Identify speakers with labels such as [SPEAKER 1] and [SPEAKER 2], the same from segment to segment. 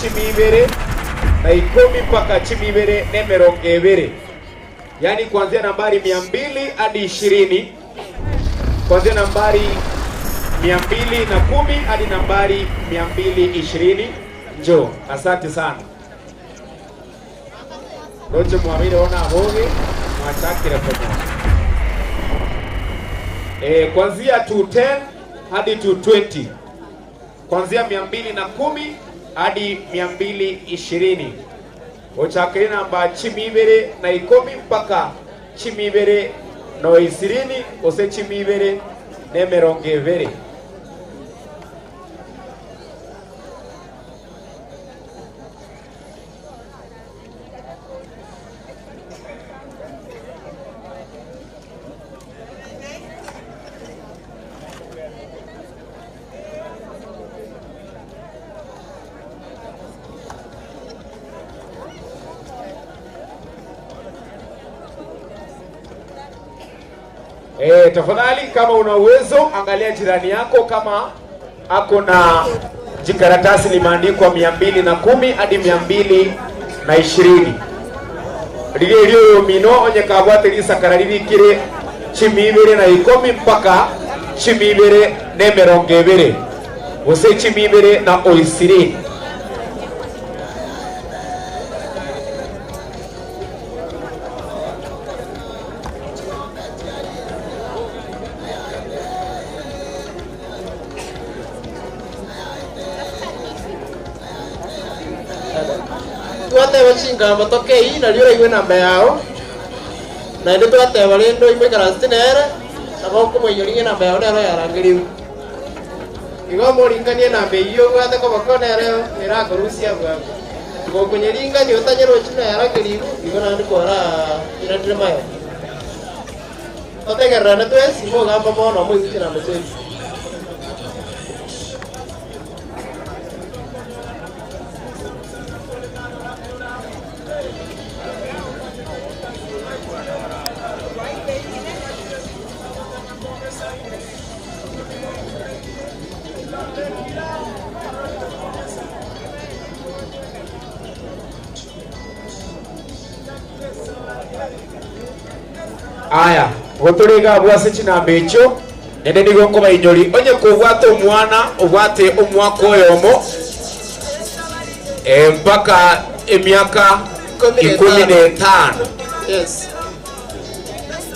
[SPEAKER 1] chimibere na 10 mpaka chimibere nemerongevere, yani kuanzia nambari 200 hadi 20, kuanzia nambari 210 hadi nambari 220. Njoo, asante sana. Rojo mwamire ona hoge mwachakira pamoja. Kuanzia 210 hadi 220. Kuanzia 210 hadi 220. Ochakire namba chimibere na 10 mpaka chimibere no 20 ose chimibere nemerongevere. Tafadhali kama una uwezo angalia jirani yako kama ako na jikaratasi limeandikwa 210 hadi 220. Rilio mino onye kabwate lisakarariri kire chimibere na 10 mpaka chimibere nemerongevere. Ose chimibere na 20.
[SPEAKER 2] Chinga matoke hii na liyo iwe namba yao na ndio twateba rendo imwe karasti nere abo ko moyoringe namba yao nero yarangiriwe igo moringanie namba iyo gwate ko bakone rero irakorusia bwa ngo kunyiringa ni utanyero china yarangiriwe igo nandi kora irandire mayo otegerana twesi mo gamba mono mo ichi namba twesi.
[SPEAKER 1] Aya, gotoriga bwase chinamba echo nende ndigonko bayinyori onye kubwata omwana obwate omwaka oyomo mpaka emyaka 15.
[SPEAKER 2] Yes.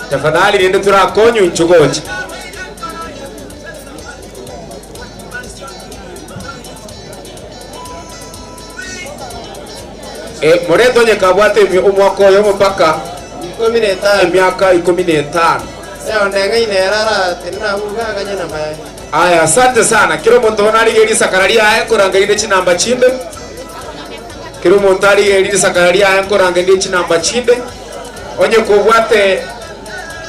[SPEAKER 1] Tafadhali nende turakonyu nchugoche. Moreto onye kabwate omwaka oyomo mpaka miaka 15.
[SPEAKER 2] Sasa ndenge inerara tena uga kanya namba.
[SPEAKER 1] Aya, asante sana. Kiro montona ligeri sakararia aya kurangaire chinamba chinde. Kiro montari ligeri sakararia aya kurangaire chinamba chinde. Onye kubwate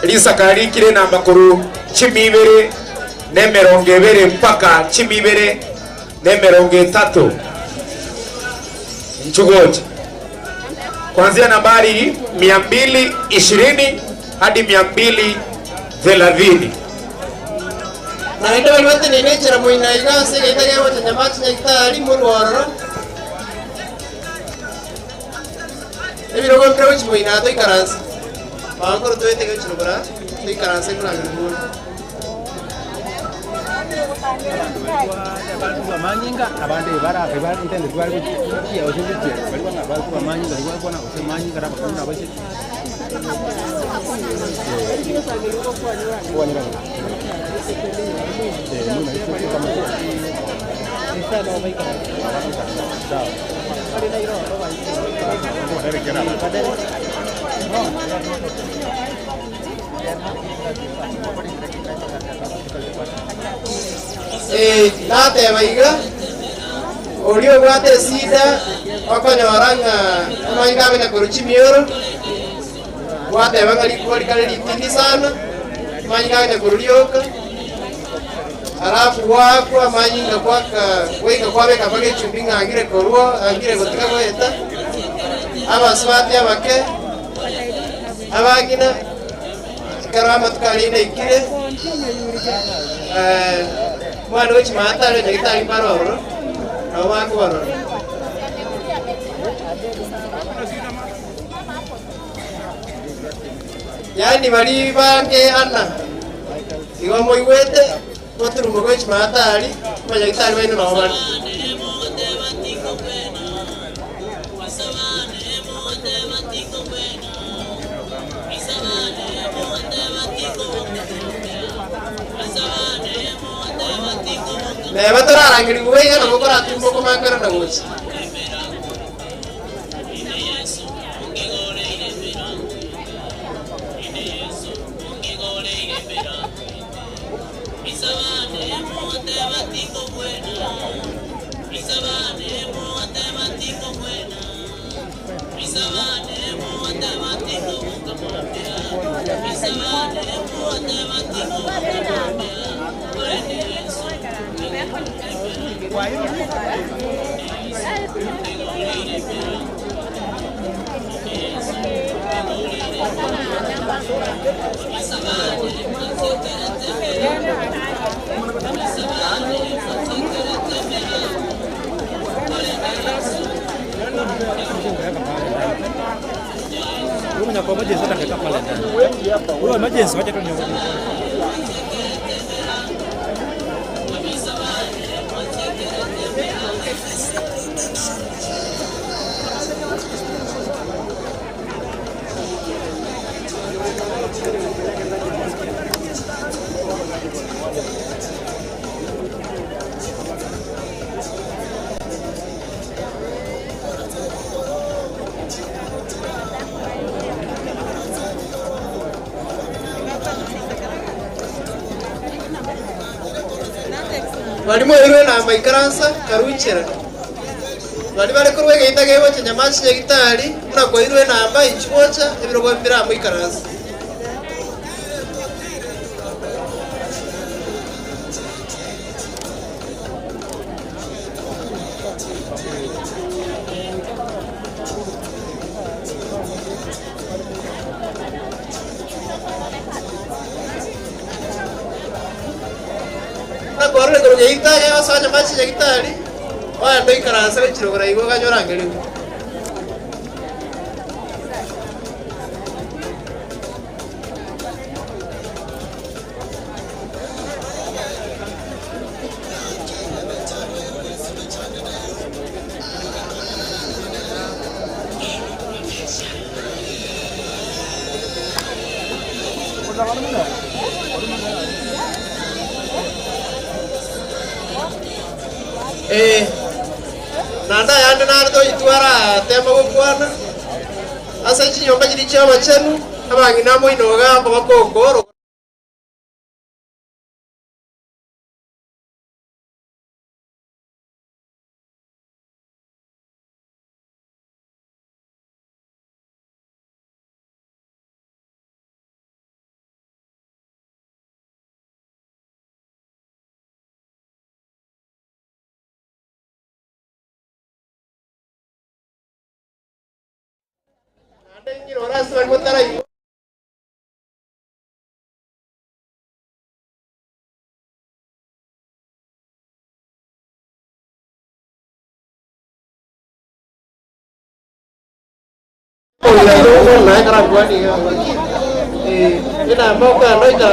[SPEAKER 1] lisakari kire namba kuru chimibere nemerongevere mpaka chimibere nemerongethatu. Nchugoje. Kuanzia nambari 220 hadi 230.
[SPEAKER 2] Na ndio waliwete ninechera muina igase gitage wote Nyamache nyitari murworo. Ebiro go approach muina to ikaransi. Bangoro to ete gachiro bra. To ikaransi kuna nguru.
[SPEAKER 3] Manyinga abandi bara intende twari kukiya oshimbiye bari bana bari kuba manyinga bari kubona osemanyinga rabakunda abashe
[SPEAKER 2] Nate baiga olio gwate sida okonya waranga amanyinga bena koruchi mioro gwate bangali koli kale litini sana amanyinga bena korulioka alafu wako amanyinga kwaka weka kwabe kabage chumbinga angire korwa angire gotika goeta abaswati abake abagina karama tukalinde ikire mwana wechi matalo nyagitali paroro awako baroro yani bali bange ana igo moigwete goturu mugochi matari banyagitari baino na bana Leva tora rangiri buwega na mukora tumbo kumakara na gochi Walimo irwe na maikaransa karuchera. Wali bale kurwe geita gebo cha Nyamache gitari muna kwa irwe na amba ichwocha ebirogo mbira maikaransa. Corre con que está ya vas a Nyamache ya está ali. Oya ndo ikaransa bechiro gora igo ganyorangeli. Nanda yande nardo itwara tema bukwana asa chinyomba chiri chama chenu abangi namo inoga bakokoro Tengi ora suar mutarai naik raguan ni ina mau ka noi ka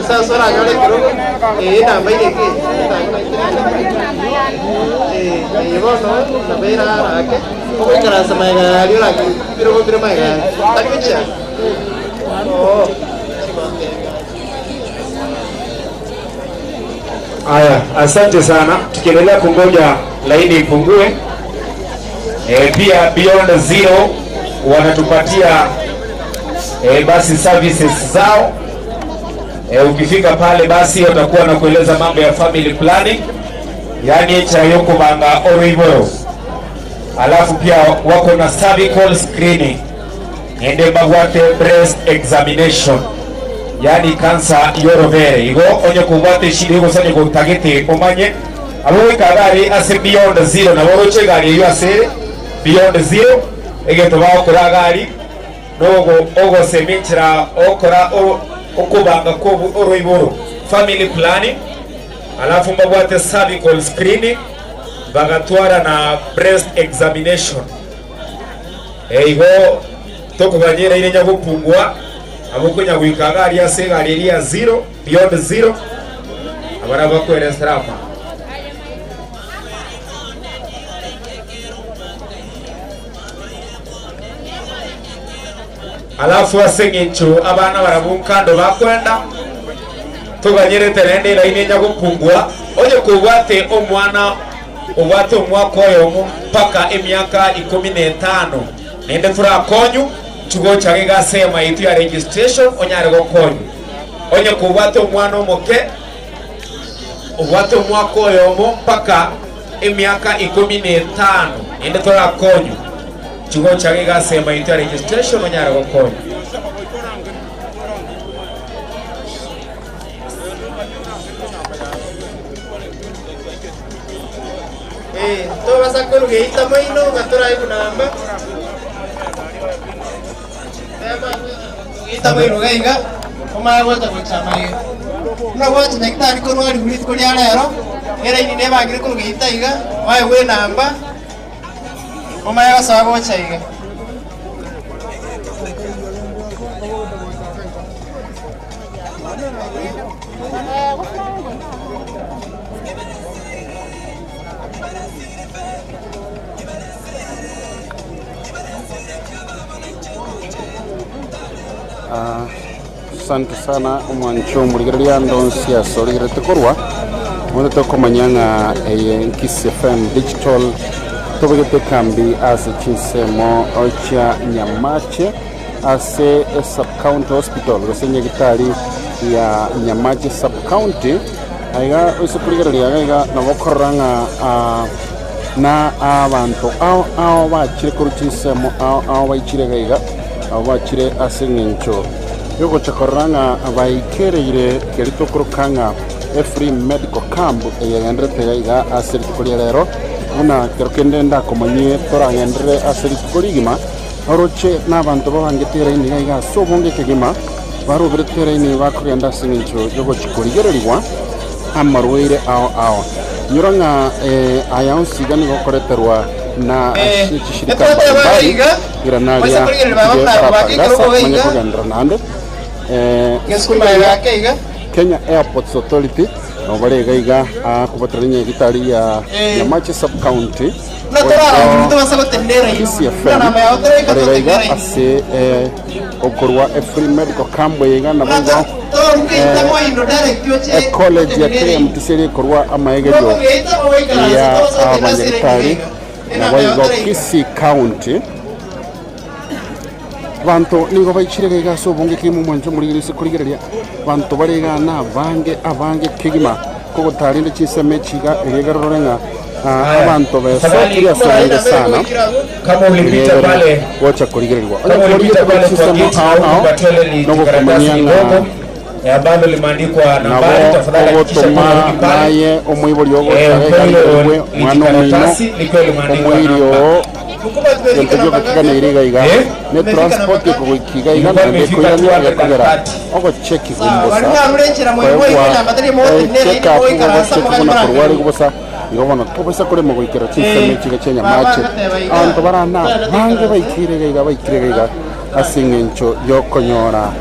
[SPEAKER 2] sa sora nyole kiro ina mai de ke ibo no na beira ake ko kara sama ga rio la biro mai ga tadi bicha oh
[SPEAKER 1] Aya, asante sana. Tukiendelea kungoja laini ipungue. Pia Beyond Zero wanatupatia basi services zao. Ukifika pale basi watakuwa na kueleza mambo ya family planning, yani chayoko banga oriboro. Alafu pia wako na cervical screening, ende bagwate breast examination, yani cancer yorovere. Igo onye kubwate shiri go sanye go tagete omanye abo ikagari ase Beyond Zero na boroche gari yo ase Beyond Zero egeto ba okora gari nogo ogo seminchira okora okubanga ko oroiboro family planning. Alafu mbabwate cervical screening bagatwara na breast examination Igo tokuganyira ine nyagupungwa abukunya gwikaga ari asega ari ya 0 beyond 0 abaraba kwere strapa alafu asengecho abana barabunkando bakwenda tuganyire terende la ine nyagupungwa oje kubwate omwana ubwate umwaka oyo mpaka emyaka 15 nende turakonyu chugo chage gasema itu ya registration onyare gokonyu onye kubwate omwana omoke ubwate umwaka oyo mpaka emyaka 15 nende turakonyu chugo chage gasema itu ya registration onyare gokonyu
[SPEAKER 2] to basa ko geita maino gatora ibu namba geita maino gaiga oma wata kuchamaye na wata nektari ko wali bulit ko yara yaro era ini ne bagire ko geita iga wae we namba oma ya sago chaiga
[SPEAKER 3] Asante sana umwancho murigeria ndonsia sorire tekorwa mwende tokomanyanga Kisii FM digital tobegete kambi ase chinsemo ocha Nyamache ase Subcounty hospital gosenye gitari ya Nyamache Subcounty aiga usukurigeria aiga nabokoranga na abantu ao bachire kuruchinsemo ao bachire gaiga ao bachire ase ngencho yogo chakoranga abaikereire kerito kurukanga free medical camp eyendere tega asiri kulia lero una kerokende nda komanye torangendere asiri kuligima oroche nabantu babangetera iniga iga sobonge kegima baro beretera ini bakugenda singicho yogo chikurigererwa amarwire ao yoranga ayansigani gokoreterwa na shirika mbali iranalia Kenya Airports Authority nobare gaiga kubataranya gitari ya Nyamache Subcounty Kisii FM gaiga ase okorwa free medical camp yega na bongo college ya Kmtc korwa amaegejo ya abanyagitari na baigo Kisii County bantu nigo baichire gaiga sobonge kimu mwanjo murigirise kurigereria bantu barega na abange kigima ko tarinde chiseme chiga egegarorenga abantu besakira sana
[SPEAKER 1] kama ulipita pale
[SPEAKER 3] wacha kurigereria
[SPEAKER 1] kama ulipita pale
[SPEAKER 3] no komanyanga
[SPEAKER 1] ambalo limeandikwa nambari tafadhali hakikisha
[SPEAKER 3] naye omwibori ogo wewe mwana omwiro Entonces yo que irega iga ne transport ko kiga iga ne ko ya ya kugera ogo check gumbosa kuna kurwari gubosa ngobona ko besa kure mo gikera chiseme chiga chenya mache anto barana bange baikire iga asingencho yokonyora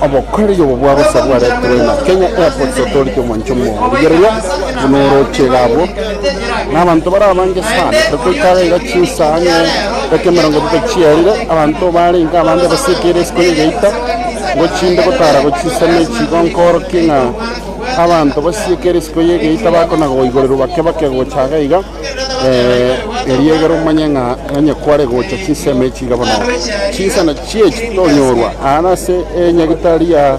[SPEAKER 3] obokore yo bwabo sabware turena Kenya Airports Authority mwanchomo bigereyo unoro chegabo nabantu barabange sana tukikare gachisanye bakemerongo tukichirire abantu bari ngabande basikire skole geita gochinde gotara gochisane chigonkoro kinga abantu basikire skole geita bakona goigorero bakebake gochaga iga eriegero manyanga anye kware gocha chiseme chigabona chisana chie chitonyorwa anase nyagitari ya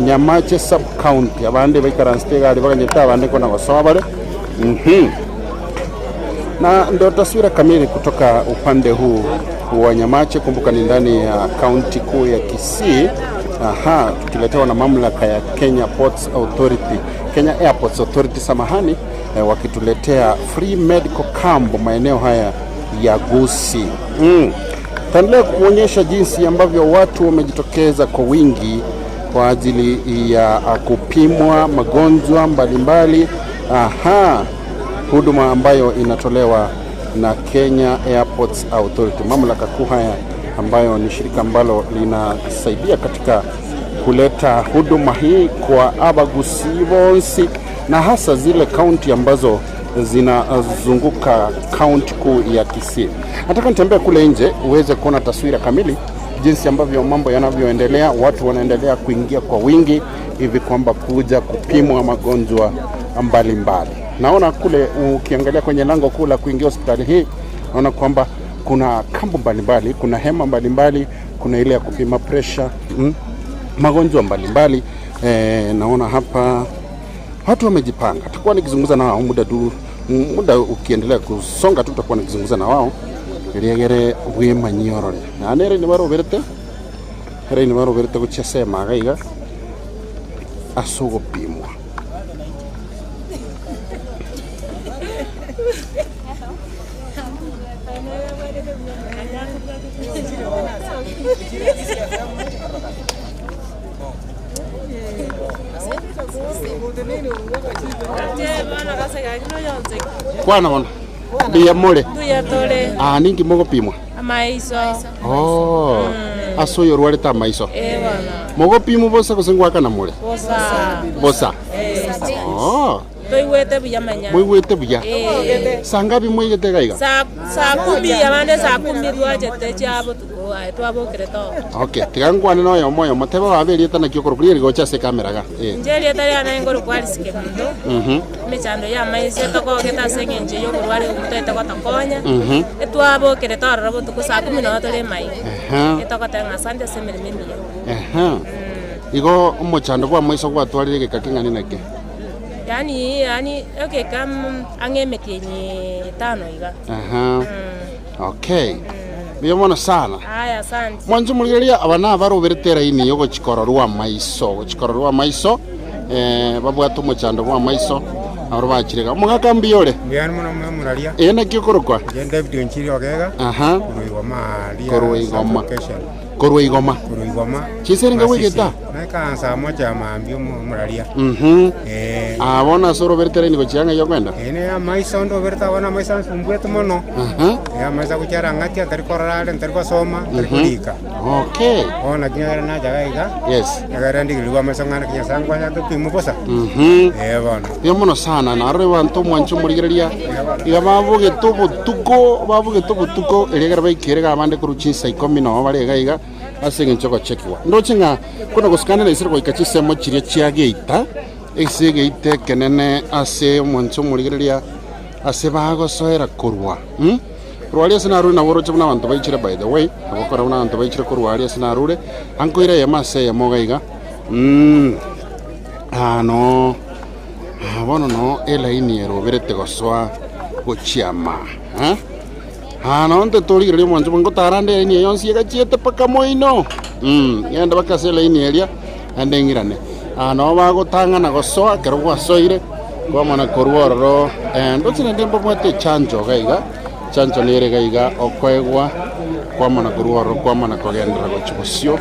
[SPEAKER 3] Nyamache Subcounty abande bikaranstega ali baganyeta abande kona basabare na ndio taswira kamili kutoka upande huu wa Nyamache. Kumbuka ni ndani ya kaunti kuu ya Kisii. Tukiletewa na mamlaka ya Kenya Ports Authority, Kenya Airports Authority samahani, wakituletea free medical camp maeneo haya ya Kisii. Taendelea kuonyesha jinsi ambavyo watu wamejitokeza kwa wingi kwa ajili ya kupimwa magonjwa mbalimbali. Huduma ambayo inatolewa na Kenya Airports Authority, mamlaka kuu haya ambayo ni shirika ambalo linasaidia katika kuleta huduma hii kwa abagusi bonsi na hasa zile kaunti ambazo zinazunguka kaunti kuu ya Kisii. Nataka nitembee kule nje uweze kuona taswira kamili jinsi ambavyo mambo yanavyoendelea. Watu wanaendelea kuingia kwa wingi hivi kwamba kuja kupimwa magonjwa mbalimbali. Naona kule ukiangalia kwenye lango kuu la kuingia hospitali hii, naona kwamba kuna kambu mbalimbali, kuna hema mbalimbali, kuna ile ya kupima pressure, magonjwa mbalimbali. Naona hapa watu wamejipanga. Tutakuwa nikizungumza na wao muda ukiendelea kusonga tu, tutakuwa nikizungumza na wao riegere bwema nyorore. Na nere ni baro berete. Here ni baro berete kuchesema gaiga asugo pimwa. Kwana wana Dia mole.
[SPEAKER 4] Dia tole.
[SPEAKER 3] Ningi mogo pimwa.
[SPEAKER 4] Maiso.
[SPEAKER 3] Aso yorwale ta maiso.
[SPEAKER 4] Bana.
[SPEAKER 3] Mogo pimwa bosa kusengwa kana mole. Bosa.
[SPEAKER 4] Toiwete buya manya.
[SPEAKER 3] Moiwete buya. Sangapi moigete gaiga?
[SPEAKER 4] Sa kubi yamande sa kumbi duajete chabo tuko ai twabo kreto.
[SPEAKER 3] Okay, tigangwane no yo moyo mateba babeli tana kyo korokuri go chase kamera ga.
[SPEAKER 4] Njeri tari ana ngoro kwalisike ndo. Mechando ya maise to ko geta sengenje yo kurwari umutete kwa takonya. Etwabo kreto rabo tuko sa kumi no tole mai. Etoko tanga sande semere mimi.
[SPEAKER 3] Igo mochando kwa maiso kwa twalire kakingani nake.
[SPEAKER 4] Yani okay kam angemekenye tano iga.
[SPEAKER 3] Okay. Biyomona sana.
[SPEAKER 4] Aya asante.
[SPEAKER 3] Mwanzo muligeria abana baroberetera ini yogo chikororwa maiso. Babu atumo chando kwa maiso. Aro bachirega. Mugaka mbiyore.
[SPEAKER 5] Ngiyani muno muralia.
[SPEAKER 3] Ena kikorokwa.
[SPEAKER 5] Genda video nchiri ogega. Korwa igoma.
[SPEAKER 3] Chiseringa wigeta.
[SPEAKER 5] Nakansa moja maambio muralia.
[SPEAKER 3] Abona soro beretera ini gochianga yokwenda.
[SPEAKER 5] Ya maiso ndo berta wana maiso sumbwetu mono. Ya maiso kuchara ngati atari korale atari kosoma atari kulika.
[SPEAKER 3] Okay.
[SPEAKER 5] Ona kinyara na jagaiga.
[SPEAKER 3] Yes.
[SPEAKER 5] Yagara ndigilwa maiso ngana kinya sangwa ya tupimu bosa. Bana.
[SPEAKER 3] Yomono sana na arre bantu mwancho murigeria. Iga bavuge tubutuko elegera baikirega abande kuruchinsa 10 no barega asenge nchoko chekiwa ndochenga kuna kusikana na isiro ikachise mo chiria chiageita esegeite kenene ase mwancho murigeria ase bago soera kurwa Rwali sinaru na woro chuna bantu baichire by the way abakora una bantu baichire kurwali sinarure ankoira yamase yamogaiga no bono no ela iniero berete goswa gochiama no nte tori mwanzo bango tarande ni yonsi gachiete paka moino yenda bakasela inieria andengirane no bago tangana gosoa kero gwasoire kwa mana korworo ndochine ndembo mwete chanjo gaiga chanjo nere gaiga okwegwa kwa mana korworo kwa mana kogendera gochibosio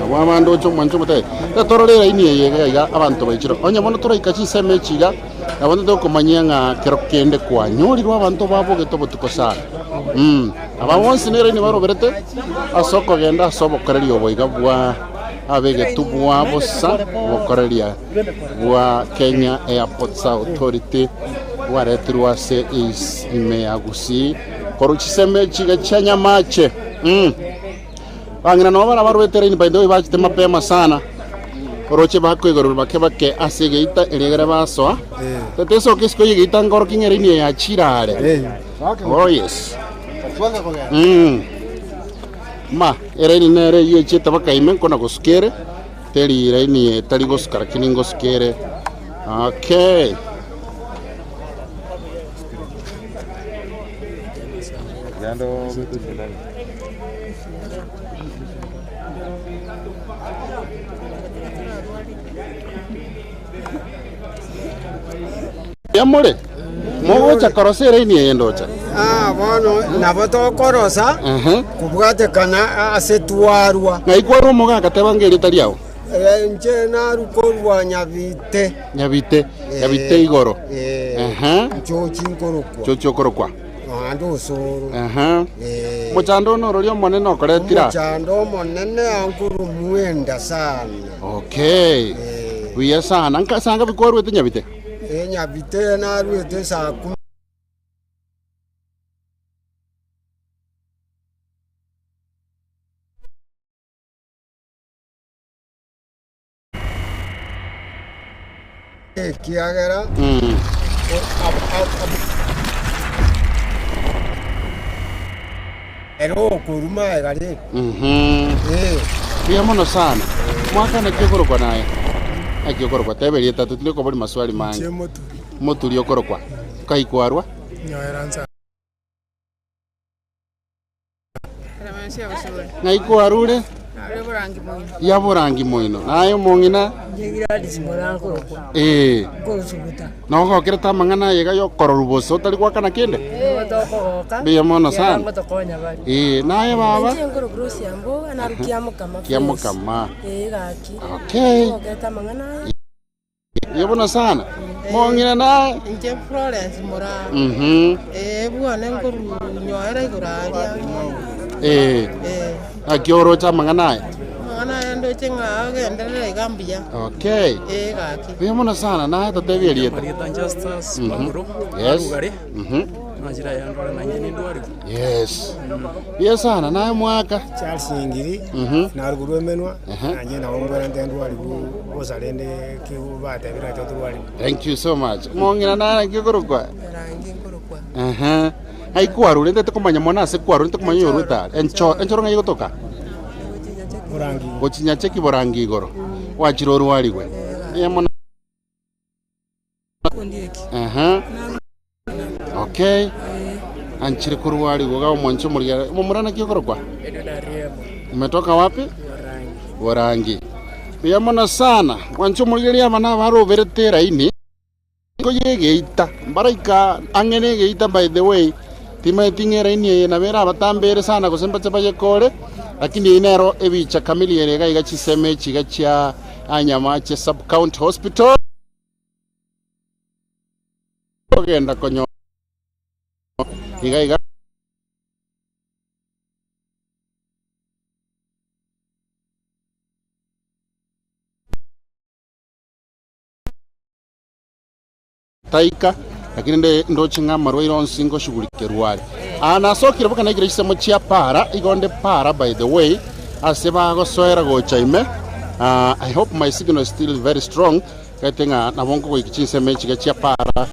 [SPEAKER 3] abamando cyo mwanzo mate tororera inie gaiga abantu baichiro onya bono turaikachi semechiga abantu to komanyanga kero kende kwa nyori rwa abantu babo getobo tukosana abawonsi nere ni baro berete asoko genda sobo korerio boiga bwa abege tubwa bosa bokoreria bwa Kenya Airports Authority waretirwa se is imeagusi koruchiseme chiga cha Nyamache bangina no bana barwetera ni baindo bachite mapema sana roche bakwegorura bakebake asegeita elegera baso teteso kisko yigita ngoro kingere ni ya chirare oh yes ma ereni nere yecheta bakaime kona goskere teri ireni tari goskara kiningo skere okay yando Yamole mogo cha korosera ini yendocha
[SPEAKER 6] bono nabo to korosa kubwate kana asetwarwa
[SPEAKER 3] ngaikwarwo moga katebangeri tariao
[SPEAKER 6] nje na rukorwa nyabite
[SPEAKER 3] igoro
[SPEAKER 6] chochi nkorokwa
[SPEAKER 3] chochi okorokwa
[SPEAKER 6] Mwandu usuru.
[SPEAKER 3] Muchando no rolio monene okoretira.
[SPEAKER 6] Muchando monene ankuru mwenda sana.
[SPEAKER 3] Okay. Wiya sana nka sanga bikorwe tinyabite.
[SPEAKER 6] Nyabite na rwete saa 10. Kiagera. Ero kuruma egari.
[SPEAKER 3] Pia mono sana. Mwaka na kikorwa naye. Akikorwa teberie tatu tuliko bali maswali mangi. Moturi okorwa. Kai kwarwa.
[SPEAKER 5] Nyoeranza.
[SPEAKER 3] Ngai kwarure. Ya burangi moino. Nayo mongina. No go kireta mangana yega yo kororuboso tali kwa kana kende. Bia mono sana. Naye baba. Kiamukama. Okay. Yabona sana. Mongina na.
[SPEAKER 7] Nje Florence Mora. Bwana nguru nyoera iguraria.
[SPEAKER 3] Akioro cha mangana.
[SPEAKER 7] Mangana ndo chenga agendera igambia.
[SPEAKER 3] Okay.
[SPEAKER 7] Gaki.
[SPEAKER 3] Yabona sana na tatebi lieta. Yes.
[SPEAKER 5] Majira ya ndora na nyeni ndwari.
[SPEAKER 3] Yes. Pia sana naye mwaka
[SPEAKER 5] Charles Ngiri na ruguru emenwa anye na ombora ndwari bozalende kibata bira totwari.
[SPEAKER 3] Thank you so much. Mongina na kikorokwa.
[SPEAKER 7] Rangi korokwa.
[SPEAKER 3] Ai kwaru lende tukumanya mona se kwaru tukumanya yoruta. Enchoro ngai gotoka.
[SPEAKER 5] Burangi.
[SPEAKER 3] Gochinya cheki borangi igoro. Wachiroru waligwe. Yamona. Okay. Anchire kuruwali goga mwancho mulia. Mumurana kikorokwa. Umetoka wapi? Warangi. Yamona sana. Mwancho mulia mana baro veretera ini. Geita baraika angene geita by the way tima tingera ini na vera batambere sana kusemba chapaje kole lakini inero ebicha kamili yerega igachiseme chigachia Nyamache Subcounty Hospital ogenda konyo iga taika lakini ndo chinga marwairo onsingo shugulike ruwali anasokira boka nagira isemo chia para igonde para by the way aseba go soera go chaime. I hope my signal is still very strong katenga na bongo go ikichinse mechi ga chia para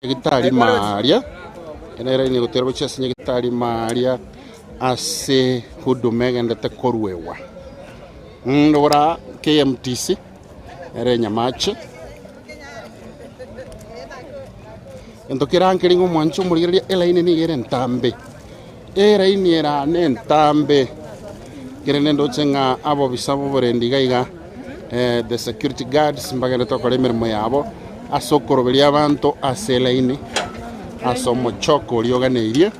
[SPEAKER 3] Gitari Maria enera ni gutero chese gitari Maria ase hudumega ndete korwewa ndora Kmtc ere Nyamache Entokirankeringo mwancho murigeria elaine ni gere ntambe. Eraini era ne ntambe. Gerene ndochenga abo bisabo borendi gaiga the security guards mbagere tokore mirimo yabo asokoroberia abantu aselaini asomochoko ulioganeirie.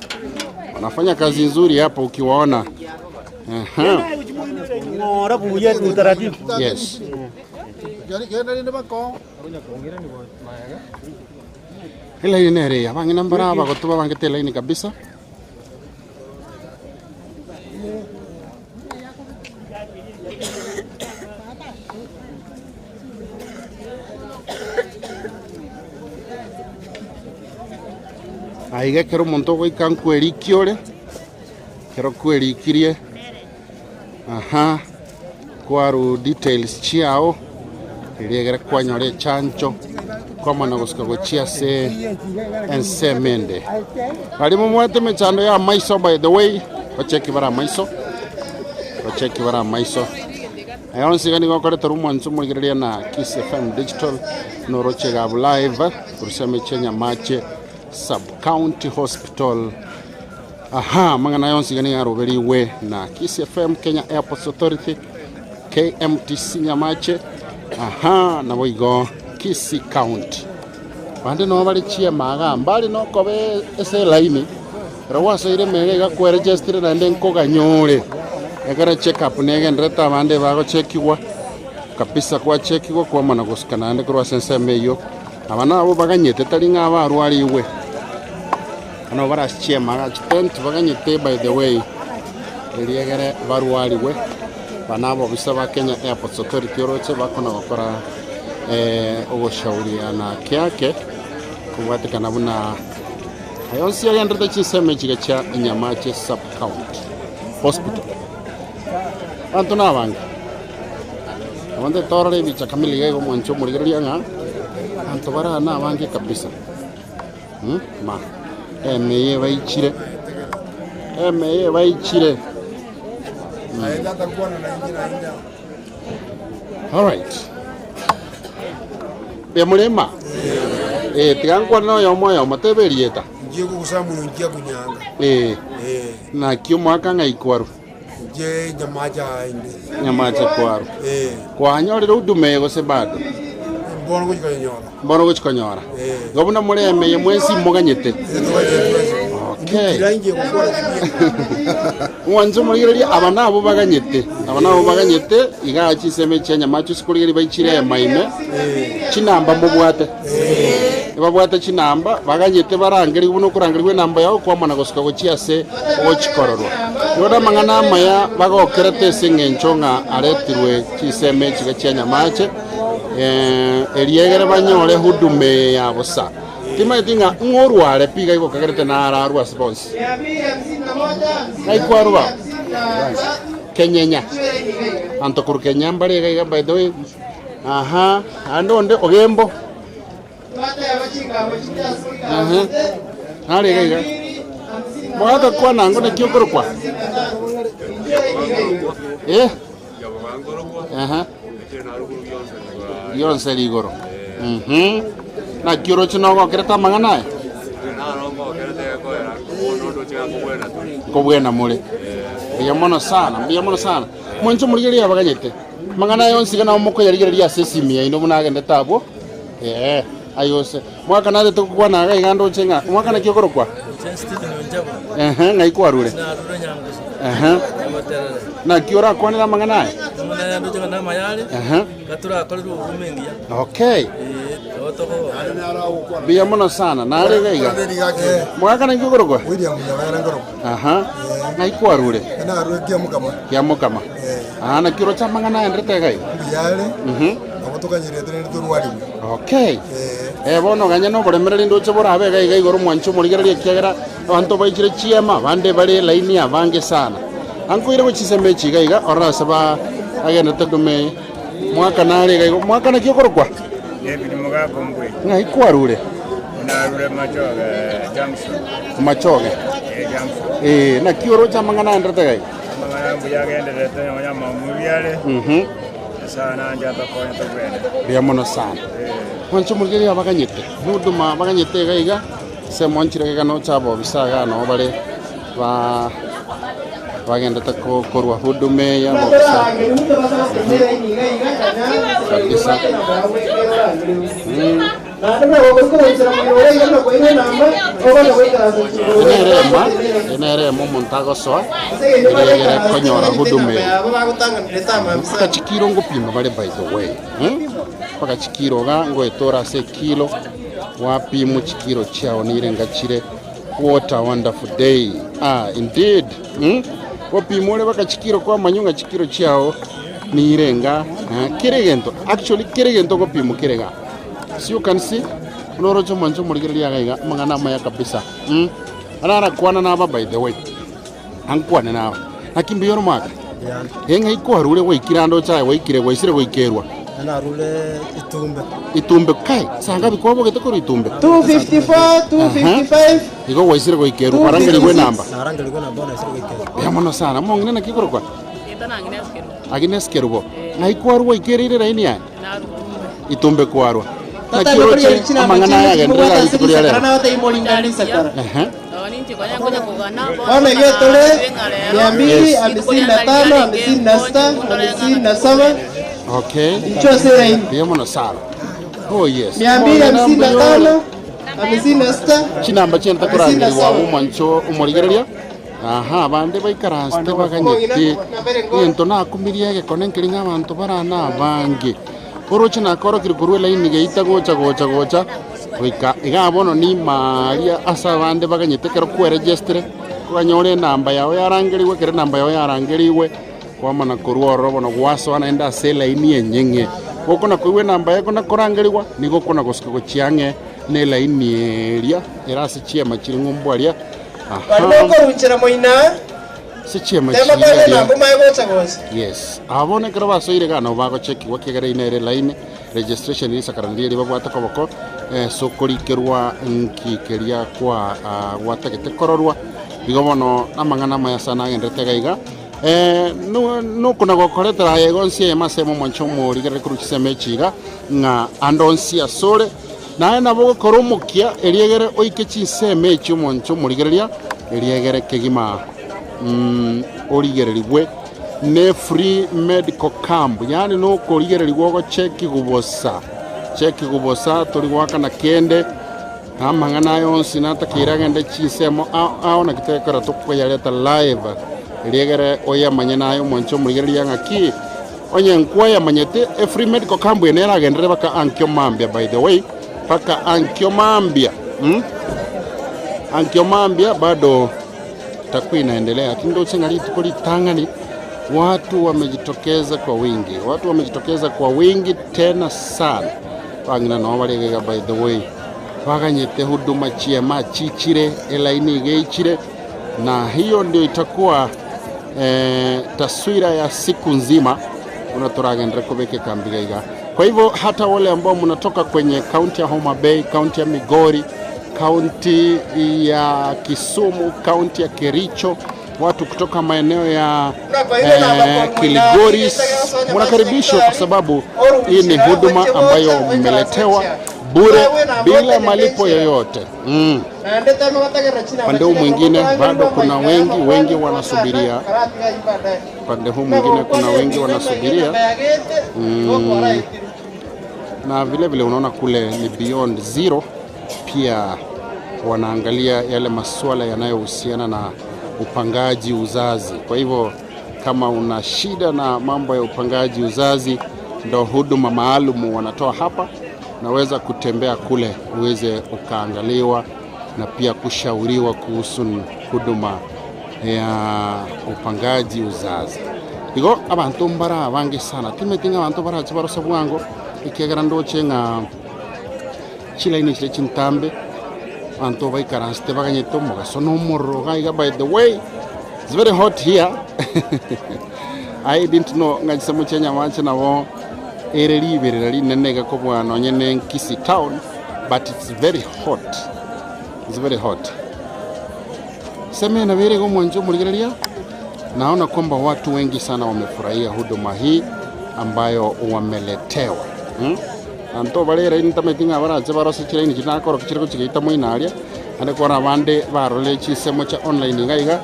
[SPEAKER 3] Wanafanya kazi nzuri hapo ukiwaona. Yes. Ila ini area abangi nambara abagotuba bangete ini kabisa. Aiga kero monto goi kan kwerikiore. Kero kwerikirie. Kwaru details chiao. Iriegere kwanyore chancho. Kwa na gusika gochia se ensemende. Bali mumwete mechando ya maiso by the way. Ocheki bara maiso. Ayon sigani gokore torumo nsumu gireria na Kisii FM Digital noroche gab live kurseme Nyamache Subcounty Hospital. Mangana yon sigani aroberi we na Kisii FM Kenya Airports Authority Kmtc Nyamache. Na boigo Kisii County. Bande no bali chia maga mbali no kobe ese laini. Rawasa ire mega ko register na ndenko ganyore. Egara check up nege ndreta bande bago checkiwa. Kapisa kwa checkiwa kwa mana gusikana ande kro sense meyo. Abana abo baganyete talinga abarwari iwe. Ano bara chia maga tent baganyete by the way. Eliegere barwari we. Banabo bisaba Kenya Airports Authority roche bakona gukora ogoshauriana kyake kubatikana buna ayonsi yandreta chiseme chigacha Nyamache Subcounty Hospital. Antuna abanga abande torare bicha kamili yego mwancho murigeria nga antobara na abange kabisa. Ma emeye baichire. All right. Bemulema. Tigankwa no yomo mateberieta.
[SPEAKER 6] Ngiye kusamu ngiye kunyanga.
[SPEAKER 3] Na kiumo akanga ikwaru.
[SPEAKER 6] Je
[SPEAKER 3] Nyamache kwaru. Kwa nyorero udume gose bado. Mbono kuchikonyora. Gobuna muleme yemwesi moganyete. Okay. Wanzo murigeria abana abo baganyete igachi seme Nyamache sikurigeri baichire maime chinamba mubwate babwate chinamba baganyete barangeri buno kurangirwe namba yao kwa mana gosika gochia se ochikororwa yoda mangana maya bagokerete sengenchonga aretirwe chiseme chigacha Nyamache eliegere banyore hudume ya bosa tima tinga ngorware piga iko kagerete na ararwa response aikwarwa Kenyenya antokuru Kenya mbare gaiga by the way andonde ogembo nare gaiga mwaka kwa nango na kiokoro kwa yonse ligoro na kioro chinogo kereta mangana ko buena mole biyamono sana mwencho murigeria baganyete mangana yonse kana omoko yarigeria sesimia ino munagende tabo ayose mwaka nade tukwa na gaigando chenga mwaka na kiokoro kwa ngaikwarure na kiora kwa na mangana okay biyamono sana nare gaiga mwaka na kiokoro kwa ngaikwarure kia mukama na kioro cha mangana ndrete gai okay bono ganya no boremereri ndoche bora abe gai igoro mwancho murigereria kiagera abantu baichire chiema bande bari line abange sana ankuire gochisembe chigaiga orasa ba agenda tadume mwaka nare gai mwaka na kiokoro kwa
[SPEAKER 8] David Mugakombwe
[SPEAKER 3] ngaikwarure
[SPEAKER 8] na rure
[SPEAKER 3] machoge na kioro cha mangana ndrete gai
[SPEAKER 8] mangana buyagende ndrete nyama mubyale sana njata kwa ntobene
[SPEAKER 3] biyamono sana mwancho murigeria baganyete nuduma baganyete gaiga se monchire gano chabo bisaga no bale ba bagendete korwa hudume ya mobisa kabisa. Enerema montago soa ere konyora hudume pakachikiro ngopima bale by the way pakachikiro ga ngoetora se kilo wapi mu chikiro chao nirengachire. What a wonderful day. Indeed. Wapimole bakachikiro kwa manyunga chikiro chao nirenga kiregento. Actually kiregento kopimo kirega. So you can see unorocho mancho muligeria gaiga mangana maya kabisa. Anara kwana na by the way. Ankwana na. Akimbiyo maka. Henga iko harule waikirando cha waikire waisire waikerwa.
[SPEAKER 6] Ana rule
[SPEAKER 3] itumbe kai sanga bikobo getoko itumbe
[SPEAKER 2] 254 255
[SPEAKER 3] iko waisire ko ikeru parangeli we namba
[SPEAKER 6] bona isire ikeru
[SPEAKER 3] ya mono sana mongene na kikoro kwa agines kerubo na ikwaru ikerire raini ya itumbe kwarwa na kiroche amangana ya gendera ikuria leo
[SPEAKER 2] kana wata imolingani sakara Wana yetole 255 57
[SPEAKER 3] okay
[SPEAKER 2] Ichosera hii
[SPEAKER 3] yemo sala oh yes
[SPEAKER 2] 255 56
[SPEAKER 3] chinamba chenta kurangiri wa umancho umorigereria bande baikaranste baganyete into nakumirie gekonenkeri nk'abantu barana bange oroche nakoro kirikuru line geita gocha wika igabono ni maria asa bande baganyete kero kweregistre kuganyore namba yawe yarangiriwe kere namba yawe yarangiriwe kwamana koruoro bono gwaso anaenda sela ini enyenge okona kuwe namba yako na korangiriwa nigo kona gosika gochiange ne la ini eria erase chiema chiringombo aria
[SPEAKER 2] barimo runchira moina
[SPEAKER 3] se chiema
[SPEAKER 2] chiria namba mayigocha
[SPEAKER 3] yes abone kero basoire gano bago cheki wakigere ine ere line registration isa karandiri babwata koboko sokorikerwa nkikeria kwa watagete kororwa bigo bono amangana mayasana ngendete gaiga no kuna gokoretera yegonsie masemo mwancho muri gere kuruchiseme chiga nga andonsia sole na bogo koromukia eliegere oike chiseme chi mwancho muri gereria eliegere kegima origererigwe ne free medical camp yani no korigererigwo go cheki gubosa tori gwaka na kende amangana yonsi natakira gende chisemo aona kitekera tukwa yareta live eliegere oya manyana ayo mwancho murigeria ngaki onye nkwaya manyete free medical camp enera gendere baka Ankiomambia by the way paka Ankiomambia Ankiomambia bado takwi inaendelea kindo chengali tukoli tangani watu wamejitokeza kwa wingi tena sana wangina no balegega by the way baganyete huduma chiema chichire elaini geichire na hiyo ndio itakuwa taswira ya siku nzima unatoragendere kubeke kambigaiga. Kwa hivyo hata wale ambao mnatoka kwenye kaunti ya Homa Bay, kaunti ya Migori, kaunti ya Kisumu, kaunti ya Kericho, watu kutoka maeneo ya Kilgoris mnakaribishwa kwa sababu hii ni huduma ambayo mmeletewa bure bila malipo yoyote. Pande huu mwingine bado kuna wengi wanasubiria. Pande huu mwingine kuna wengi wanasubiria. Na vile unaona kule ni Beyond Zero pia wanaangalia yale masuala yanayohusiana na upangaji uzazi. Kwa hivyo kama una shida na mambo ya upangaji uzazi, ndo huduma maalum wanatoa hapa. Naweza kutembea kule uweze ukaangaliwa na pia kushauriwa kuhusu huduma ya upangaji uzazi. Igo abantu mbara bange sana timetinga abantu bara chibarosa bwango ikegera ndoche nga chilaini chile chintambe abantu baikaraste baganyito mugasono morro gaiga. By the way, it's very hot here. I didn't know ngajisemo Nyamache nabo ereri bereri nenega ko bwana nyene Kisii town, but it's very hot. Sema na vile mwanzo mligereria, naona kwamba watu wengi sana wamefurahia huduma hii ambayo wameletewa. Anto balera intametinga baraje barose chira ni kinakoro kichiriko chigita muinaria ande kora bande barole chisemo cha online gaiga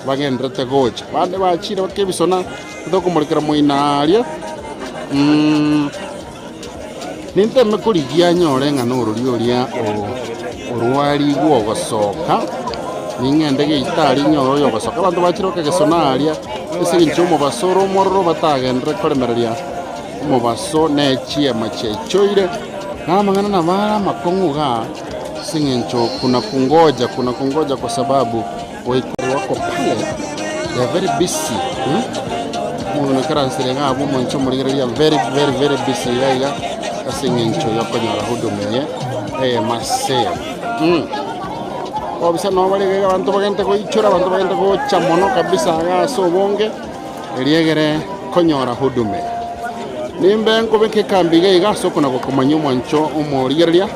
[SPEAKER 3] bagendrete gocha bande bachire bakebisona tokumurikira muinaria ninte mekurigia nyore ng'ana ururi uria urwari gwogosoka ning'ende gitari nyoro yogosoka bantu bachiroka gesonaria ese ginchomo basoro morro batagendre koremereria omobaso nechiema chechoire namang'ana na bara makonguga singencho kuna kungoja kwa sababu waikuru wako pale they are very busy mwana karansire ngabo moncho murigereria very busy gaiga singencho yokonyora hudumeye masea obisa no bari abantu bagente koichura abantu bagente gocha mono kabisa agaso bonge eriegere konyora hudume nimbe nkobeke kambi gaiga sokona gokomanyo moncho umorigereria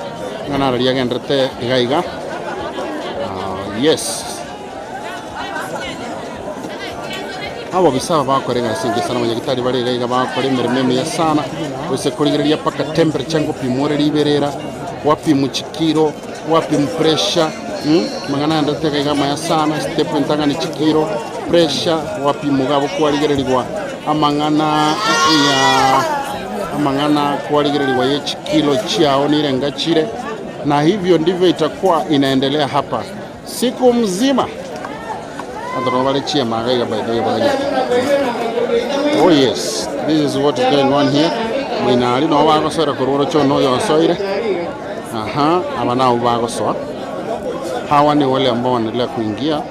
[SPEAKER 3] ngana ria gendrete gaiga yes abo bisaba bakorega singe sana manyagitari bari gaiga bakore merememe ya sana ose kurigereria paka temperature ngo pimore liberera wapi muchikiro wapi pressure mangana ndate gaiga maya sana step ntanga ni chikiro pressure wapi mugabo kwarigererwa amangana kwarigererwa ye chikilo chao nirengachire na hivyo ndivyo itakuwa inaendelea hapa siku mzima. Oh yes, this is what is going on here. Mwinali no bagosora kururo chono yosoire. Abana ubagoswa. Hawa ni wale ambao wanaendelea kuingia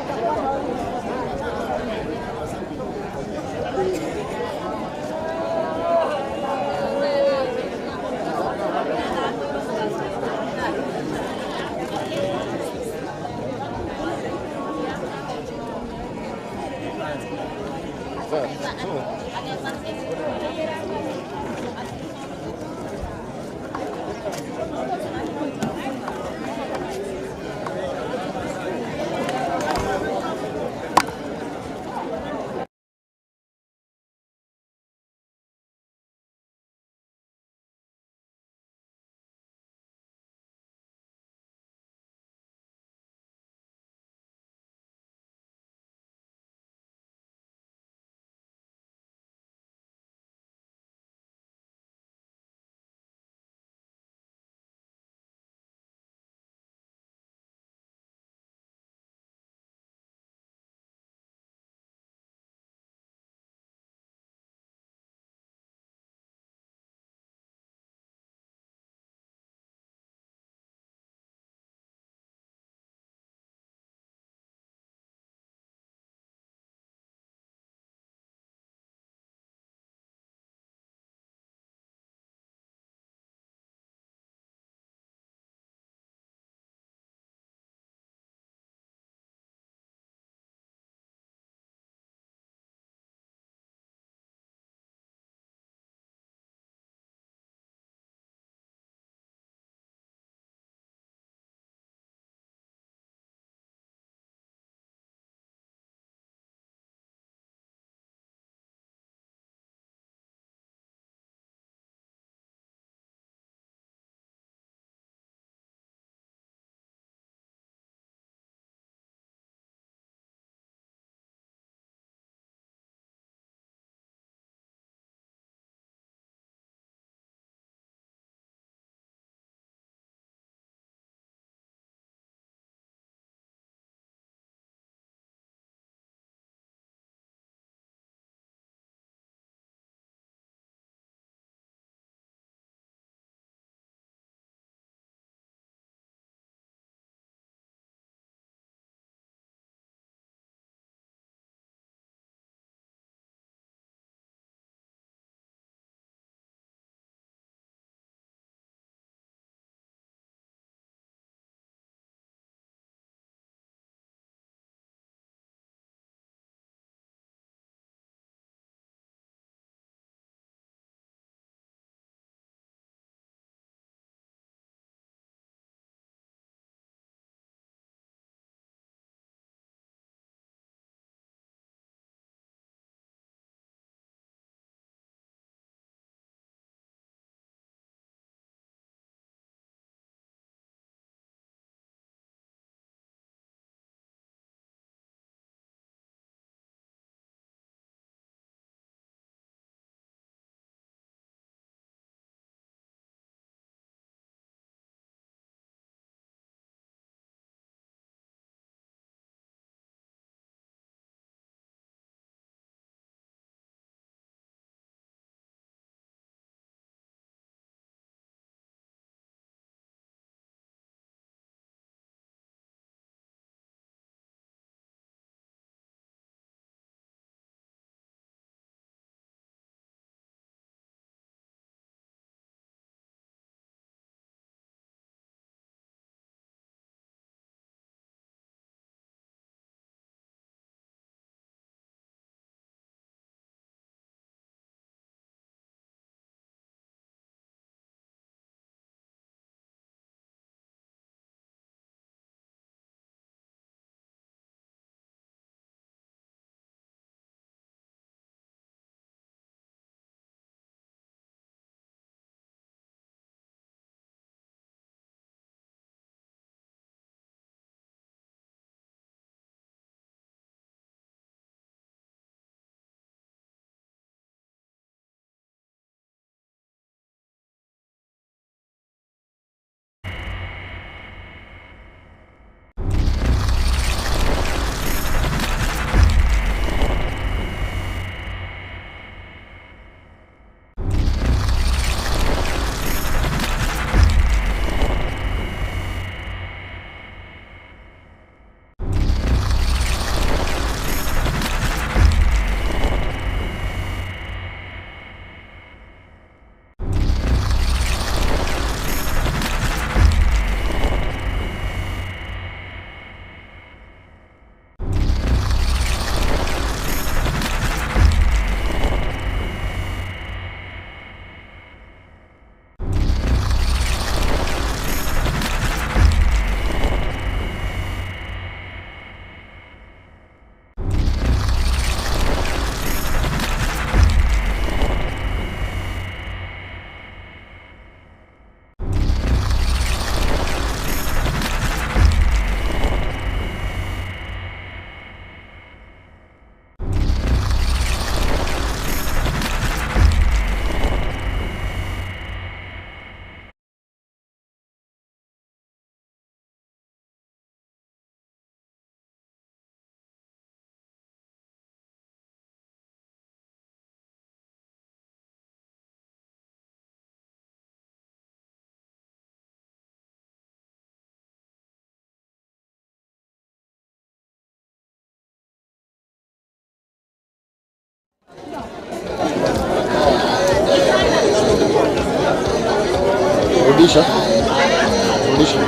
[SPEAKER 3] Rudisha.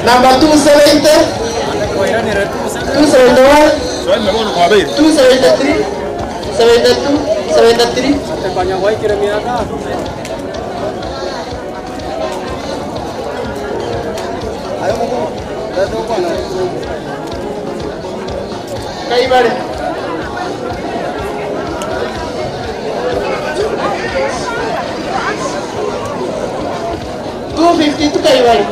[SPEAKER 2] Number 270. 271. 273. 72. 73. Kaibare. 252 Kaibare.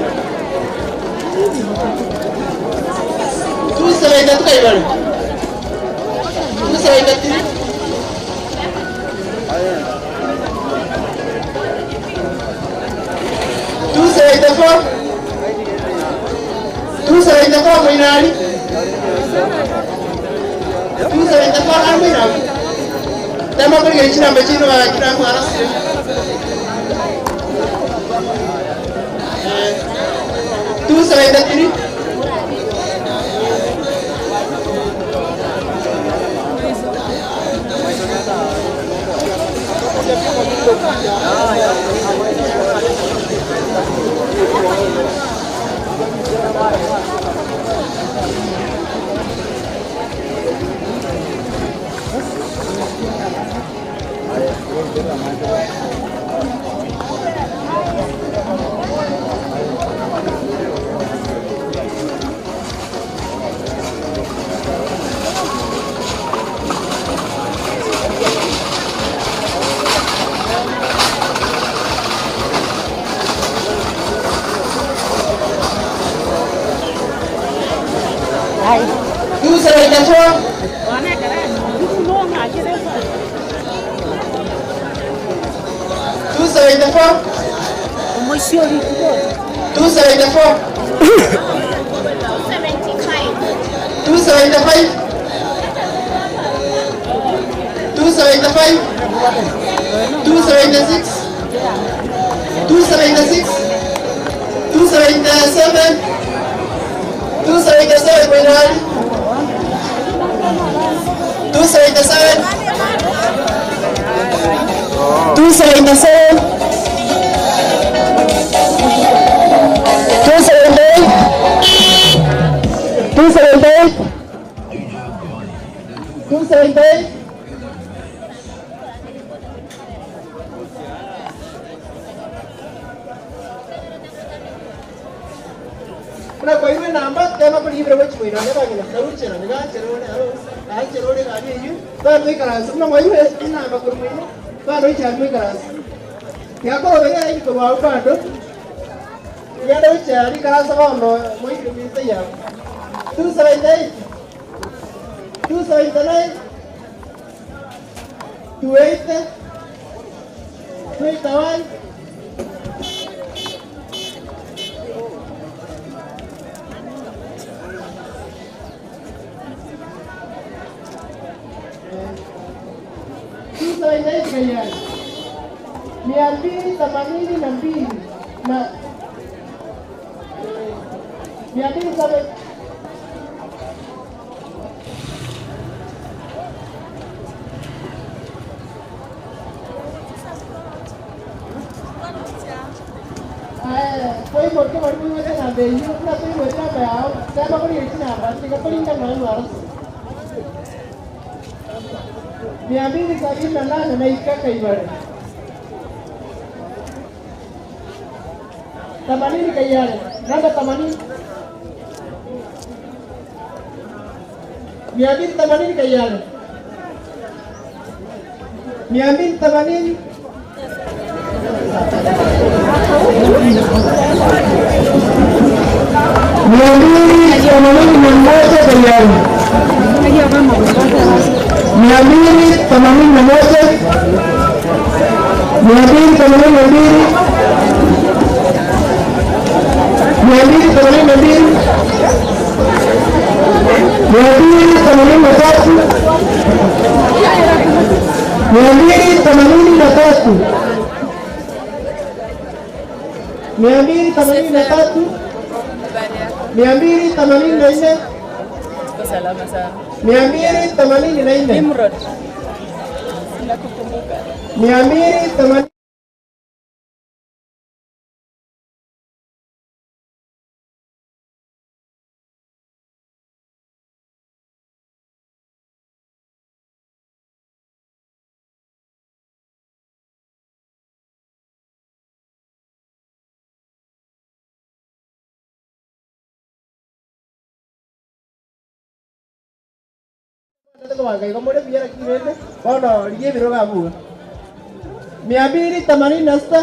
[SPEAKER 2] 272 Kaibare. 273. 274. 274 Mainari. 274 Mainari. Tema pergi China bacino a China mana? 273. 278. Kuna kwa hiyo namba kama kwa hivyo wewe chukua namba bagi na karuche na niga cherone alo ai cherone ga ni yu ba noi karas kuna kwa hiyo namba kwa hiyo ba noi cha noi karas ya ko be ga ko ba ba do ya do cha ni karas ba no moi ke mi sai ya 278 279 28 21 282 na 200 Foi porque eu fui fazer nada e eu não fui fazer nada. Saya baru ini nada, tiga paling kan malu harus. Dia ambil sekali nana naik ke kaibar. Tamani ni kaibar, nada tamani. Dia ambil tamani ni kaibar. Dia ambil tamani.
[SPEAKER 4] salama sana.
[SPEAKER 2] 284.
[SPEAKER 4] Nimrod.
[SPEAKER 2] 280. Kamu ada biar kiri oh no, dia biru kamu. 280 nasta.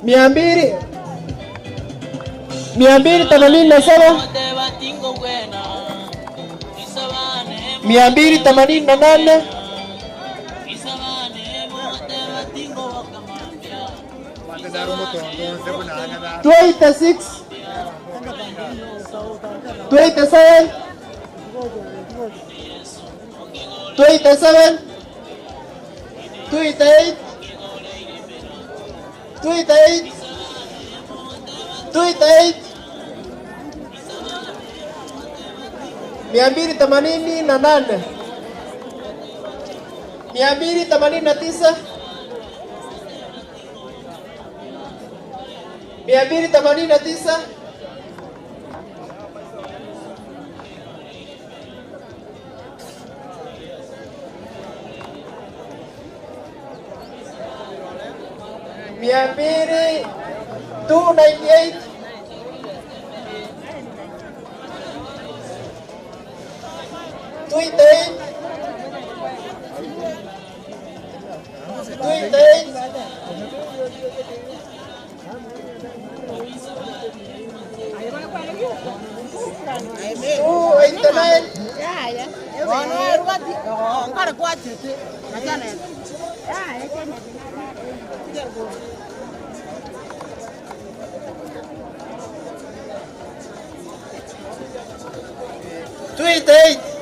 [SPEAKER 2] Miambiri 287. 288. 286. 287. 287. 288. 288. 288. 288. 289. 289. 298. 288.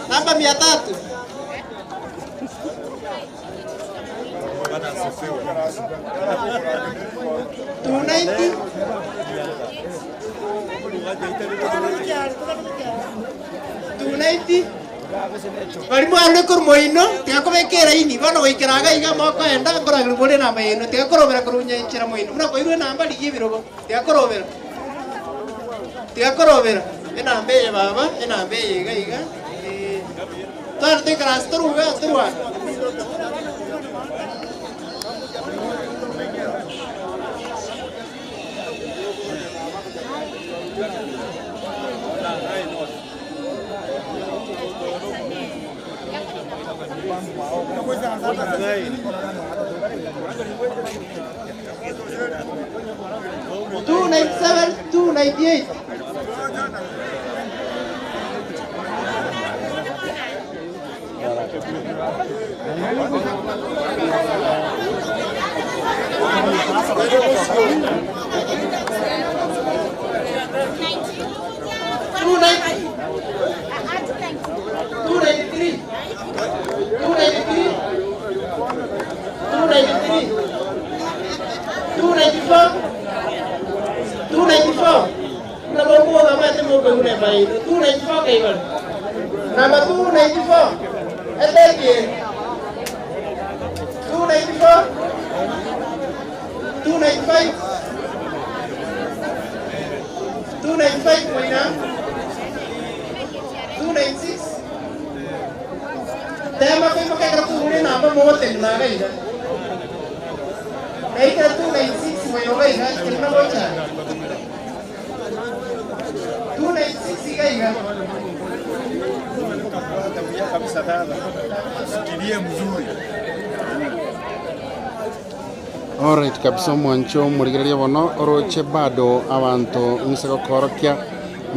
[SPEAKER 2] Namba 300. 290. Barimu arule kurmoino tiakobekera ini bano goikeraga iga moko enda ngoragire muri namba ino tiakorobera kurunya inchira moino muna koirwe namba ligibirogo tiakorobera enamba ye baba enamba ye iga tarte krastoruga turwa Two 97, 298. Number 294. And then again. 294. 295. 295 point now. 296. Tema ko yung makakarapunin na ba mo hotel na kayo. Naika 296 mo yung kayo. Kaya na mo siya. 296 kayo.
[SPEAKER 8] Kabisa dada. Sikilie mzuri.
[SPEAKER 3] Alright, kabisa mwancho murigereria bono oroche bado abantu nisego korokia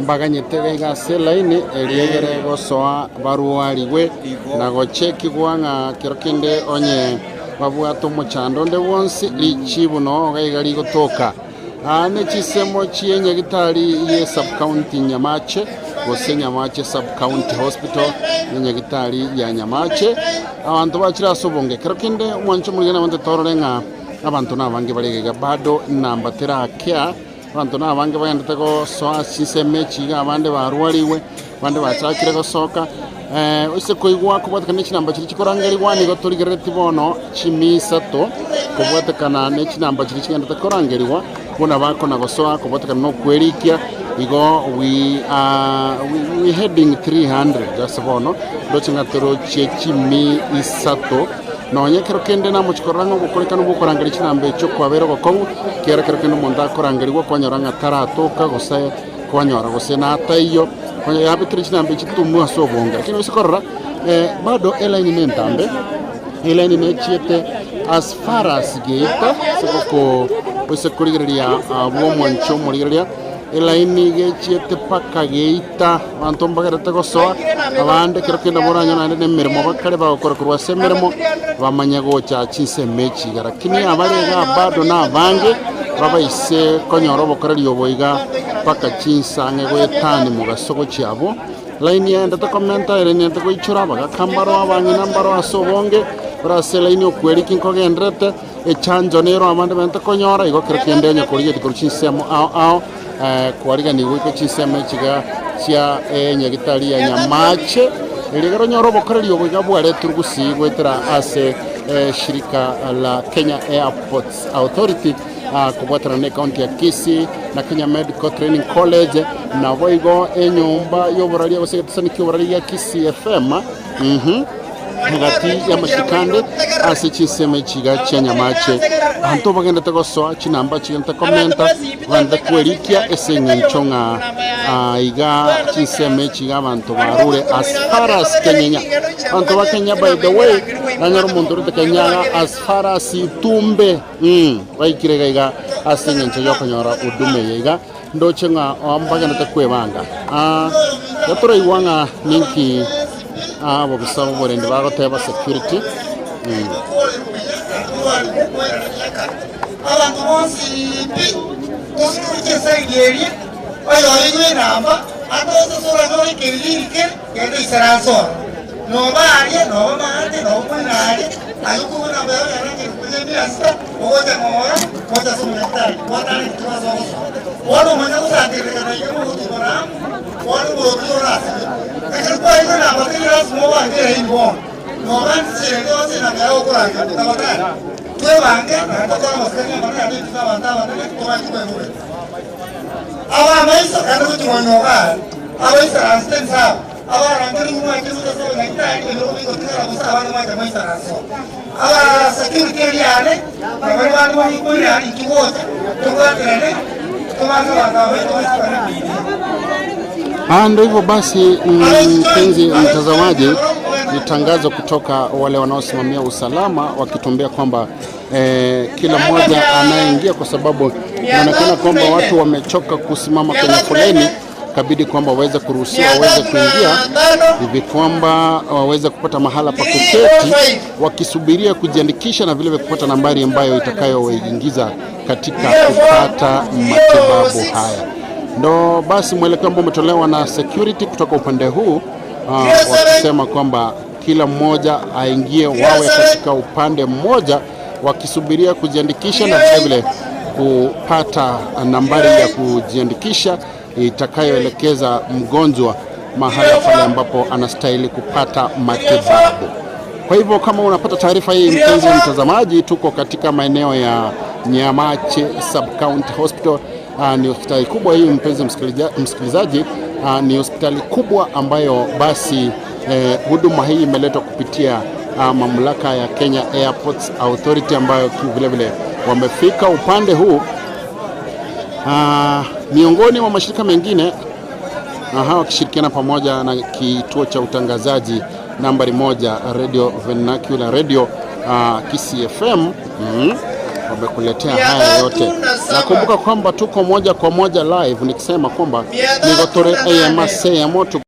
[SPEAKER 3] mbaganyete ga selaini eliegere gosoa baruariwe na gocheki gwanga kirokinde onye babwato muchando nde wonsi lichibuno gaigali gotoka ane chisemo chienye gitari ye subcounty Nyamache gose Nyamache Subcounty Hospital yenye gitari ya Nyamache abantu bakira sobonge kirokinde mwancho mugena bande tororenga abantu nabange baregega bado namba terakia abantu nabange bayandate ko soa chiseme chiga abande barwariwe bande bachakire ko soka ose koigwa kubwatakana chinamba chiri chikorangeri wani gotorigereti bono chimisato kubwatakana ne chinamba chiri chigenda korangeriwa bona bako na gosoa kubwatakana no kwerikia igo we heading 300 just bono dochinga toro chimi isato no nyekero kende na muchikoranga gukorekana gukorangeri chinamba cyo kwabero gokongu kera kero monda korangeri go kwanyoranga taratoka gose kwanyora gose na tayo kwanya yabitri chinamba chitumwa sobonga lakini usikorra bado elaini nentambe elaini nechiete as far as gate soko usekurigeria abo mwancho murigeria elaini gechiete paka geita antomba gerete gosoa abande kero kenda moranyo na ne mermo bakare bakora kurwa semermo bamanya gocha chinse mechi lakini abarega bado na bange babaise konyoro bokoreri oboiga paka chinsange goetani mugasoko chiabo line ya ndata komenta ere ndata goichura baga kambaro abangi nambaro asobonge brase line okweri kinkogendrete echanjo nero amande benta konyora igo kerekende nya koriye tikuchinsemo ao kwariga ni wiko chiseme chiga cia nyagitari ya Nyamache eligaro nyoro bokoreri oboiga bware turugusi gwetera ase shirika la Kenya Airports Authority kubwatana ne county ya Kisii na Kenya Medical Training College na boigo enyumba yoborari abasegatsani kyoborari ya Kisii FM hagati ya mashikande ase chiseme chiga cha Nyamache anto bagenda tagosoa chinamba chigenta komenta banda kwerikia esengenchonga iga chiseme chiga abantu barure as far as Kenya anto ba Kenya by the way nanyaro munduru de Kenya as far as Itumbe baikirega iga asengencho yokonyora udume yiga ndochenga ambagenda takwebanga yatura iwanga ninki abo bisabo borende bagoteba security
[SPEAKER 9] abantu bonsi tosikuje sayeri ayo namba atoso sora nori kelirike kende isaranso no baye no mate no punari ayuko na bayo yanake kujeni asta oja mora kota sumeta kota ni tuazo wano manya usatire kana yuko kutibara wano botora kakwa ina na batira smowa ngira inbo no ban sirendo sina gayo kuranga tabaka tuwange na toka mosenya mana ni tawanda wana kwa kwa awa maisa kana kutunoga awa isa anstensa awa rangari mwa kitu sasa na ita ndio biko tira kusawa na maisa raso awa security yale na wale watu kuya ikiwote tuwatene tuwaza
[SPEAKER 3] ndio hivyo basi mpenzi mtazamaji ni tangazo kutoka wale wanaosimamia usalama wakitumbea kwamba kila mmoja anaingia kwa sababu inaonekana kwamba watu wamechoka kusimama kwenye foleni kabidi kwamba waweze kuruhusiwa waweze kuingia hivi kwamba waweze kupata mahala pa kuketi wakisubiria kujiandikisha na vile kupata nambari ambayo itakayowaingiza katika kupata matibabu haya. Ndo basi mwelekeo ambao umetolewa na security kutoka upande huu wakisema kwamba kila mmoja aingie wawe katika upande mmoja wakisubiria kujiandikisha na vile kupata nambari ya kujiandikisha itakayoelekeza mgonjwa mahala pale ambapo anastahili kupata matibabu. Kwa hivyo kama unapata taarifa hii mpenzi mtazamaji, tuko katika maeneo ya Nyamache Subcounty Hospital. Ni hospitali kubwa hii mpenzi msikilizaji, ni hospitali kubwa ambayo basi huduma hii imeletwa kupitia mamlaka ya Kenya Airports Authority ambayo vile vile wamefika upande huu miongoni mwa mashirika mengine hawa wakishirikiana pamoja na kituo cha utangazaji nambari 1 Radio Vernacular Radio Kisii FM wamekuletea haya yote. Nakumbuka kwamba tuko moja kwa moja live, nikisema kwamba nigotore AMC ya moto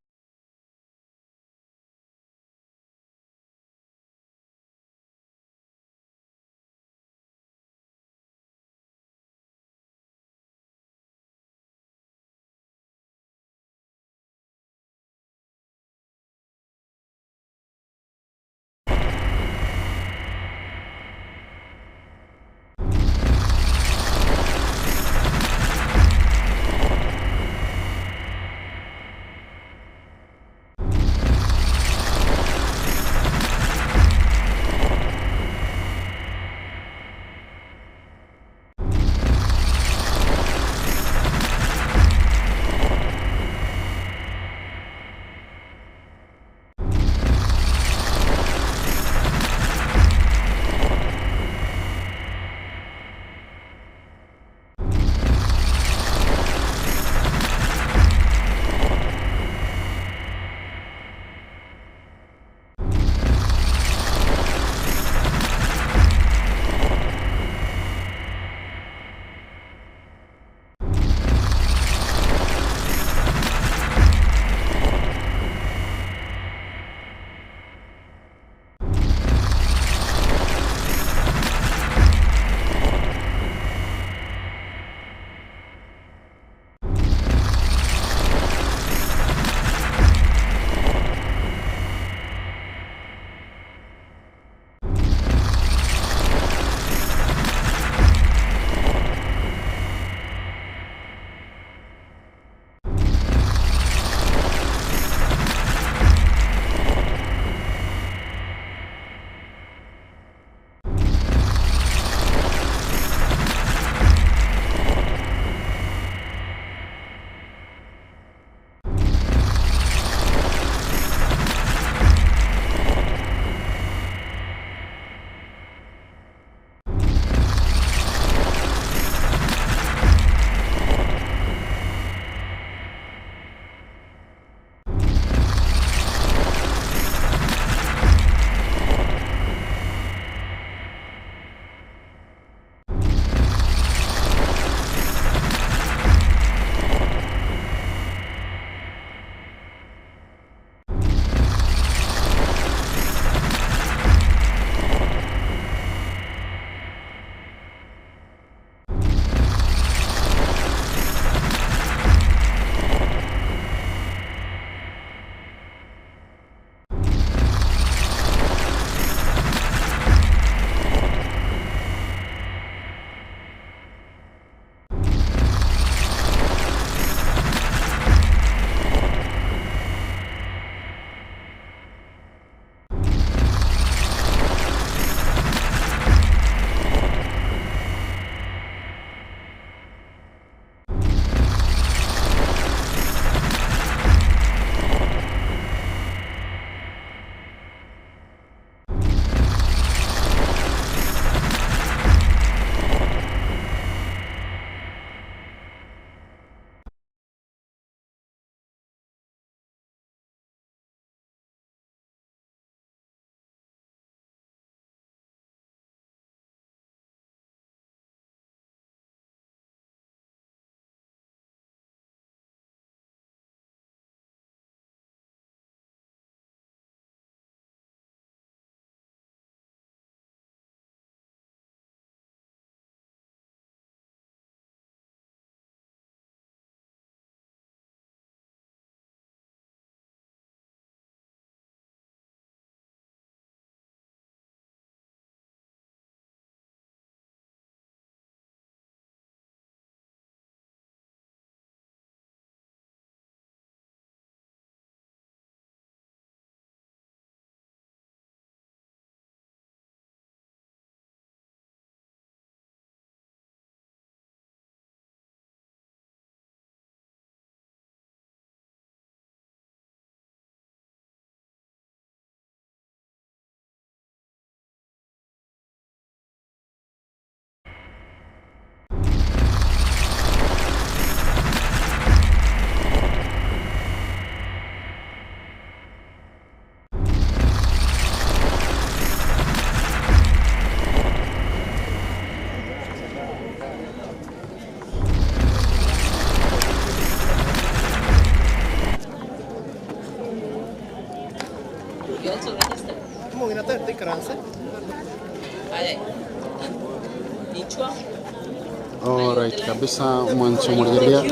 [SPEAKER 3] Alright kabisa mwanzo murigeria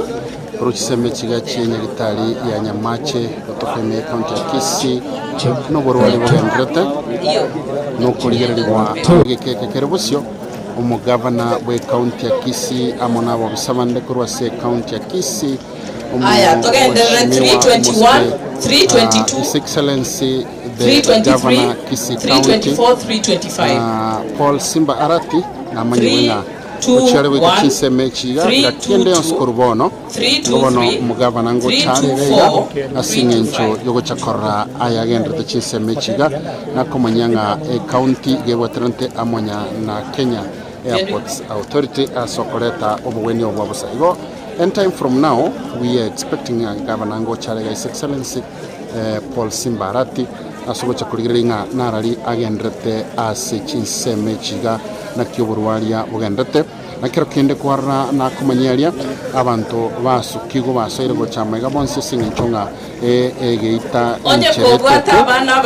[SPEAKER 3] ruchiseme chigachi nyagitari ya Nyamache otofeme county ya Kisii no borwali bogendrete no kurigerirwa gikeke kerebusyo umugavana we county ya Kisii amona bo bisabande kurwa se county ya Kisii
[SPEAKER 10] aya togendera 321 322
[SPEAKER 3] His Excellency the Governor Kisii County
[SPEAKER 10] 325
[SPEAKER 3] Paul Simba Arati na manyewina uchare wika chiseme chiga gakiende yonskurubono ngobono mugavana ngo charega asingencho yogo chakora ayagendrete chiseme chiga nakomanyanga county gebwatrante amonya na Kenya Airports Authority asokoleta obweni obwabusa igo. And time from now, we are expecting Governor Ngo Charega, His Excellency Paul Simba Arati, asogocha kurigiringa narari agendrete asechiseme chiga na kyoburwaria bugendrete na kero kende kwarra na kumanyaria abantu basukigo basoire gochamega bonse singenchonga geita encherete abana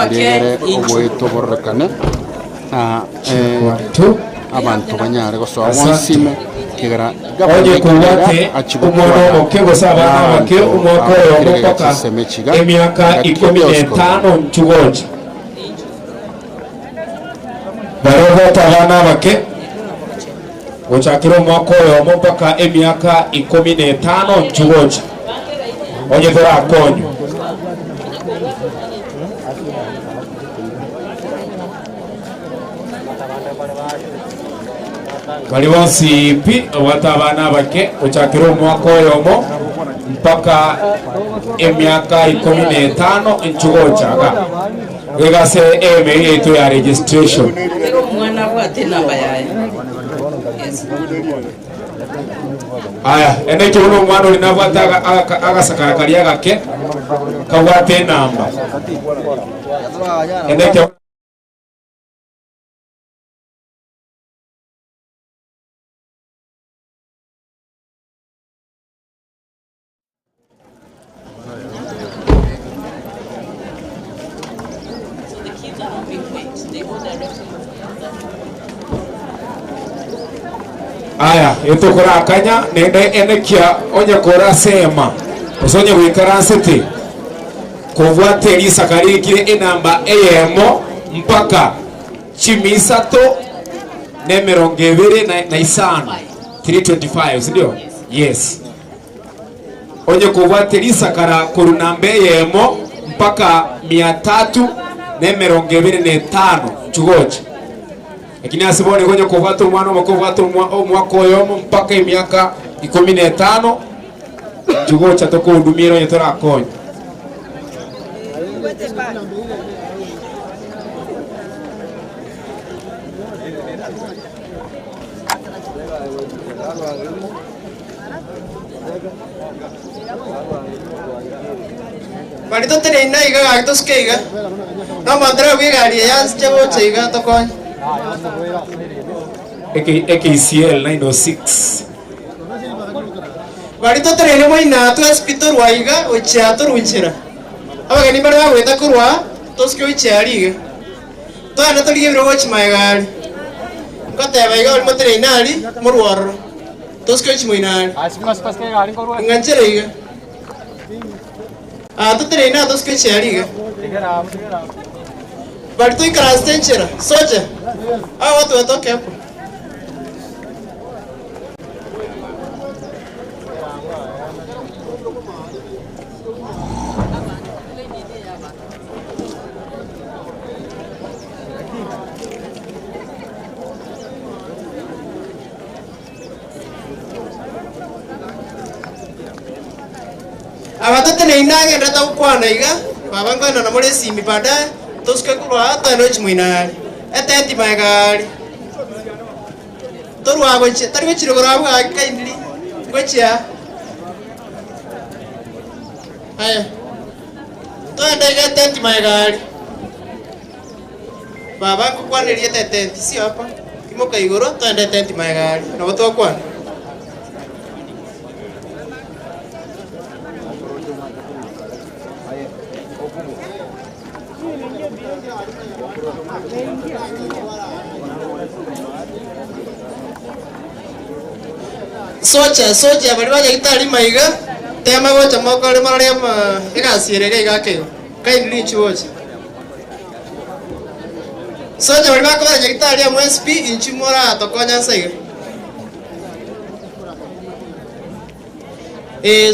[SPEAKER 3] obweto borrekane abantu banyare gosoa wonsime kigara
[SPEAKER 1] oye kuwate umono kego sabana wake umwako yomotoka emyaka 15 nchugoji barogota abana bake gochakira umwako yomotoka emyaka 15 nchugoji oye tora akonyo bali bonsipi watabana bake uchakira umwaka oyomo mpaka emyaka 15 nchugochaga wegase eme yetu ya registration
[SPEAKER 10] mwana bwate namba yaye
[SPEAKER 1] aya ende kibuno mwana linabwata agasakara kaliya gake kawate namba ende aya itokora akanya nende enekia onye kora sema usonye wikaransete kovwate lisakarikire enamba eyemo mpaka chimisato nemerongevere na isano 325 sindio? Yes. Onye kovwate lisakara kurunambe eyemo mpaka 300 nemerongevere na 5 chugoche lakini asibone kwenye kuvata umwana makovata umwaka oyomo mpaka imyaka 15 chugocha toko udumiro yetora akonyo
[SPEAKER 2] Barito terena iga actos que iga no mandra we gari ya chego chega to kon
[SPEAKER 1] KCL 906
[SPEAKER 2] barito terena mo ina to hospital wa iga o chato runchira aba gani bara we ta kurwa to ske o chari iga to ana to liye ro chi mai gari ngate ba iga mo terena ali morwar to ske chi mo ina asmas pas ke gari korwa nganchira iga to terena to ske chari iga barito ikraste nchira soja watu watoke hapo abatote na inage ndata ukwana iga babango na namore simi baadaye toske kurwa hata no chimwinari eteti magari torwa goche tari gochiro gorabu akaindiri gochia aya to ndege eteti magari babango kwanerie eteti si hapa kimoka igoro to ndege eteti magari na watu wakwana socha bari baje gitari maiga tema gocha mokore marare ma igasirege gake kain reach watch socha bari baje gitari ya MSP inchimora tokonya saiga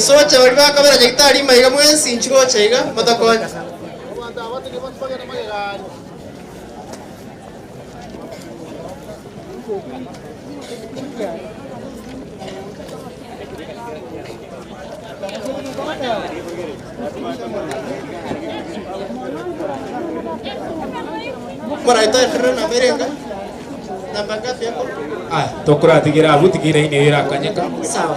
[SPEAKER 2] socha bari baje gitari maiga mwensi inchigocha iga matokonya Mora ito na merenga. Nambanga pia ko.
[SPEAKER 1] Tokura tigira abutigira ine ira kanyeka.
[SPEAKER 2] Sawa.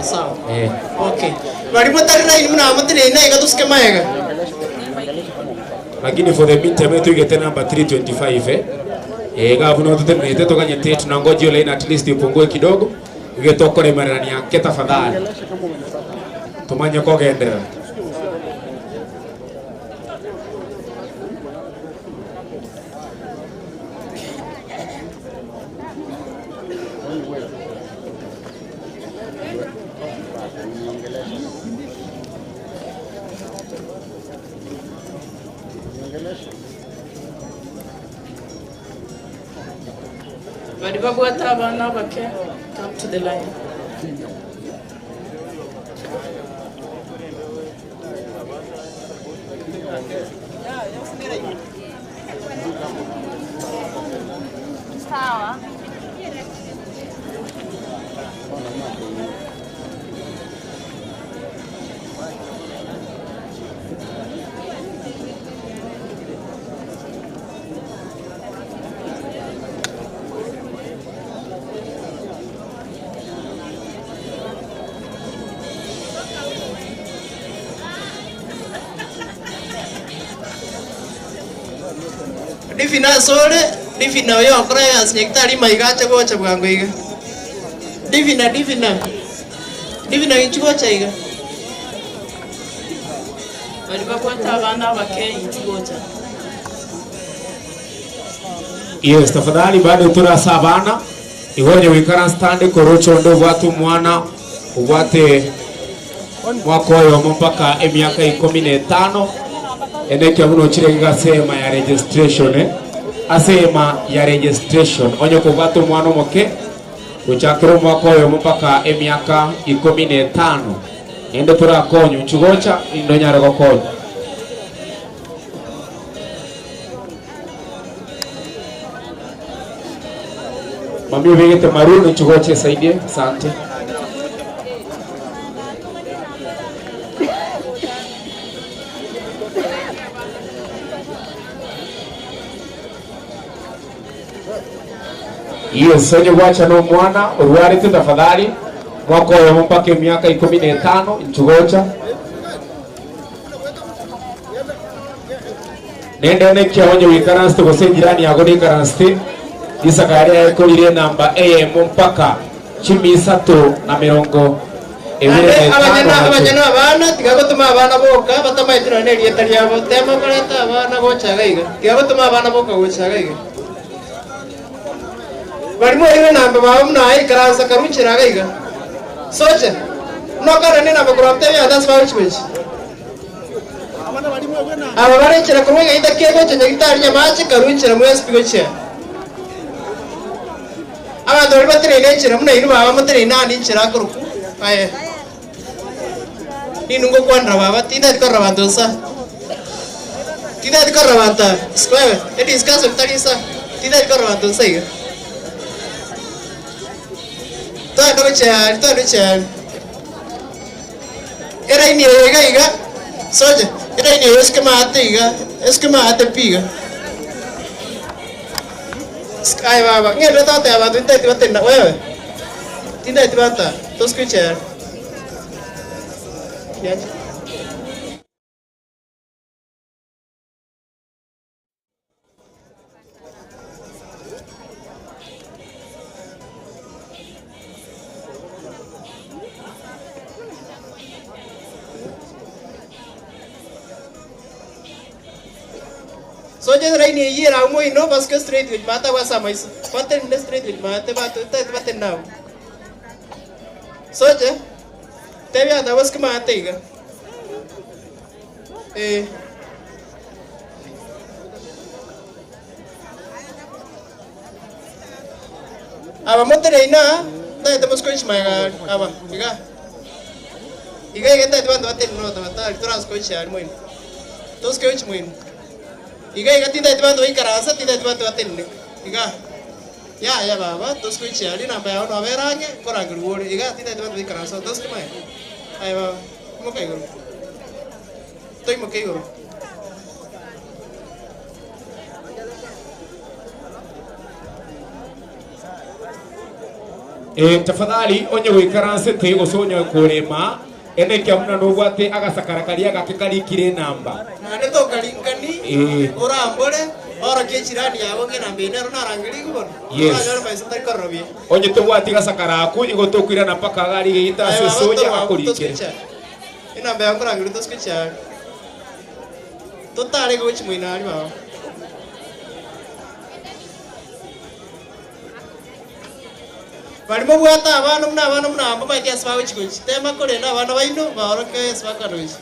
[SPEAKER 2] Okay. Bari motari na imuna motari na iga tuske maega.
[SPEAKER 1] Lakini for the meantime tu igete number 325 gavuno tutemete tokanye tetu na ngoji ile at least ipungue kidogo. Igetokore marani yake tafadhali. Tumanye kogendera.
[SPEAKER 10] Bari bagwata abana bake come to the line.
[SPEAKER 4] Sawa.
[SPEAKER 2] Divina sore, divina yo akora ya sektari maigacha gocha bwango iga. Divina inchigocha iga.
[SPEAKER 10] Bari bagwata abana bake inchigocha.
[SPEAKER 1] Yes, tafadhali bado turasa abana igonye wikara stand korocho ndo watu mwana ubate mwako yo mpaka emyaka 15 eneke muno chirega sema ya registration asema ya registration onye ko watu mwana moke uchakiro mwako yo mpaka emyaka 15 ende tura konyo chugocha ndo nyara gokonyo mami ubegete maruni chugoche saidie asante. Yes, sonye wacha no mwana uruari tu tafadhali mwako ya mpaka miaka 15 nchugocha nende kia onye wikaransi tukose jirani ya godi karansi isa kari ya kolire namba mpaka 13
[SPEAKER 2] abanyana abana tigagotuma abana boka batamaitira neri etari yabo tema koleta abana gocha gaiga tigagotuma abana boka gocha gaiga barimo iwe namba bawo mnayi karansa karuchira gaiga soche no karane namba kurapte ya das bauchwech aba barechira kurwega idakego chenye gitari Nyamache karuchira mwespi gocha aba dori batire nechira mna inu baba mutire nani nchira kuruku aye ninungo kwandra baba tinda korra bandosa tinda korra banta square it is caso tarisa tinda korra bandosa iga todo chan era ini iga soje era ini es que mate piga sky baba ngere tate baba tinda tibata wewe tinda tibata to escuchar So je raini yira mo ino paske straight with mata wa samais. Paten ne straight with mata paten now. So je tevi ada was kama ateiga. Aba motere ina na te musko ishmaiga aba iga geta te bando aten no ta trans ko ishar moin tos ke ich moin iga tinda te bando ikarasa tinda te bando aten iga ya baba tos ko ishar ina ba no averange korang ruor iga tinda te bando ikarasa tos ke mai ai baba mo kai guru toi mo kai guru
[SPEAKER 1] tafadhali onye wikaranse te osonyo kurema ene kyamuna no gwate agasakarakaria gakikari kire namba
[SPEAKER 2] nane to kalinkani orambole ora kechirani yabo ngena mbinero narangiri kubona
[SPEAKER 1] yes
[SPEAKER 2] ora maisa tari korobi
[SPEAKER 1] onye to gwate gasakaraku igotokwira na paka gari gita se soja akurikire
[SPEAKER 2] ina mbe angurangiri to skicha to tare go chimuinari baba Barimo buata abana muna amba mai tia swa wichi kuchi tema kore na abana baino baoro ke swa karoishi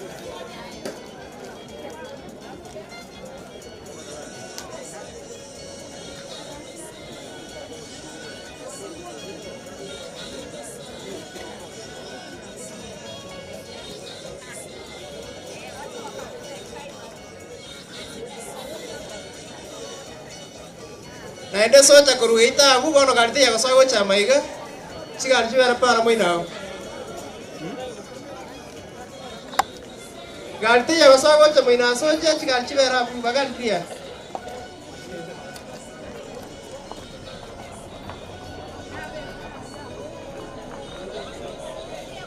[SPEAKER 2] na ende socha kuruita abu bono garite ya swa gocha maiga sigal chibera para moina garite ya swa gocha moina socha sigal chibera abu bagal dia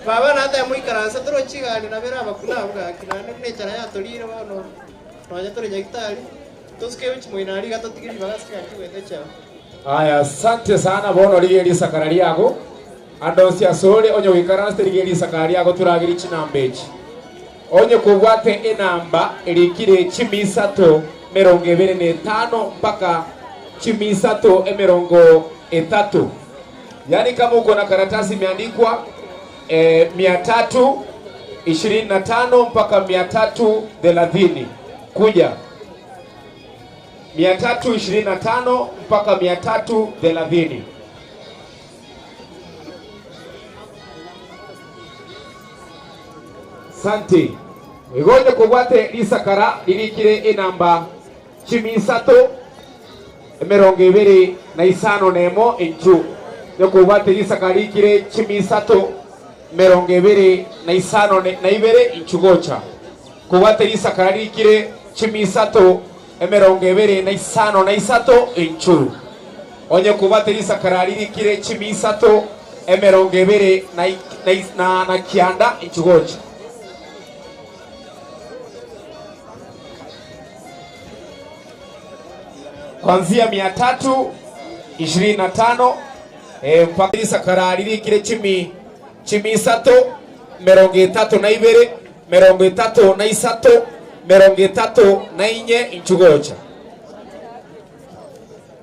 [SPEAKER 2] baba na ta muy karansa tro chigal na vera bakuna abuga kinane ne chara ya tolira bono no ya tore jaitali Tuskewich moinari gato tikiri bagas kaki wetecha.
[SPEAKER 1] Aya, asante sana bono ligeri sakari yago. Andosia sole onyo wikaranse ligeri sakari yago turagiri chinambechi. Onyo kubwate enamba elikire chimisato merongo ebere n'etano mpaka chimisato emerongo etatu. Yani kama uko na karatasi imeandikwa 325 mpaka 330 kuja 325 mpaka 330. Sante. Egonye kubwate lisakara lirikire enamba chimisato emerongo ebere na isano nemo enchu. Yokubwate lisakara lirikire chimisato merongo ebere na isano na ibere enchugocha. Kubwate lisakara lirikire chimisato emerongo ebere na isano na isato enchu. Onye kubate lisakara lirikire chimisato emerongo ebere na kianda enchugocha. Kuanzia 325 mpaka lisakara lirikire chimisato merongo etatu na ibere merongo etatu na isato merongo etatu na inye inchugocha.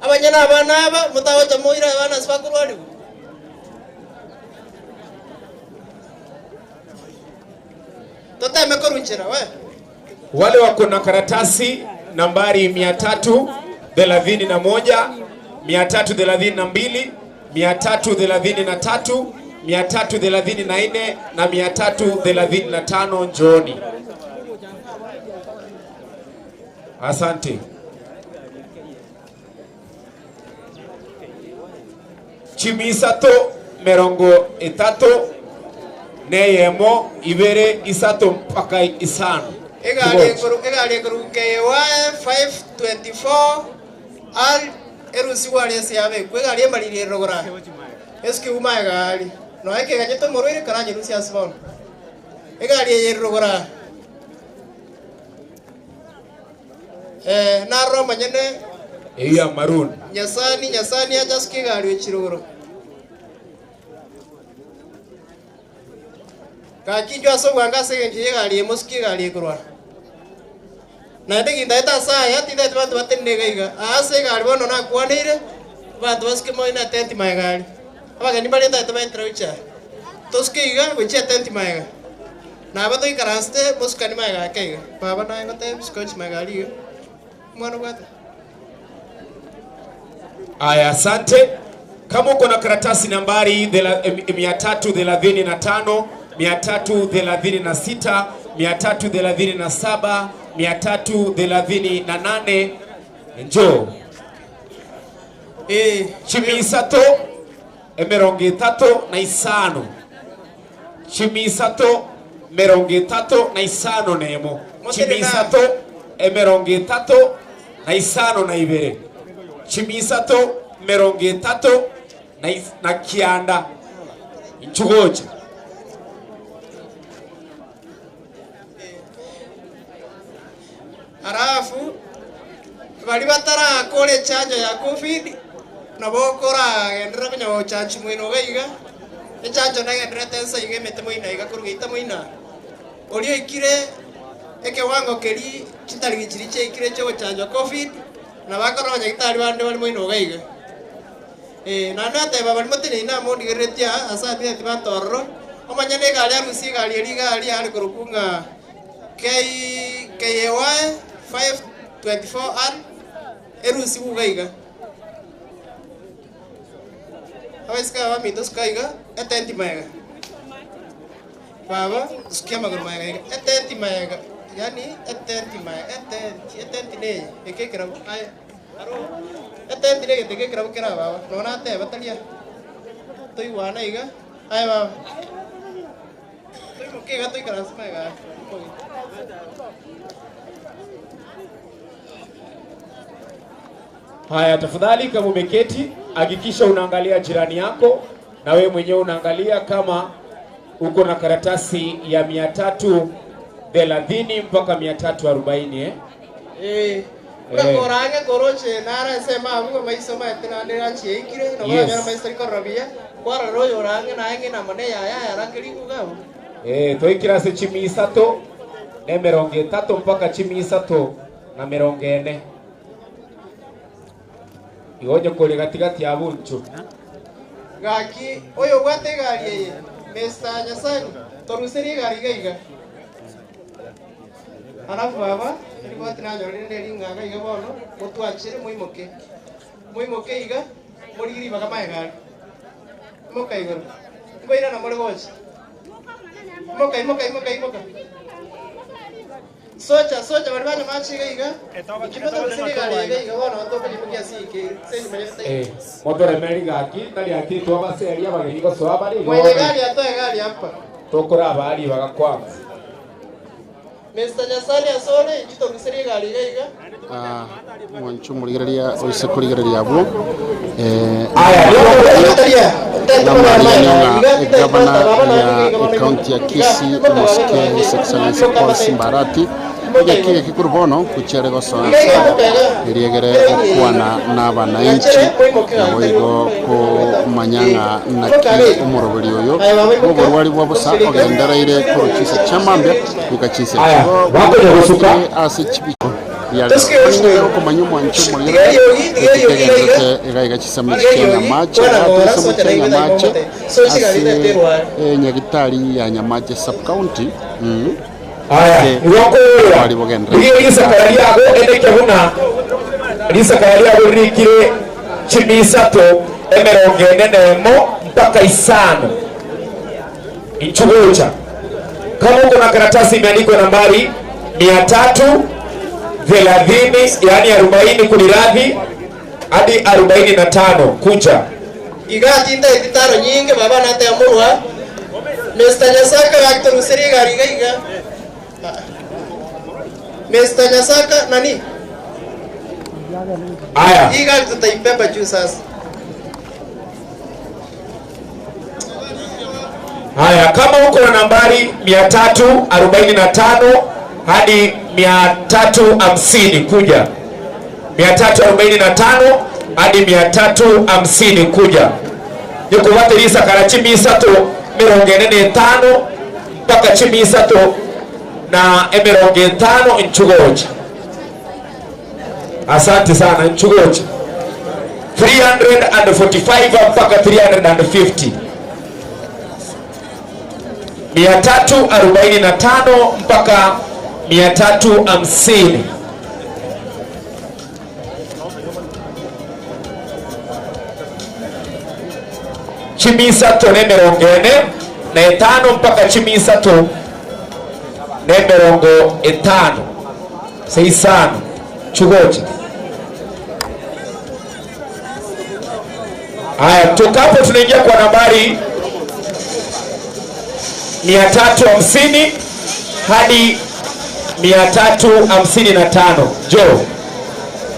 [SPEAKER 2] Abanyana abana aba mutawacha moira abana sibakurwali. Tota mekorunchira we.
[SPEAKER 1] Wale wako na karatasi nambari 331, 332, 333, 334 na 335 njooni. Asante. Chimisato merongo etato neyemo ibere isato mpaka isano.
[SPEAKER 2] Egali kuru KY 524 al erusi wali siabe kwegali maliri rogora. Eski uma egali. No eke gajeto morwire karanje rusi asbon. Egali yerogora. Na Roma nyene
[SPEAKER 1] eya maroon
[SPEAKER 2] nyasani acha skigali wechiroro kakijwa so gwanga segenje gali emoski gali kurwa Na ndigi ndaita saya tinde twandu batennega iga. Ase gari bono na kwanire. Bantu baske moina tenti maigari. Abageni bari ndaita baitra ucha. Toske iga wiche tenti maiga. Na bato ikaraste muskani maiga kaiga. Baba na ngote biskochi maigari iga. Mwana bwata.
[SPEAKER 1] Aya, asante. Kama uko na karatasi nambari 335, 336, 337, 338, njoo. Chimisato 35 Chimisato 35 nemo. Chimisato 35 na ibere. Chimisato 30 na kianda nchugocha.
[SPEAKER 2] Arafu bali batara kole chanjo ya COVID na bokora endera banya chanjo mwino gaiga e chanjo na endera tensa ige mete moina iga kurugita moina olio ikire eke wango keri kitali gichiri che ikire cho chanjo COVID na bakora banya kitali bande bali moino gaiga na nate baba motini na mondi geretia asa bia tibatorro omanyane gali arusi gali eriga ali ali kurukunga KY 524R erusi ugaiga aweska wa mitos kaiga etenti maiga baba skia magro maiga etenti maiga yani etenti maiga etenti ne ekekera ay aro etenti ne ekekera kera baba nona te batalia toi wana iga ay baba toi mokega toi karas maiga.
[SPEAKER 1] Haya, tafadhali kama umeketi hakikisha unaangalia jirani yako na wewe mwenyewe unaangalia kama uko na karatasi ya 330 mpaka 340
[SPEAKER 2] Korange koroche nara sema amu maiso maitena ndera chiekire no bana maiso korabia kwara royo range na enge na mane ya rakiri kugabo
[SPEAKER 1] toikira se chimisato ne 30 mpaka chimisato na 40 igoje kole gatigati ya bunchu
[SPEAKER 2] gaki oyo gwate gari ye mesa nyasani toruseri gari gaiga alafu baba ndiko tinajo ndende linga iga bono mutwachire muimoke iga murigiri baga maigari moka iga ngoira na muri gochi moka socha bari bana machiga iga kiboto rusiri gari iga bono topa limukia sike senyi mayete
[SPEAKER 1] motore meri gaki tali ati to baseri abageni go so abari
[SPEAKER 2] mwenye gari atoe gari hapa
[SPEAKER 1] tokora abari bagakwama
[SPEAKER 2] Mr. Nyasani asole jito rusiri gari iga
[SPEAKER 3] mwanchu murigereria oise kurigereria abo gavana ya kaunti ya Kisii Mosque His Excellency Paul Simbarati yake kikurubono kuchere gosansa iriegere okwana n'abananchi naboigo ko manyanga naki umuroberi oyo oborwari bwabusa ogendereire kurukisa chamambya ukachise
[SPEAKER 1] bakoje gusuka
[SPEAKER 3] ase chibiko yalo kumanya mwanchu muri egaiga chisama Nyamache Nyamache nyagitari ya Nyamache Subcounty
[SPEAKER 1] aya iroko
[SPEAKER 3] bari bogendra
[SPEAKER 1] irisa kari yago endeke huna irisa kari yago rikire chimisato emerongenenemo mpaka 5 ichugocha. Kama uko na karatasi imeandikwa nambari 330 yani 40 kuliradhi hadi 45 kuja
[SPEAKER 2] igati nda itaro nyingi baba nate amurwa Mr. Nyasaka actor usiri gari gaiga Mr. Nyasaka nani
[SPEAKER 1] aya
[SPEAKER 2] iga tutaipemba juu sasa.
[SPEAKER 1] Haya, kama uko na nambari 345 hadi 350 kuja 345 hadi 350 kuja yuko waterisa kara chimisato 45 mpaka chimisato na 50 inchugoja Asante sana Chugochi. 345 mpaka 350. 345 mpaka 350. Chimisato ne mirongo ine na etano mpaka chimisato ne mirongo etano. Seisano Chugochi. Haya, tukapo tunaingia kwa nambari 350 hadi 355. Jo.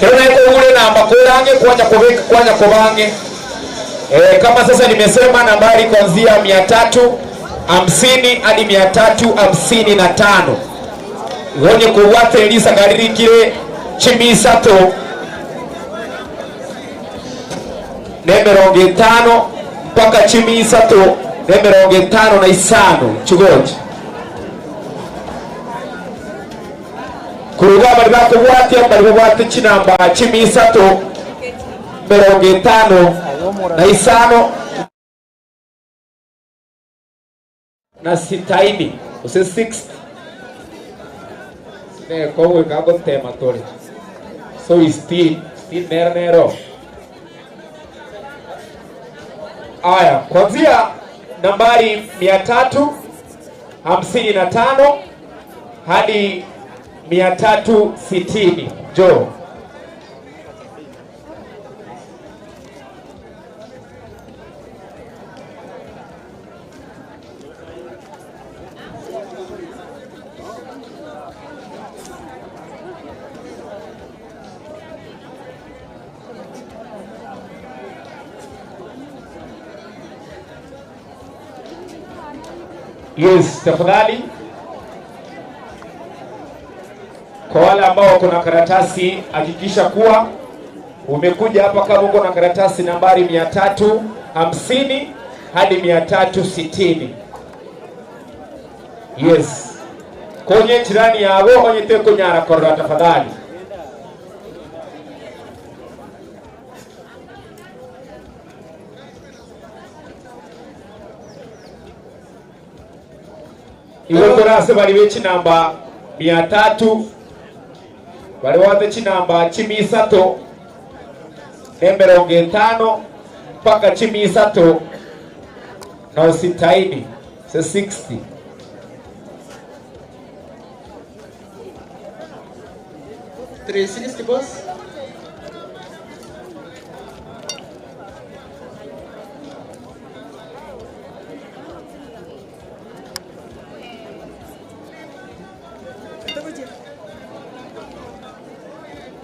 [SPEAKER 1] Kirona iko ule namba kurange kwanja kubange. Kama sasa nimesema nambari kuanzia 350 hadi 355. Wonye kuwate Elisa gariri kile chimisato ne mirongo itano mpaka chimisato ne mirongo itano na isano. Chugochi. Kuruga bari bakubwate chinamba chimisato mirongo itano na isano na sitaini. Use 60. Ne kowe kago tema tole. So is still nero. Aya, kuanzia nambari 355 hadi 360. Jo. Yes, tafadhali. Kwa wale ambao kuna karatasi, hakikisha kuwa umekuja hapa kama uko na karatasi nambari 350 hadi 360. Yes. Konye jirani yao onye teko nyara korra tafadhali. Iwe turase bali bechi namba 300 bali wate chinamba chimisato ne mirongo itano mpaka chimisato na sitaini. 60.
[SPEAKER 2] 360 boss.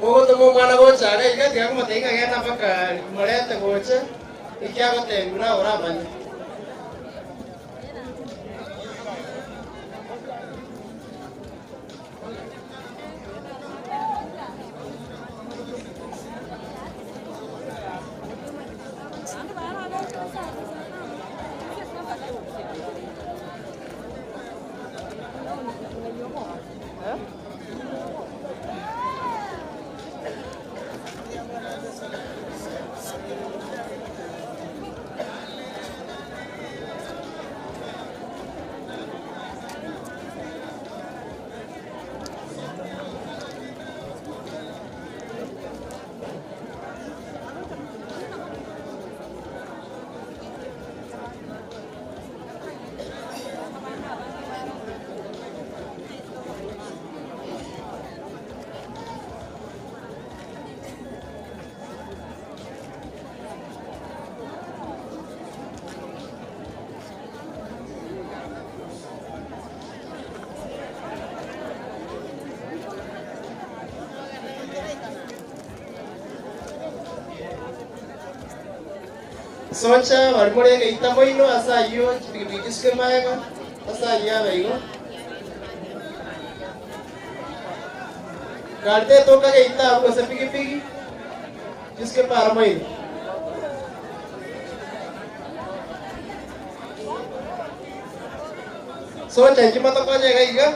[SPEAKER 2] Ogo mwana gocha re iga tiago mateiga geta paka morete gocha ikiago tengura ora bani. Socha barmore ke itamoino asa yo pikisque maega asa ya veigo Garte toca que ita ko se pigi जिसके पार में सोच है कि मतलब कौन जाएगा Eega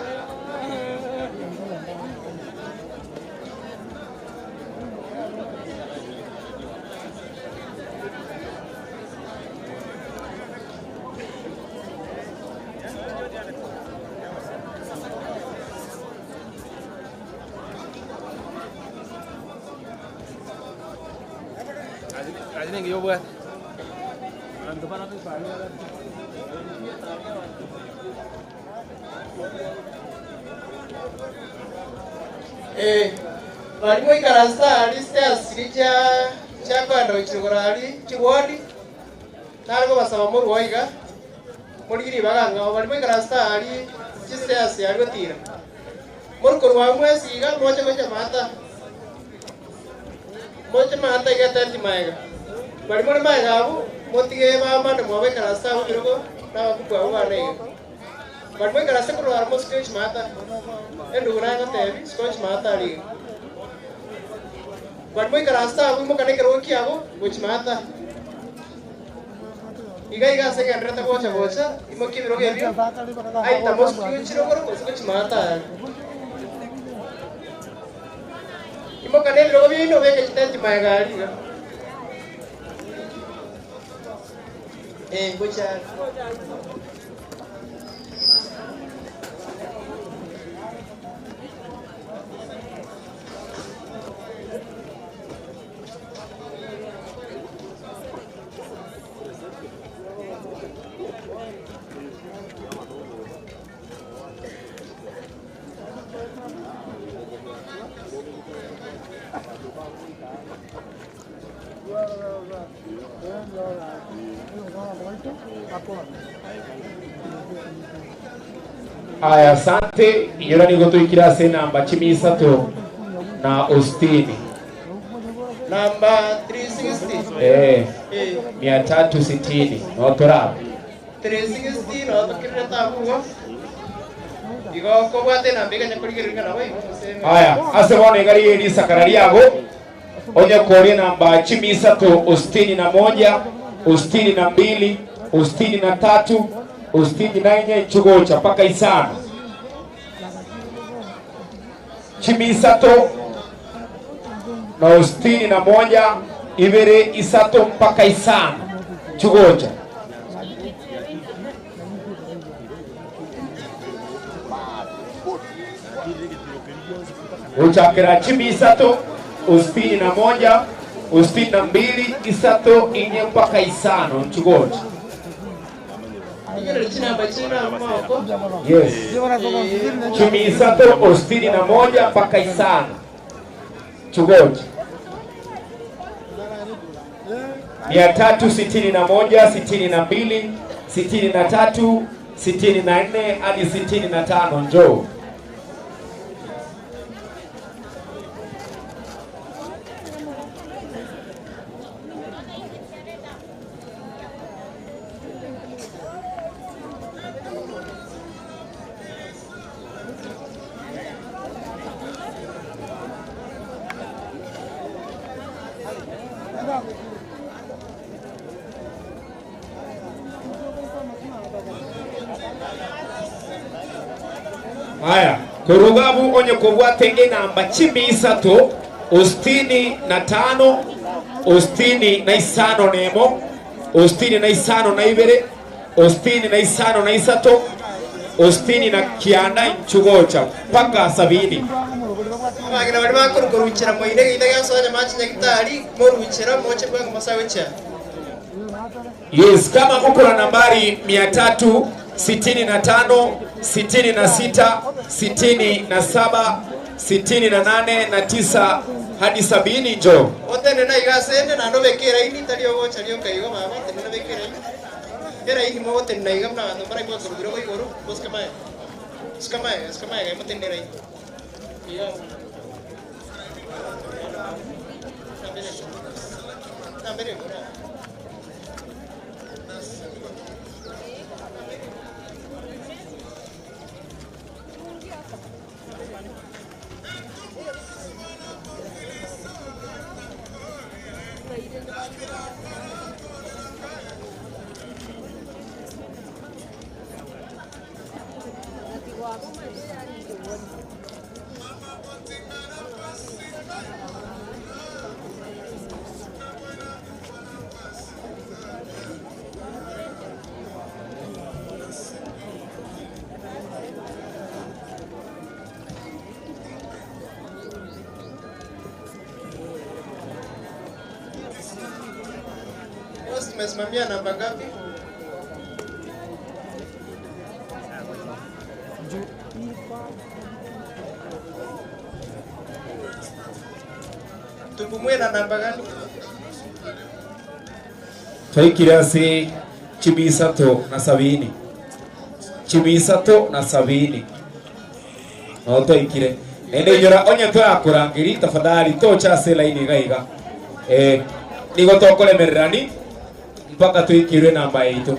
[SPEAKER 11] Kajine ngi yobwa.
[SPEAKER 2] Mwalimu ikarasta alistairs cha kwenda chigorari chigwadi narwo basaba mu rwoiga muri baganga mwalimu ikarasta ali stairs yalwo tira muri korwa mwesi ga moja mata igatati maiga mwalimu maiga abu motige mama na mwabe karasta abu birogo na bakubwa abu anega mwalimu ikarasta korwa moskech mata endo uranga tebi scotch mata ali mwalimu ikarasta abu mo kaneke roki abu which mata iga second rata bocha imo kibiro gebyo ai tamos kuchiro koro scotch mata imo kaneke rogo bino beke chitati maigari bocha
[SPEAKER 1] Aya, asante. Yora ni goto ikirase namba 360 na Ostini.
[SPEAKER 2] Namba 360.
[SPEAKER 1] 360. Notora.
[SPEAKER 2] 360 no kireta abuwa. Igo ko bwate nambika nyakurigirika na wewe.
[SPEAKER 1] Aya, asebone gari eri sakarari yabo. Onya kore namba 360 Ostini na 1, Ostini na 2, Ostini na 3, Ostini na 4 chugocha paka isano. Chimisato na Ostini na 1 ibere isato mpaka isano chugocha. Uchakira chimisato Ostini na 1, Ostini na 2, isato inye mpaka isano chugocha. Yes. Chimisato Ostini na 1 mpaka isano chugocha. 361, 62, 63, 64 hadi 65 njoo. Haya, kurugabu onye kubwate namba 360 Ostini na 5, Ostini na isano nemo, Ostini na isano na ibere, Ostini na isano na isato, Ostini na kianda chugocha paka 70.
[SPEAKER 2] Magina bari bakurukurukira mu ine gitaga sonya machi nyagitari moruchira moche kwa masawecha.
[SPEAKER 1] Yes, kama uko na nambari 365, 66, 67, 68 na 9 hadi 70 njoo.
[SPEAKER 2] Otene na igasende na ndobekera ini talio gocha lio kaigo mama tene na bekera ini. Era ini mo tene na igam na ndo para kwa kurugiro ko igoro boskamae. Skamae ga motene rai. Iya. Nambere. tumesimamia namba ngapi? Tupumue na namba gani?
[SPEAKER 1] Twaikirasi Chimisatu na 70. Chimisatu na 70. No twaikire. Ende nyora onye twakurangiri tafadhali tocha sela ini gaiga. Nigo tokolemererani mpaka tuikirwe namba yetu.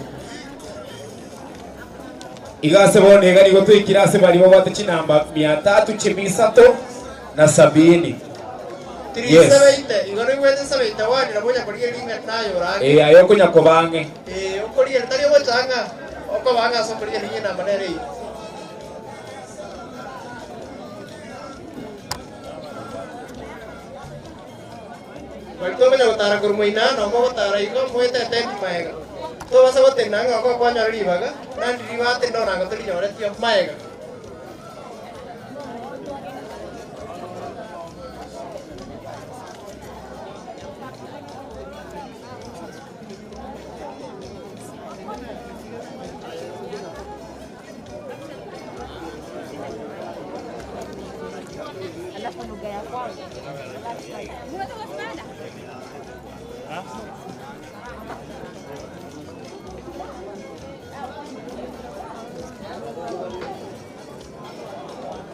[SPEAKER 1] Igase bone gari go tuikirase bali bo bate namba 300 Chimisatu na 70.
[SPEAKER 2] Yes. Igoro gwete sabe tawani na moja kulia linga nayo rangi.
[SPEAKER 1] Ayo kunya kobange.
[SPEAKER 2] Okulia tari go changa. Oko banga so kulia linga namba nere. Walto bana utara kurmuina no mo utara iko moita tent maega. To basa bote nanga ko kwa nyari baga. Nan riwate no nanga to nyore tio maega.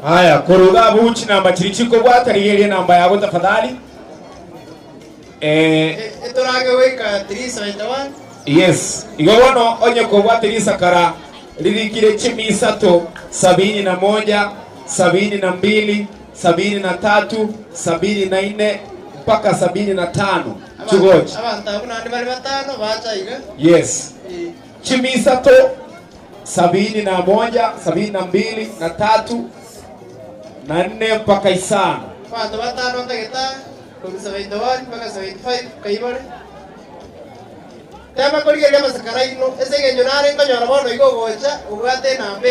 [SPEAKER 1] Haya, kuruga buchi namba chirichiko bwatarigerie namba yago tafadhali.
[SPEAKER 2] Etorage weka 371.
[SPEAKER 1] Yes, igowono onye ko bwatirisa kara ririkire Chimisatu 71, 72, 73, 74 mpaka 75. Chugochi.
[SPEAKER 2] Abantu abunandi bali batano bachaiga.
[SPEAKER 1] Yes. Chimisatu 71, 72 na 3 na 4 mpaka 5.
[SPEAKER 2] Abantu batano ndageta from 71 mpaka 75 kaibare. Tema korigeria masakara ino esenge nyonare ngonyora bono igogocha ubwate namba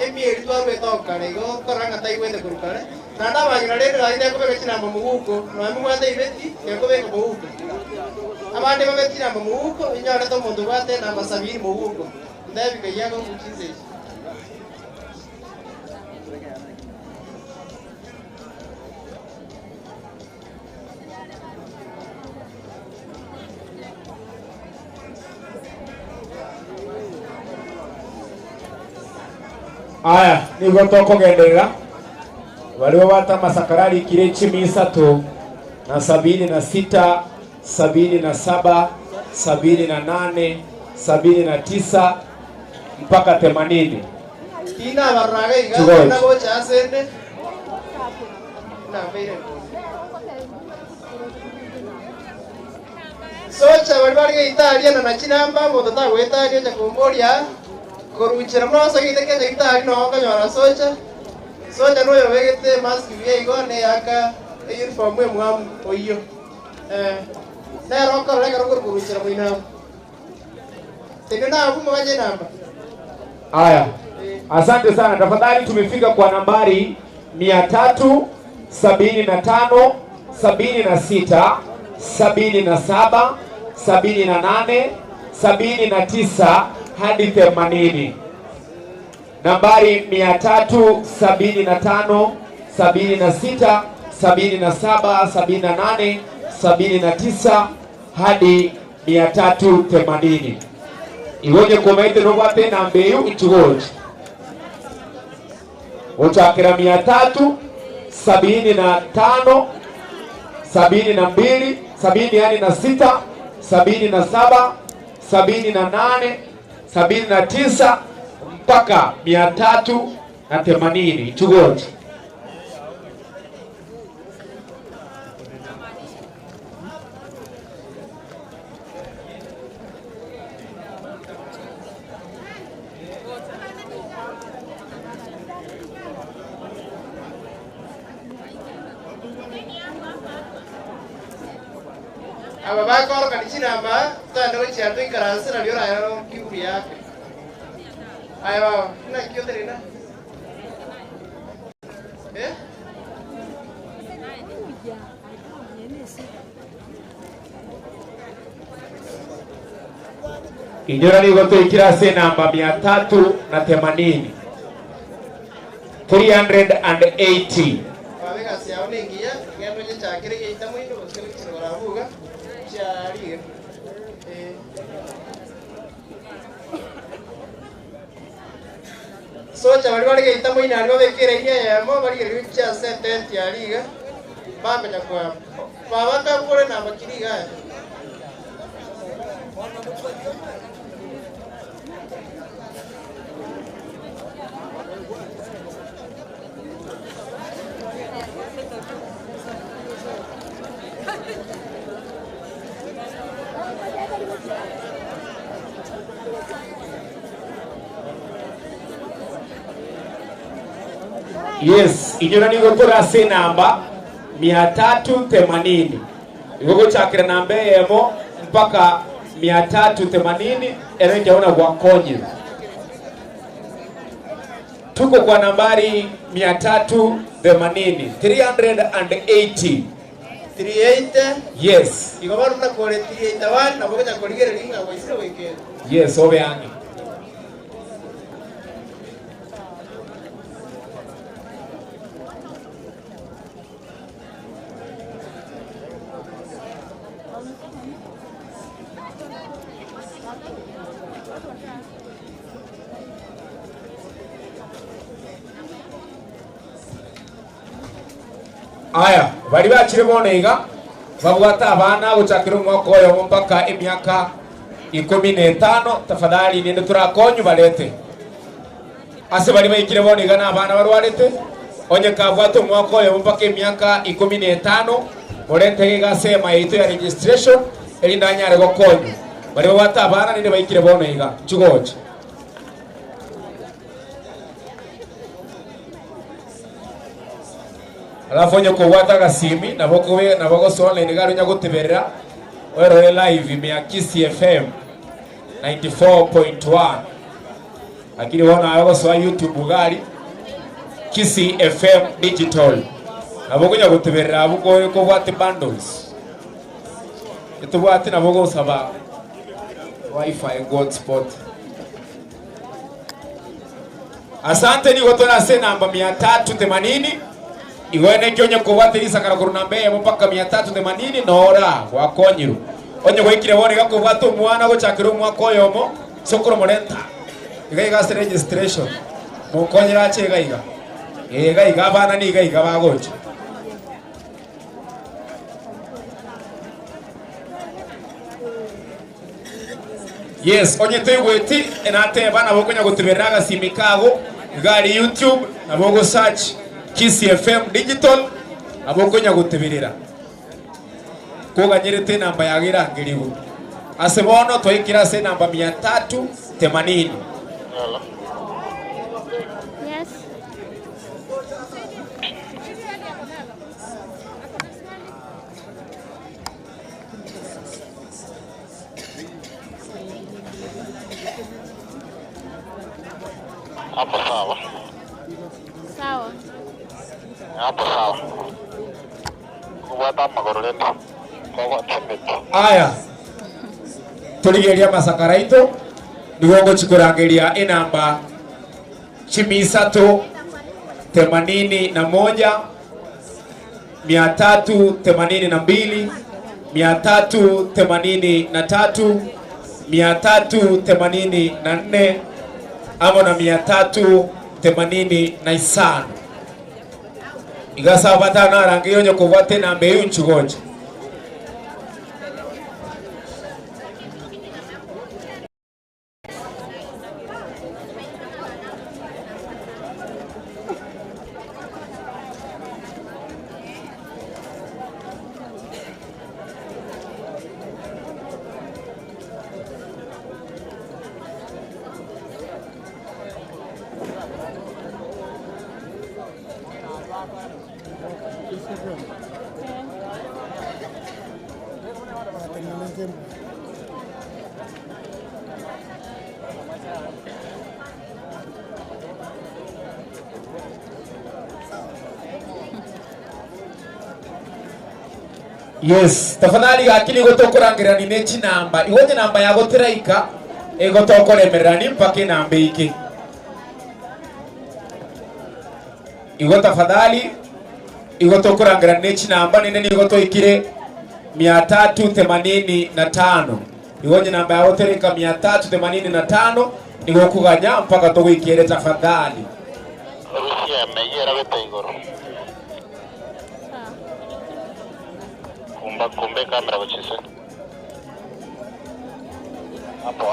[SPEAKER 2] emieri twarwe tokare igo koranga taigwete kurukare. Nanda banyira rero ainde kubeka kinamba muguko no amwate ibeti yakobeka muguko. Abande babeti namba muguko inyora to mundu bwate namba 70 muguko. Ndabi kayago kuchize.
[SPEAKER 1] Aya, nigo tokogenderera. Waliwo bata masakarari kire Chimisatu na 76, 77, 78, 79 mpaka 80.
[SPEAKER 2] Tina barraga iga na bocha asende. Na vile. Socha barbarge Italia na chinamba bodota weta cha kumboria. Koruchira mroso gite Italia no kanyora socha. Socha no yo vegete mask vie igone aka uniform mwe mwam oyo. Na roko rega roko koruchira mwina. Tena abu mwaje namba.
[SPEAKER 1] Aya. Asante sana. Tafadhali tumefika kwa nambari 375, 76, 77, 78, 79 hadi 80. Nambari 375, 76, 77, 78, 79 hadi 380. Iwoje komete no bate nambeyu itugoje. Uchakira 375, 72, 70 yani na 6, 77, 78, 79 mpaka 380. Itugoje.
[SPEAKER 2] Aba bakoro kanichiramba tando chiato ikaranse na liora yaro kiburi yake. Aiwa, na kioterina.
[SPEAKER 1] Inyora ni goto ikirase namba 380. 380.
[SPEAKER 2] Wabega siaone ngia ngendo je chakire geita mwindo bosere kirora buga cyari socha bari geita mwindo ari babekere ngia yamo bari richa sentence yariga bamenya kwa baba kakure namba kiriga.
[SPEAKER 1] Yes, inyora ni gukora se namba 380. Igogo chakira namba yemo mpaka 380 erenja una kwa konyi. Tuko kwa nambari 380. 380.
[SPEAKER 2] 38.
[SPEAKER 1] Yes.
[SPEAKER 2] Igomara na kore 38 na boga korigere ringa waisira weke.
[SPEAKER 1] Yes, obeangi. Aya, bari bakire bonega babwata abana gucakira umwaka oyo mpaka emyaka 15. Tafadhali ninde turakonyu balete ase bari bayikire bonega na abana barwarete onye kabwata umwaka oyo mpaka emyaka 15 molete gasema yito ya registration eri ndanyare gokonyu bari babwata abana ninde bayikire bonega chugoje. Alafu onye kuwata gasimi naboko sole ni garo nyagoteberera wero live ya Kisii FM 94.1 akiri wana ayo so YouTube gari Kisii FM digital naboko nyagoteberera abuko ko wate bundles eto wate naboko saba wifi god spot. Asante ni gotona se namba 380. Iwene kyonye kuwatirisa karakuru nambe mpaka 380 nora wakonyiru onye gwikire wone gakubwata umwana gucakira umwaka oyomo sokoro morenta igaiga registration mukonyera ache gaiga gaiga abana ni gaiga bagoche. Yes, onye tegweti enate bana bokonya guteberaga simikago gari YouTube nabogo search Kisii FM digital aboko nyagutebirira kuganyirite namba yagira ngiribu asebono toikira se namba 380.
[SPEAKER 11] Yes.
[SPEAKER 3] Hapo sawa.
[SPEAKER 11] Sawa.
[SPEAKER 3] Hapo sawa. Kuwata magororete. Kwa chemete.
[SPEAKER 1] Aya. Tuligeria masakaraito nigongo chikurangeria enamba 381 382 383 384 amo na 385 igasa batana rangiyo nyoko gwate na mbeyu nchugoje. Yes, tafadhali akili goto kurangira ni nechi namba. Iwonye namba ya goteraika ego tokore merani mpaka namba iki igo tafadhali igo tokurangira nechi namba nene igo toikire 385 igonye namba yao tereka 385 igo kuganya mpaka togwikire tafadhali
[SPEAKER 12] Rusia megera betengoro kumbe kamera bachise hapo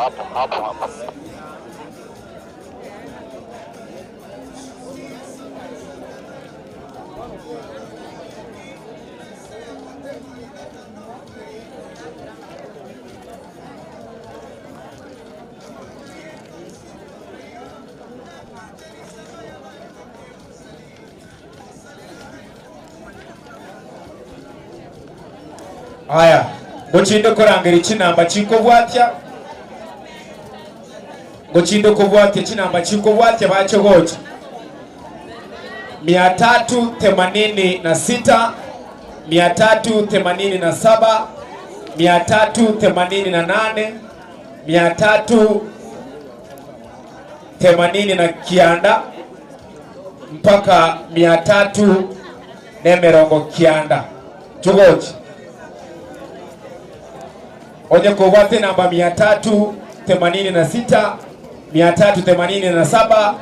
[SPEAKER 1] Aya, ngochinde kurangera ikinamba chikobwatya. Ngochinde kubwatya ikinamba chikobwatya bacho goche. 386, 387, 388, 389 mpaka 390 chugoche. Onye kubwate namba 386, 387,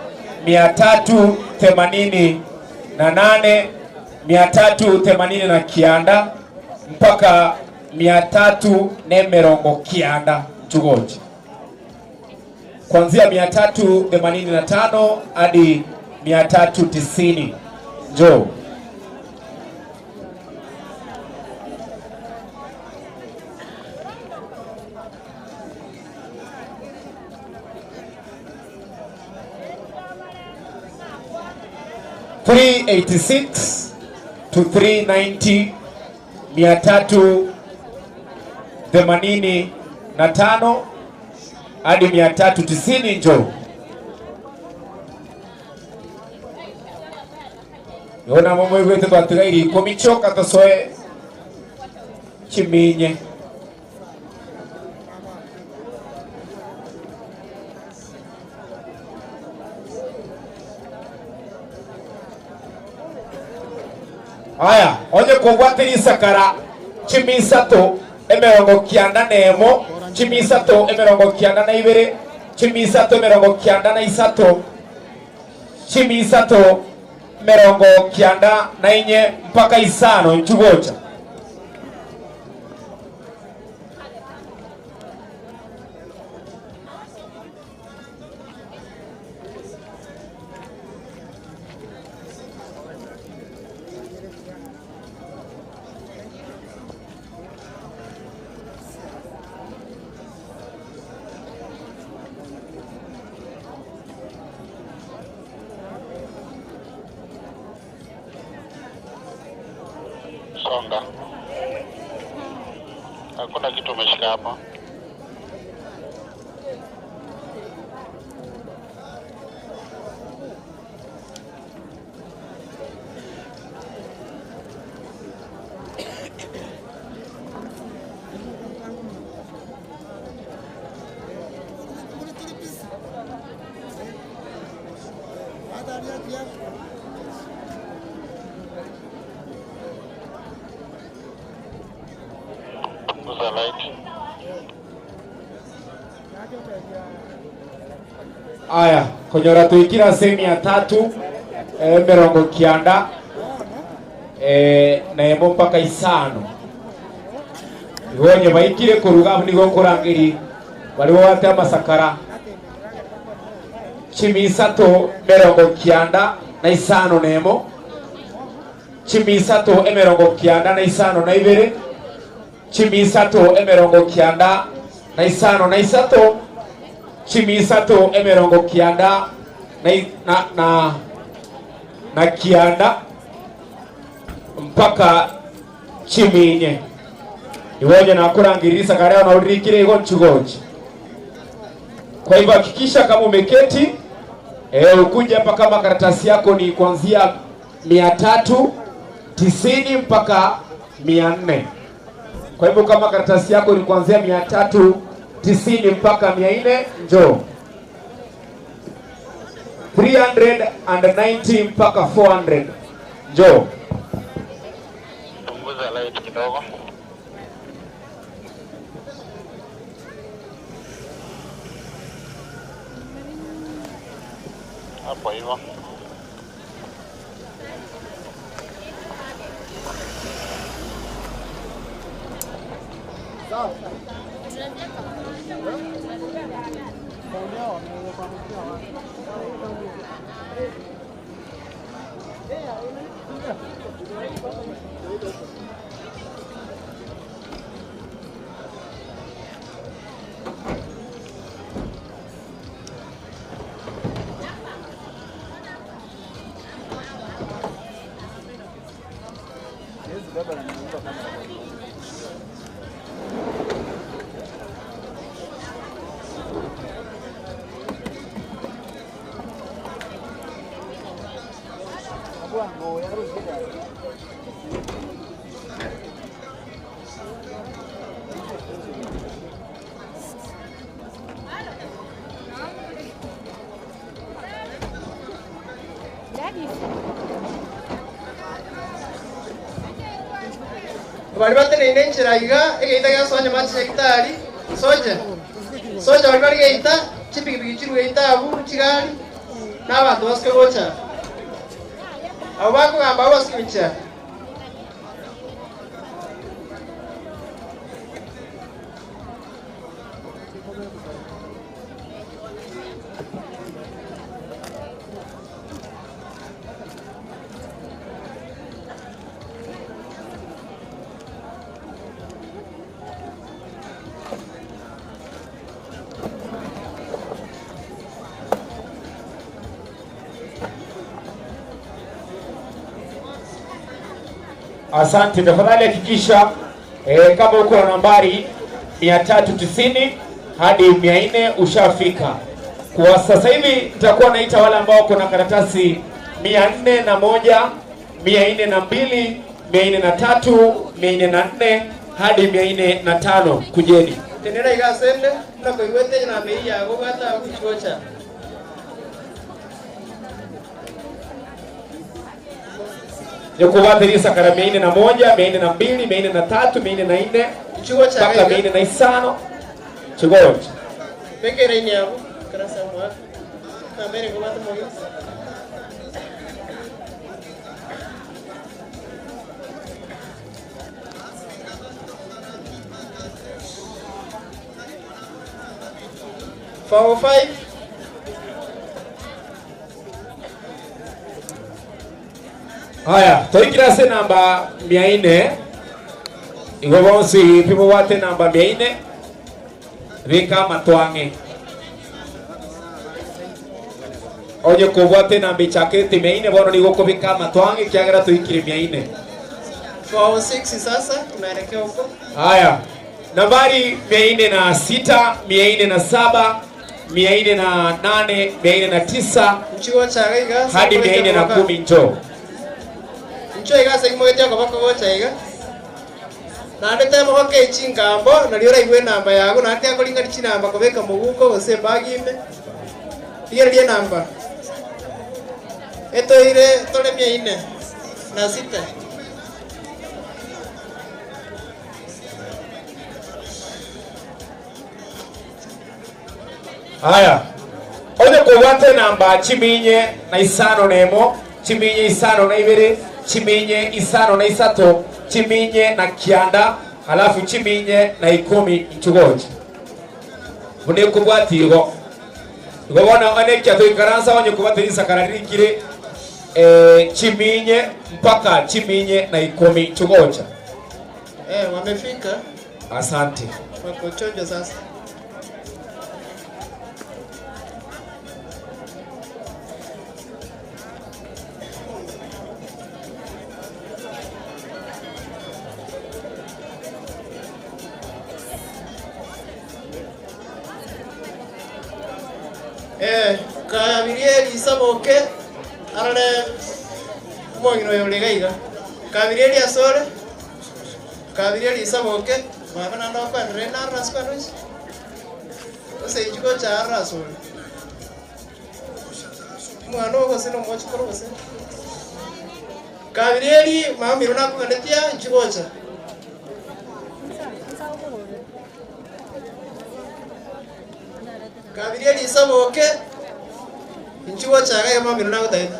[SPEAKER 1] 388, 389 mpaka 390 chugoje. Kuanzia 385 hadi 390 njoo. $386 to $390 385 hadi 390 njoo. Yona momo igwete twatigairi komichoka tosoe chiminye. Aya, onye kugwatiri sakara chimisato emerongo kianda nemo, chimisato emerongo kianda na ibere, chimisato emerongo kianda na isato, chimisato emerongo kianda na inye mpaka isano nchugocha.
[SPEAKER 12] Songa. Hakuna kitu umeshika hapa.
[SPEAKER 1] Aya, konyora tuikira sehemu ya 3 mirongo kianda na emo mpaka isano. Igonye baikire kuruga nigo kurangiri bari wate amasakara chimisato mirongo kianda na isano nemo, chimisato mirongo kianda na isano na ibere, chimisato mirongo kianda na isano na isato, chimisato mirongo kianda na kianda mpaka chiminye. Iwoje na kurangirisa karea na urikire igo chugoje. Kwa hivyo hakikisha kama umeketi ukuje hapa kama karatasi yako ni kuanzia 390 mpaka 400. Kwa hivyo kama karatasi yako ni kuanzia 90 mpaka 400 njoo. 390 mpaka 400 njoo.
[SPEAKER 12] Punguza light kidogo. Hapo hivyo.
[SPEAKER 2] Bali batene inenchira iga egeita ga sonya machi hekitari soja bali bali geita chipiki chiru geita abu chigari n'abantu baske gocha abo bakugamba baskibicha
[SPEAKER 1] Asante, tafadhali hakikisha kama uko na nambari 390 hadi 400 ushafika. Kwa sasa hivi nitakuwa naita wale ambao kuna karatasi 401, 402, 403, 404 hadi 405 kujeni.
[SPEAKER 2] tenera iga sende na koiwete na mei ya go gata kuchocha
[SPEAKER 1] Yokuwathiri sakara 401, 402, 403, 404
[SPEAKER 2] chuocha
[SPEAKER 1] mpaka 405 chugocha.
[SPEAKER 2] pekere ni abo karasa mwa na mere go gata moyo 405
[SPEAKER 1] Haya, toikira se namba 400. Igobonsi pipo wate namba 400. Rika matwange. Oje kubwate namba chakete 400 bono ni goko bika matwange kiagera toikire 400.
[SPEAKER 2] 406 sasa tunaelekea huko.
[SPEAKER 1] Haya. Nambari 406, 407, 408, 409
[SPEAKER 2] Nchuo cha gaiga
[SPEAKER 1] hadi 410 njoo.
[SPEAKER 2] Nchuo iga segi mogetia kwa bako gocha iga. Na ndete mo ke chingambo na liora igwe namba yago na ate akolinga dichi namba kobeka muguko gose bagime. Tiye namba. Eto ile tole 400 na 6.
[SPEAKER 1] Haya. Oje kubwate namba chiminye na isano nemo, chiminye isano na ibere, chiminye isano na isato, chiminye na kianda, halafu chiminye na 10 nchugoji. Bune kubwati igo. Igo wana wane kia to ikaransa onye kubwate nisa kararikire chiminye mpaka chiminye na 10 nchugoja.
[SPEAKER 2] Wamefika.
[SPEAKER 1] Asante.
[SPEAKER 2] Wako chojo sasa. Kaya birieli saboke arale mwangino yolegaiga kabirieli asore kabirieli saboke mabana ndo kwa rena raspanos ose ichiko cha raso mwana wose no mochi koro wose kabireri mami runa kukandetia ichiko cha kabireri saboke ichiko cha kaya mami runa kutaita.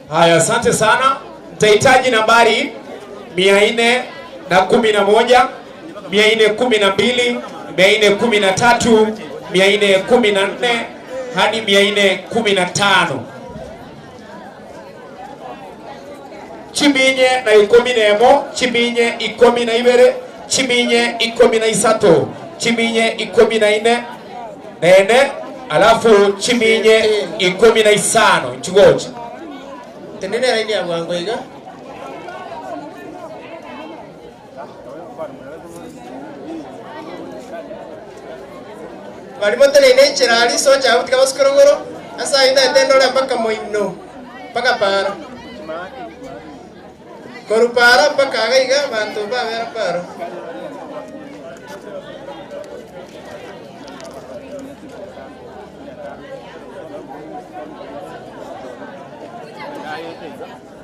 [SPEAKER 1] Haya, asante sana. Nitahitaji nambari 411, 412, 413, 414 hadi 415. Chiminye na 11, chiminye 12, chiminye 13, chiminye 14, nene, alafu chiminye 15 nchugoje.
[SPEAKER 2] Tenene raini ya wangu iga. Walimote nene chirali so cha utika baskorogoro. Asa ina tendole mpaka moino. Mpaka para. Koru para mpaka agaiga bantu ba vera para.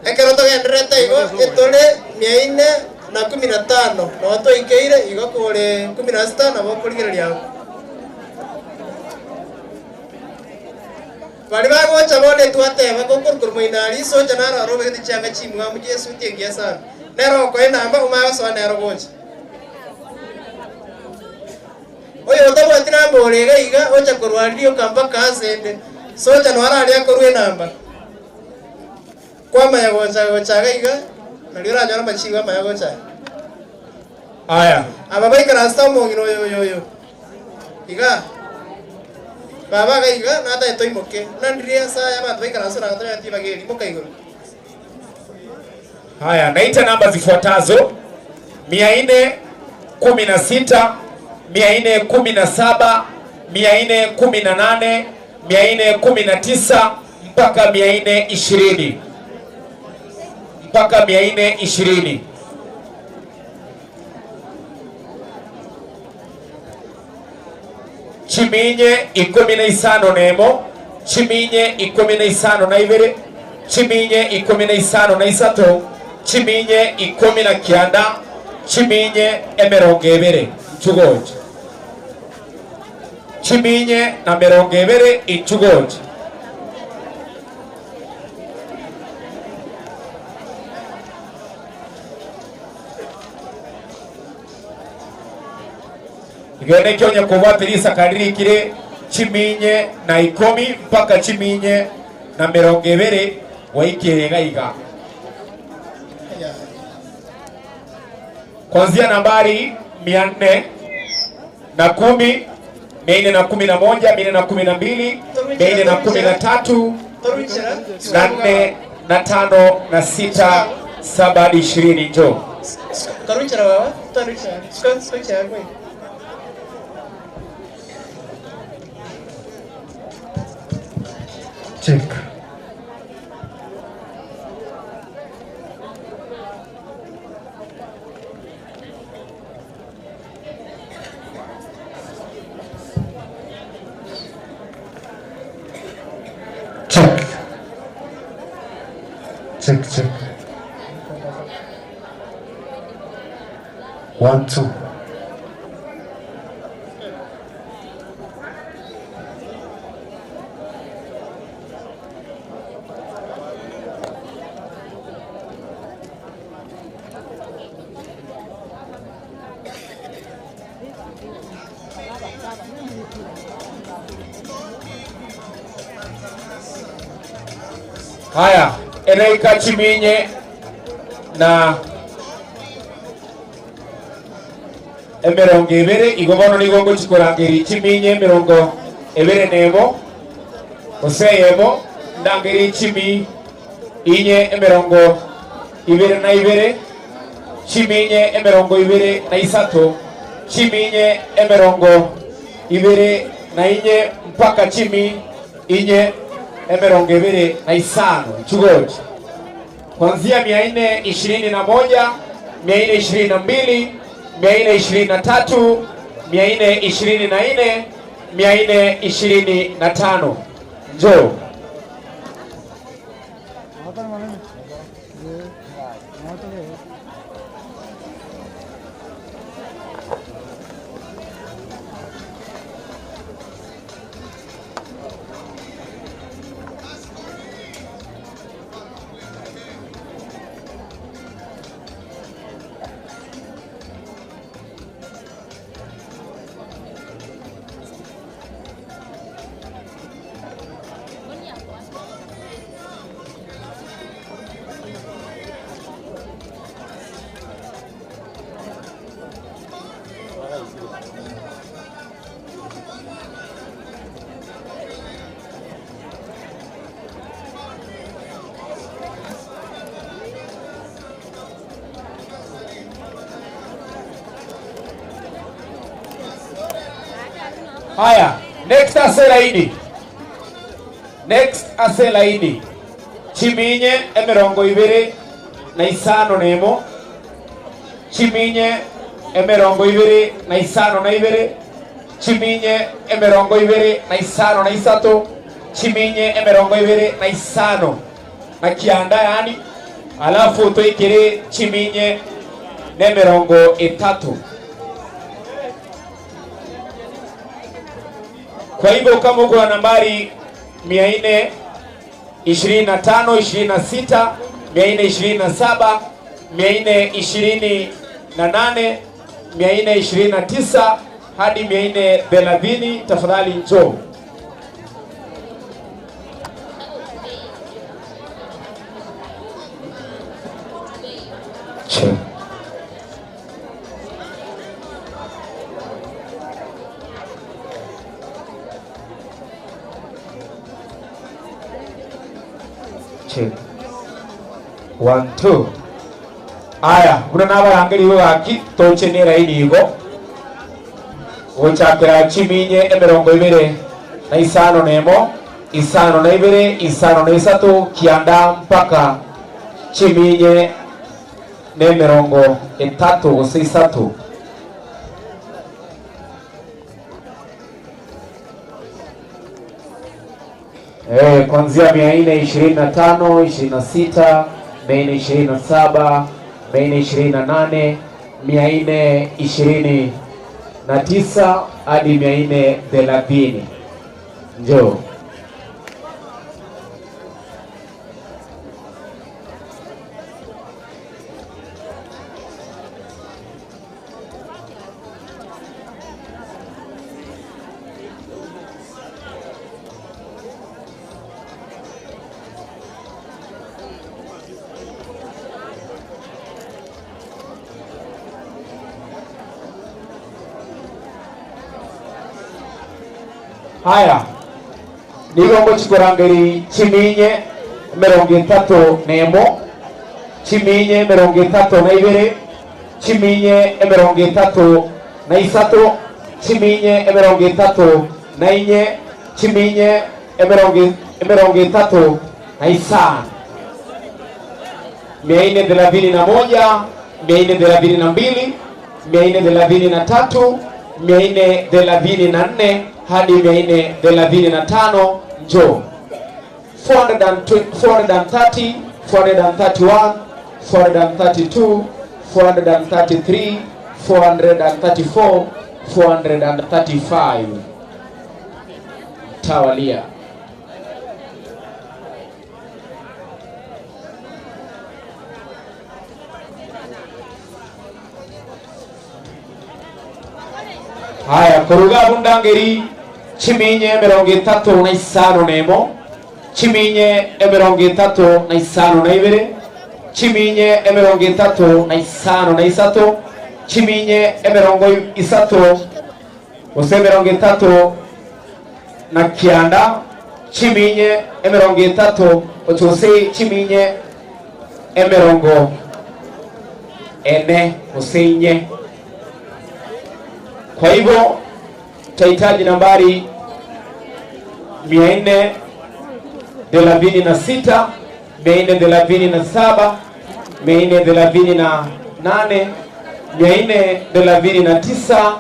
[SPEAKER 2] Ekeroto gendreta igo etole 415 no to ikeire igo kore 16 nabo kurigereria bali bagocha bone twateba kokurkur moinari so janara robe tichanga chimwa mu Yesu tiengia sana nero ko enamba umaga so nero gocha oyo tobo tinamba orega iga ocha korwandio kamba kasende so janara ali akorwe namba kwa mayagocha gaiga nalira nyara machiwa mayagocha.
[SPEAKER 1] Aya
[SPEAKER 2] aba baika rasta mongino yo iga baba gaiga nata eto imoke nandiria sa ya bantu baika rasta nata ya tiba geli moka igoro.
[SPEAKER 1] Haya, naita namba zifuatazo 416, 417, 418, 419 mpaka 420. Mpaka 420. Chiminye 15 nemo, chiminye 15 na ibere, chiminye 15 na isato, chiminye 19, chiminye 20 chugoje. Chiminye na 20 ichugoje. Igone kyonya kubatirisa kadiri kire chiminye na 10 mpaka chiminye na 20 waikirega iga. Kuanzia nambari 410, 411, 412, 413, 4 na 5 na 6, 7 hadi 20 njoo.
[SPEAKER 2] Karuchara baba, taruchara. Skocha kwa.
[SPEAKER 1] Check. Check. 1, 2. Haya, enaika chiminye na 20 igobono nigongo chikorangeri chiminye 20 nebo oseyebo ndangeri chimi inye 22 chiminye 20 na isato chiminye 20 na inye mpaka chimi inye 20 chugoji. Kuanzia 421, 422, 423, 424, 425. Njoo. Haya, next aselaini. Next aselaini. Chiminye emerongo ibere na isano nemo. Chiminye emerongo ibere na isano na ibere. Chiminye emerongo ibere na isano na isato. Chiminye emerongo ibere na isano na kianda yani. Alafu toikere chiminye nemerongo itatu. Kwa hivyo kama uko na nambari 425, 26, 427, 428, 429 hadi 430, tafadhali njoo. Check. 1, 2. Aya, kuna n'abarangari baki tocenera inigo. Wochakira chiminye emerongo ibere na isano nemo, isano na ibere, isano na isatu, kianda mpaka chiminye nemerongo itatu usisatu. Kuanzia 425, 26, 427, 428, 429 hadi 430. Njoo. Haya, nigongo chikorangeri chiminye emerongo itatu nemo, chiminye emerongo itatu na ibere, chiminye emerongo itatu na isatu, chiminye emerongo itatu na inye, chiminye emerongo itatu na isano. 431, 432, 433, 434 hadi 435. Njoo. 430, 431, 432, 433, 434, 435. Tawalia. Haya, kuruga bundangeri chiminye emerongo itatu na isano nemo, chiminye emerongo itatu na isano na ibere, chiminye emerongo itatu na isano na isato, chiminye emerongo isato ose emerongo itatu na kianda, chiminye emerongo itatu ose chiminye emerongo ene ose inye. Kwa hivyo tutahitaji nambari 436, 437, 438, 439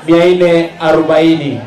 [SPEAKER 1] 440.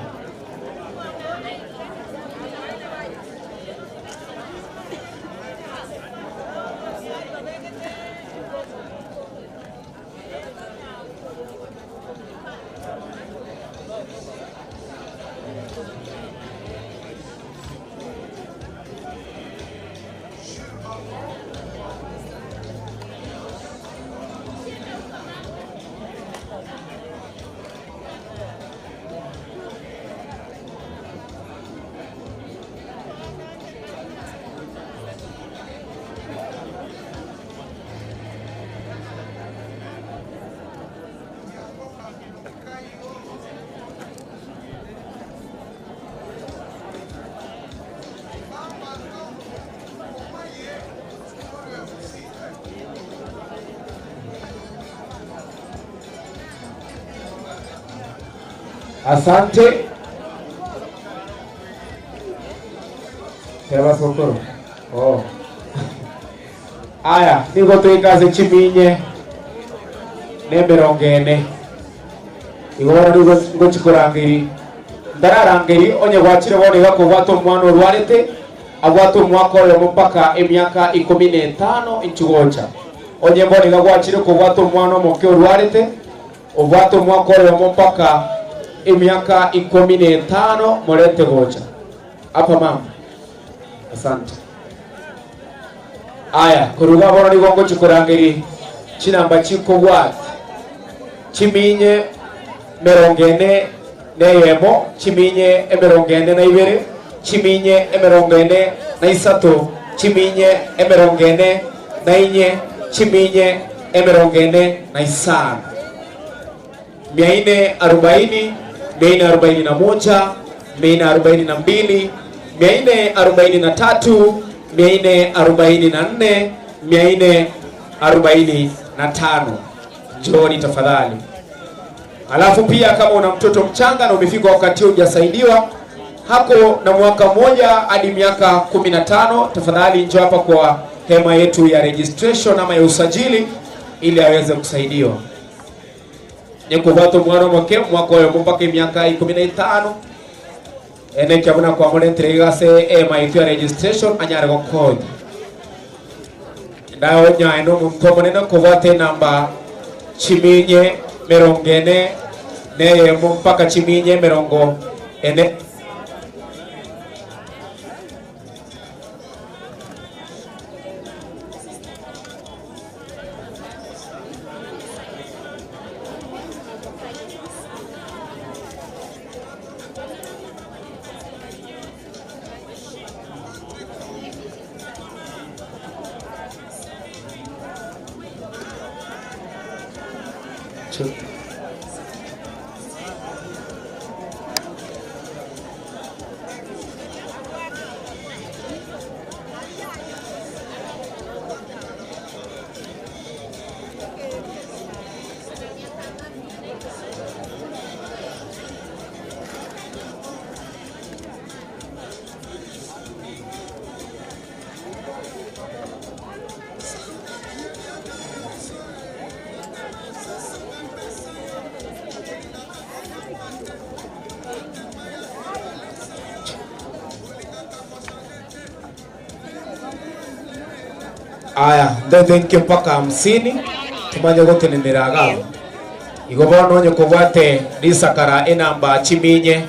[SPEAKER 1] Asante. Teba sokoro. Oh. Aya, nigo tuikaze chiminye. Nemerongene. Igora nigo ngochikorangiri. Ndararangiri onye gwachire bone gako gwato mwana rwarete. Agwato mwako yo mpaka emyaka 15 inchugocha. Onye bone gagwachire ko gwato mwana moke rwarete. Ogwato mwako yo mpaka imiaka 15 morete gocha hapa mama. Asante. Aya kuruga bora nigongo chikorangiri chinamba chiko wat chiminye merongene neyemo chiminye emerongene na ibere chiminye emerongene na isato chiminye emerongene na inye chiminye emerongene na isano 440 441 442 443 444 445. Njooni tafadhali. Alafu pia kama una mtoto mchanga na umefika wakati hujasaidiwa hako na mwaka mmoja hadi miaka 15, tafadhali njoo hapa kwa hema yetu ya registration ama ya usajili ili aweze kusaidiwa. Nyekubato mwana mwake mwako yo mpaka miaka 15 ene kyabona kwa mwentre gase maitu ya registration anyare gokodi ndawo nyaino mumkomone na kovate namba chiminye merongene neye mpaka chiminye merongo ene aya ndethenke mpaka 50 tumanye gutenenera gabo igobono nyo kubwate risakara enamba chiminye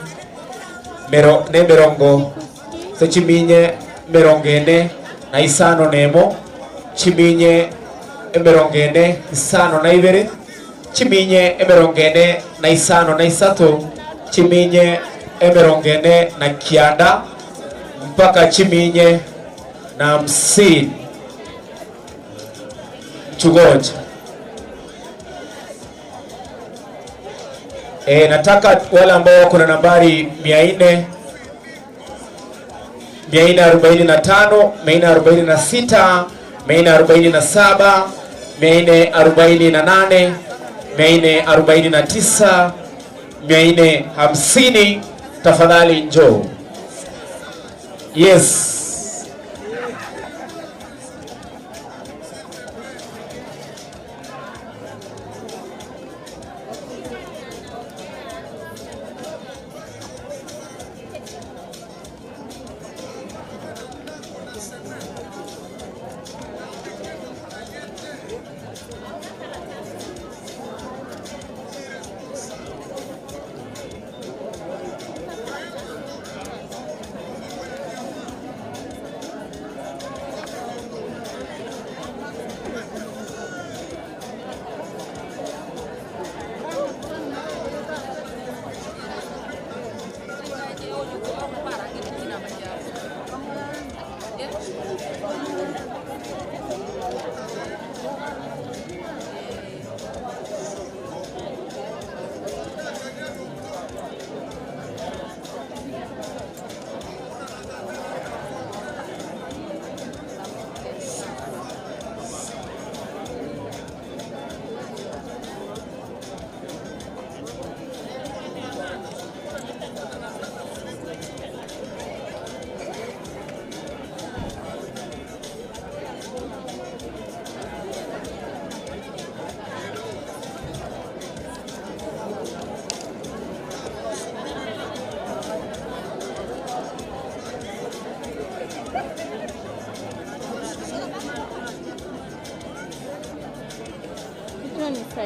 [SPEAKER 1] merongo se chiminye merongene na isano nemo chiminye emerongene isano na ibere chiminye emerongene na isano na isato chiminye emerongene na kianda mpaka chiminye na 50 chugoja. Nataka wale ambao wako na nambari 400 445 446 447 448 449 450 tafadhali njoo. Yes.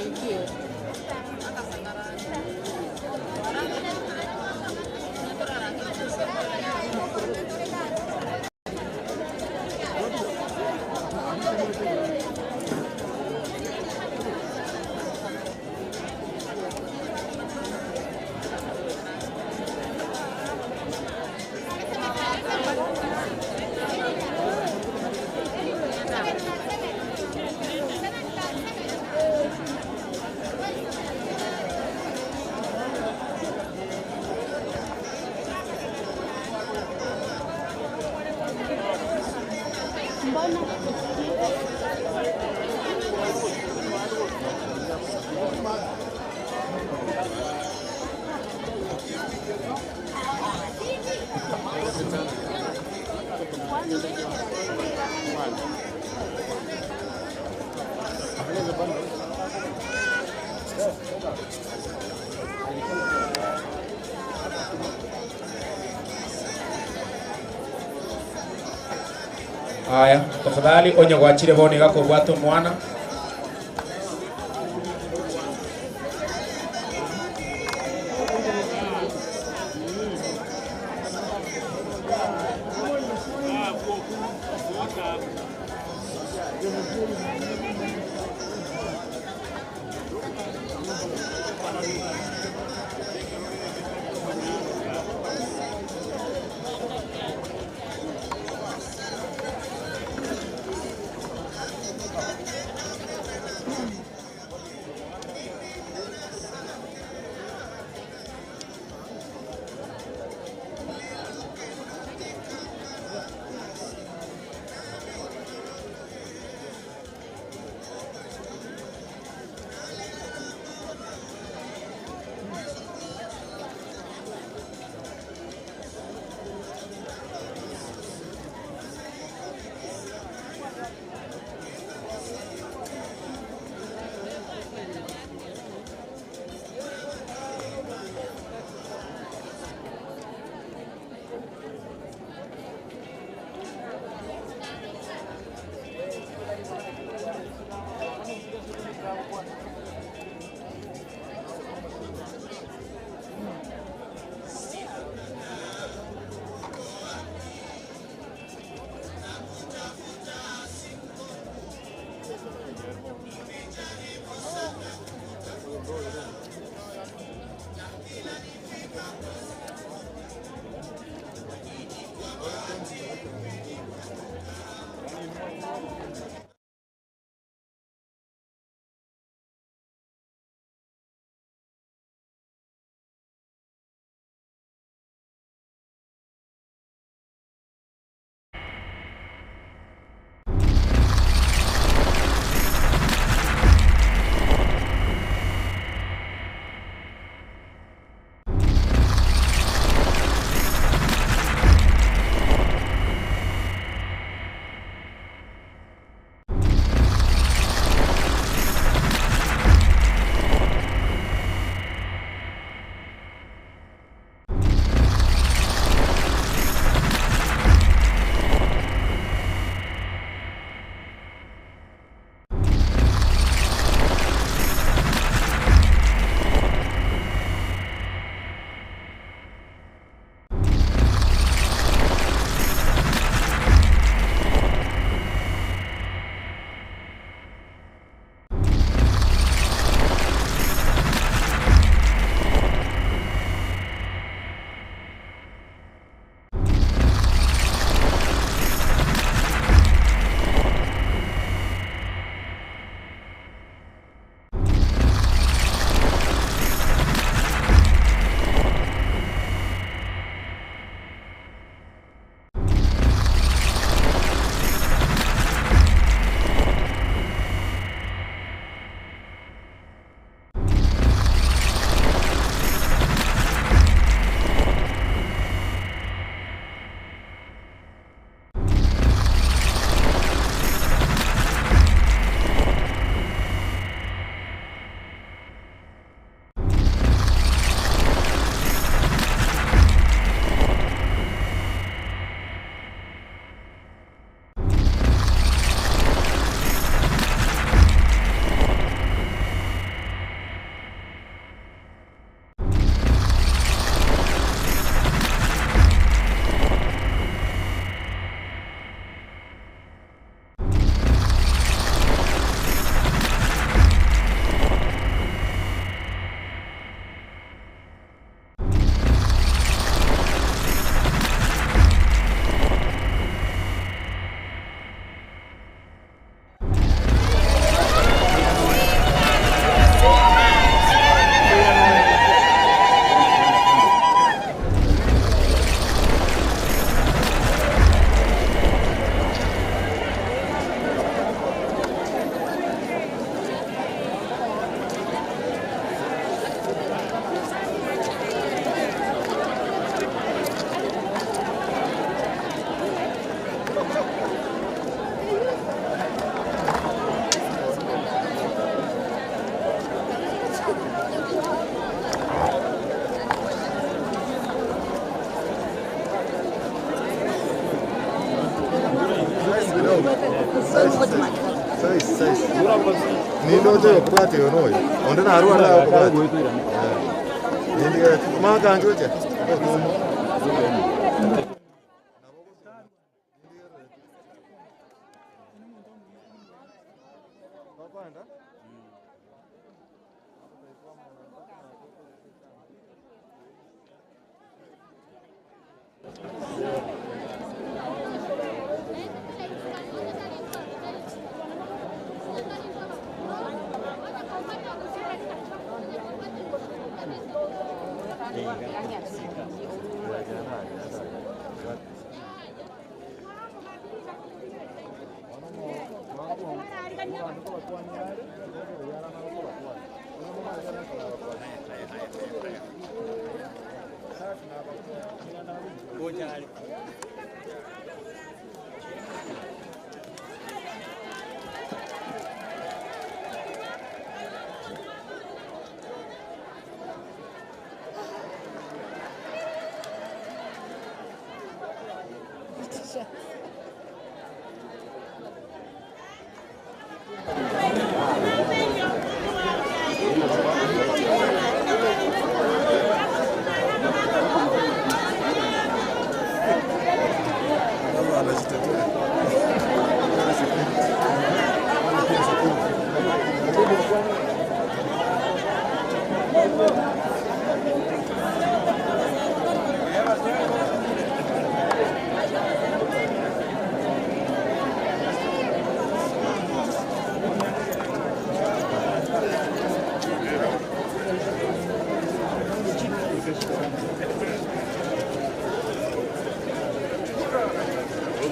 [SPEAKER 7] Thank you.
[SPEAKER 1] Haya, tafadhali onyo gwachire boni gako bwato mwana.
[SPEAKER 13] Nindo je kubati yono. Onde na ruwa la kubati. Nindi maka njoje.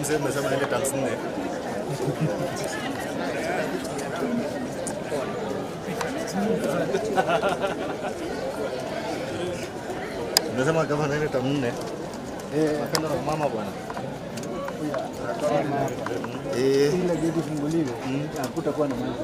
[SPEAKER 13] Mzee mmesema ile taksi nne. Mmesema kama ile taksi nne. Napenda na mama bwana. Ile geti funguliwe. Hakutakuwa na maji.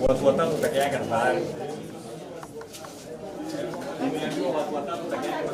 [SPEAKER 14] Watu watatu peke yake tayari. Nimeambiwa watu watatu peke yake.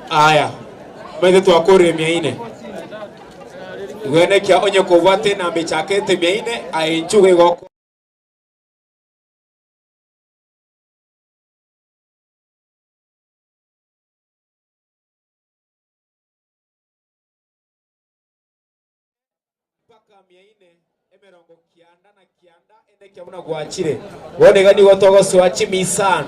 [SPEAKER 1] aya mwethe twakũrĩre mĩaine igwene kia onye kũgwate na mbĩchakete mĩaine aĩnchuge goko mpaka mĩaine emerongo kianda na kianda ende kia muna gwachire wone gani gotogo swachi misan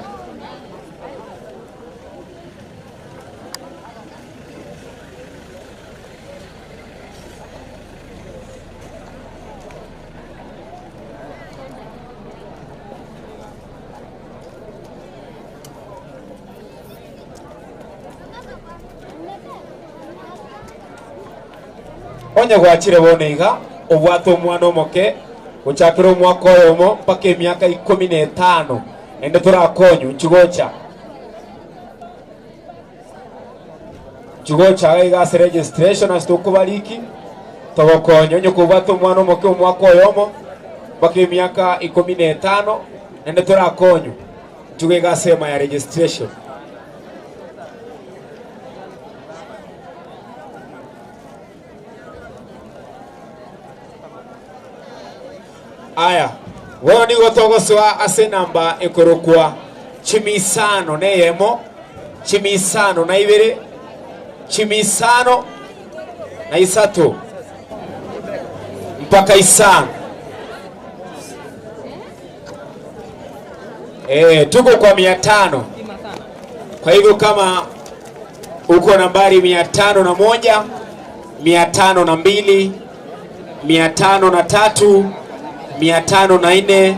[SPEAKER 1] onye gwachire wone iga obwato omwana omoke guchakira omwaka oyomo mpaka emyaka 15 ende turakonyu nchugocha igase registration asitukubaliki togokonyo onye kubwato omwana omoke omwaka oyomo mpaka emyaka 15 ende turakonyu nchugo igase ema ya registration. Aya, woni gotogoswa ase namba ekorokwa chimisano neyemo chimisano na ibere chimisano na isatu mpaka isano. Tuko kwa 500. Kwa hivyo kama uko nambari 501, 502, 503, 504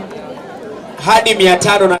[SPEAKER 1] hadi 500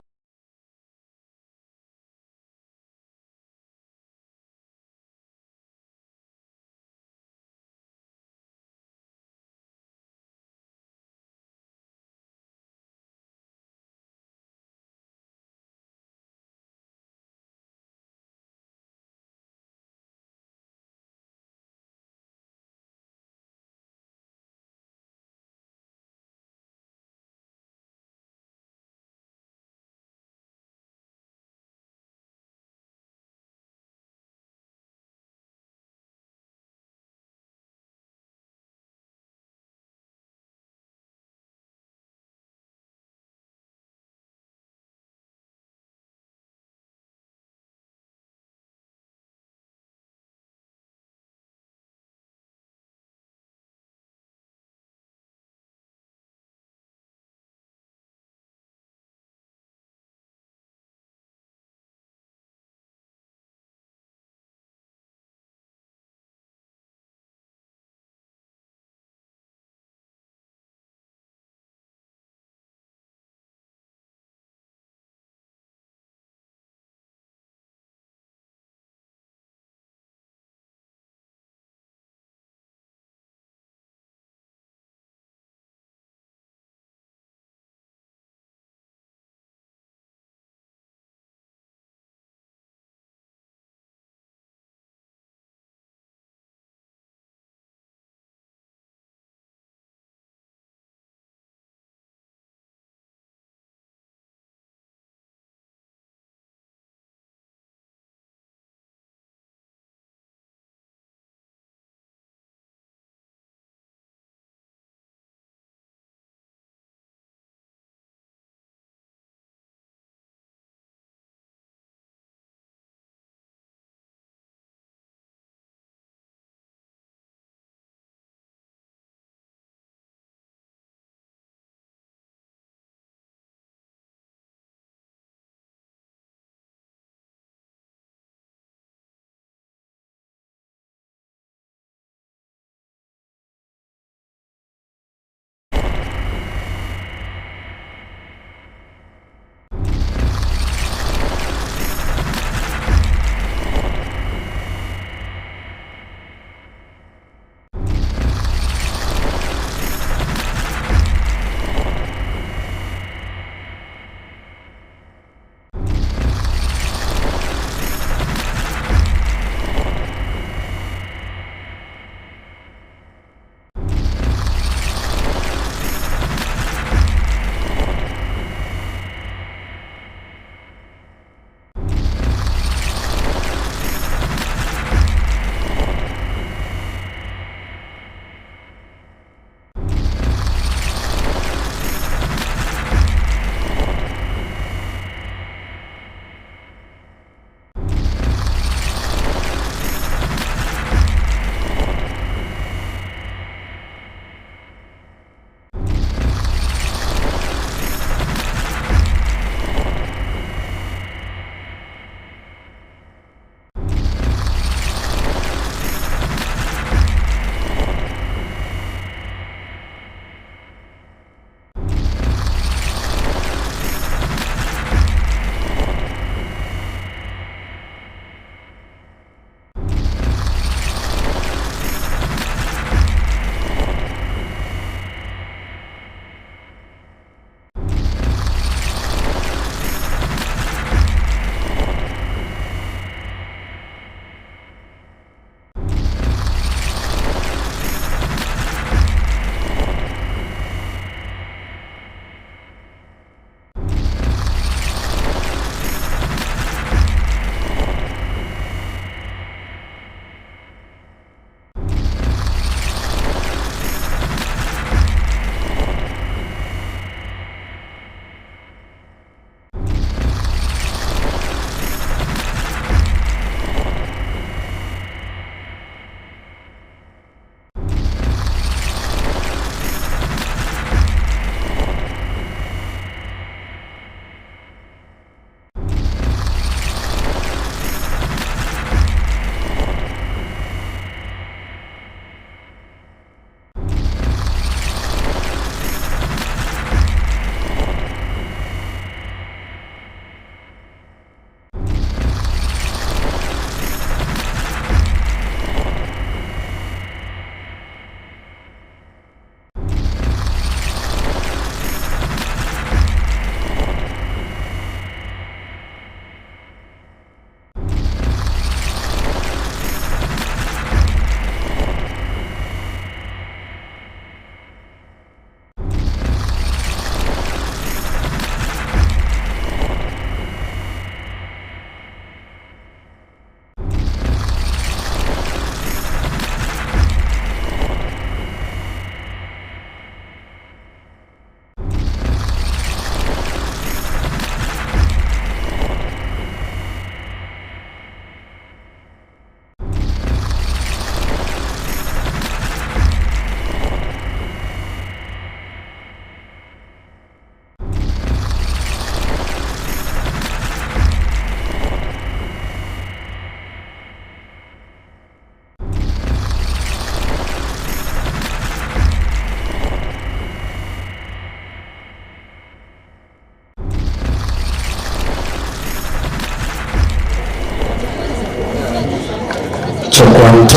[SPEAKER 1] check 1 2,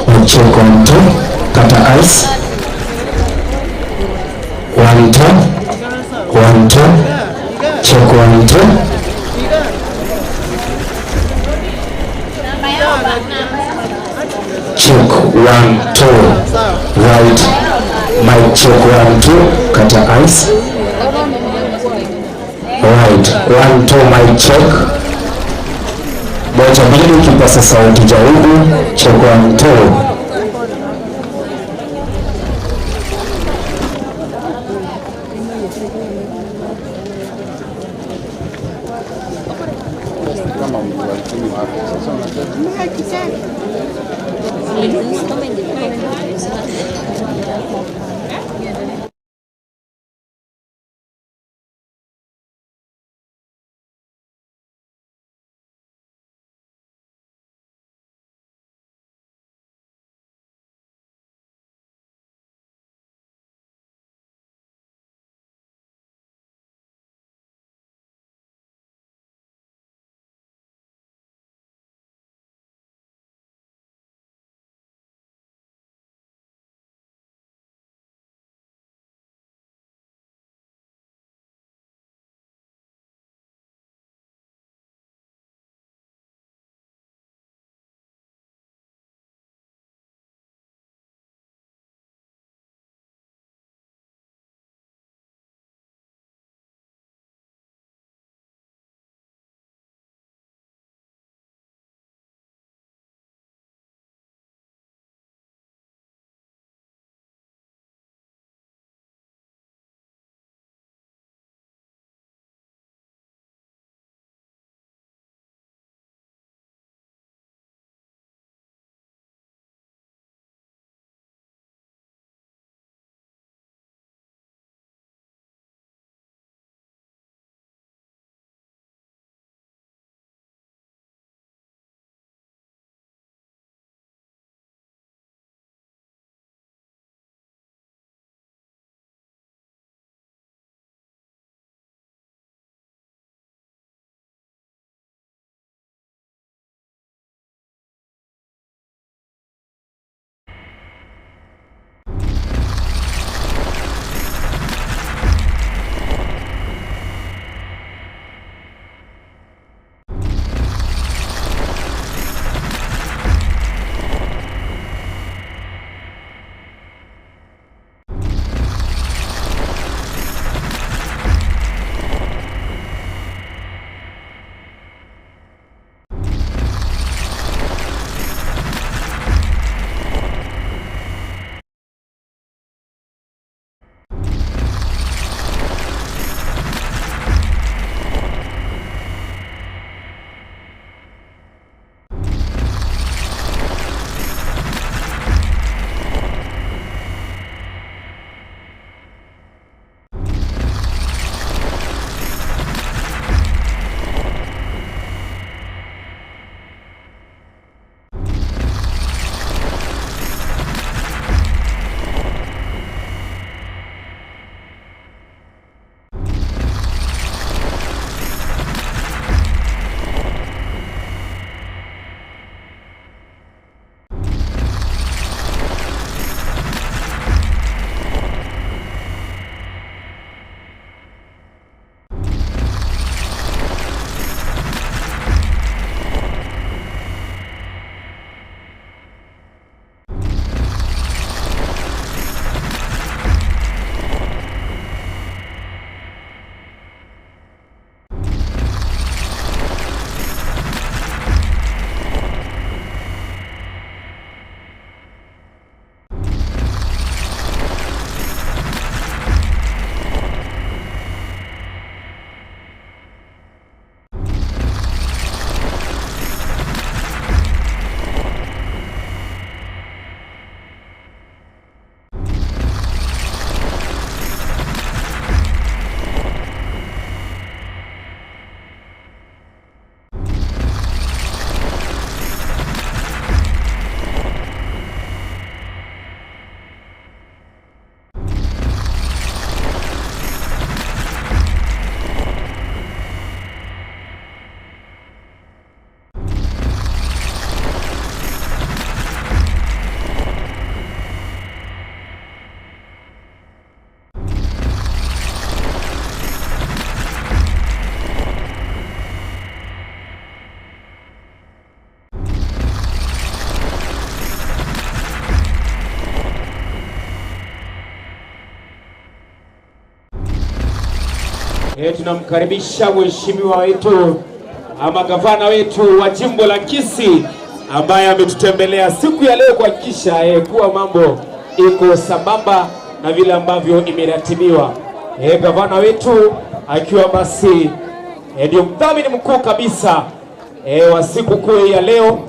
[SPEAKER 1] mic check 1 2, kata ice 1 2, 1 2, check 1 2. Check 1 2, right, mic check 1 2, kata ice right, 1 2, mic check moja mbili, kipasa sauti jaribu, check 1 2. Tunamkaribisha mheshimiwa wetu ama gavana wetu wa jimbo la Kisii ambaye ametutembelea siku ya leo kuhakikisha kuwa mambo iko sambamba na vile ambavyo imeratibiwa. Gavana wetu akiwa basi ndio mdhamini mkuu kabisa wa siku kuu ya leo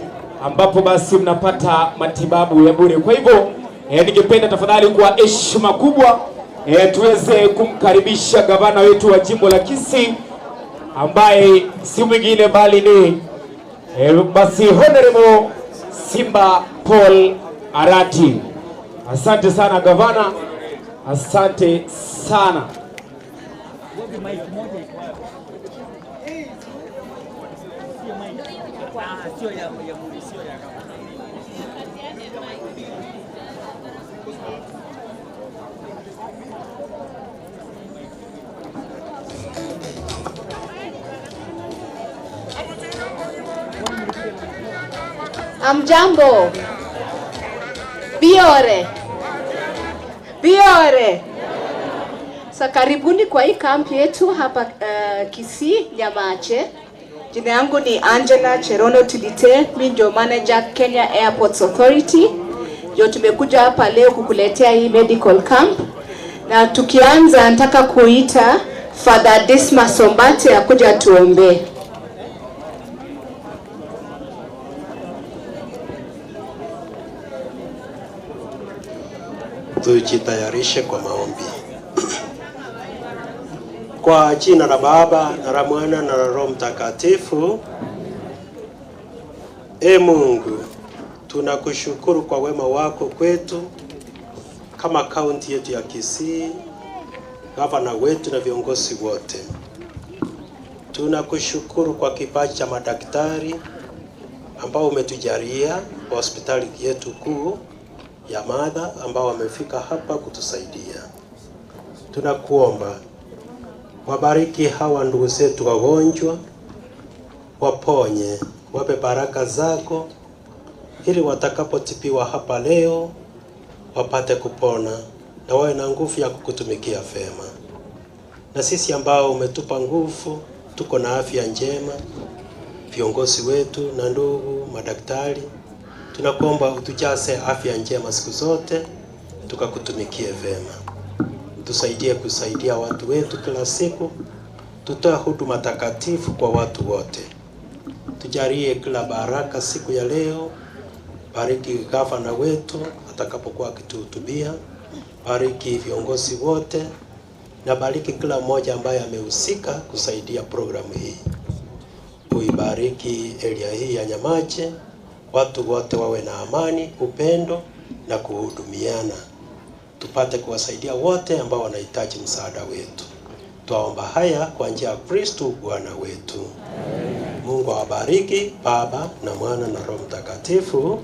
[SPEAKER 1] ambapo basi mnapata matibabu ya bure. Kwa hivyo ningependa tafadhali kwa heshima kubwa tuweze kumkaribisha gavana wetu wa jimbo la Kisii ambaye si mwingine bali ni basi Honorable Simba Paul Arati. Asante sana gavana, asante sana.
[SPEAKER 15] Amjambo. Biore. Sa karibuni kwa hii kampi yetu hapa Kisii, Nyamache. Jina yangu ni Angela Cherono Tilite, mimi ndio manager Kenya Airports Authority. Ndio tumekuja hapa leo kukuletea hii medical camp. Na tukianza nataka kuita Father Dismas Sombate akuja tuombe.
[SPEAKER 16] Tujitayarishe kwa maombi. Kwa jina la Baba na la Mwana na la Roho Mtakatifu. Mungu, tunakushukuru kwa wema wako kwetu kama kaunti yetu ya Kisii, gavana wetu na viongozi wote. Tunakushukuru kwa kipaji cha madaktari ambao umetujalia kwa hospitali yetu kuu ya Mada ambao wamefika hapa kutusaidia. Tunakuomba wabariki hawa ndugu zetu wagonjwa, waponye, wape baraka zako ili watakapotibiwa hapa leo wapate kupona na wawe na nguvu ya kukutumikia vema. Na sisi ambao umetupa nguvu, tuko na afya njema, viongozi wetu na ndugu madaktari, tunakuomba utujaze afya njema siku zote tukakutumikie vema. Tusaidie kusaidia watu wetu kila siku, tutoe huduma takatifu kwa watu wote. Tujalie kila baraka siku ya leo. Bariki gavana wetu atakapokuwa akituhutubia, bariki viongozi wote na bariki kila mmoja ambaye amehusika kusaidia programu hii. Uibariki area hii ya Nyamache, watu wote wawe na amani, upendo na kuhudumiana. Tupate kuwasaidia wote ambao wanahitaji msaada wetu. Tuomba haya kwa njia ya Kristo Bwana wetu. Mungu awabariki Baba na Mwana na Roho Mtakatifu.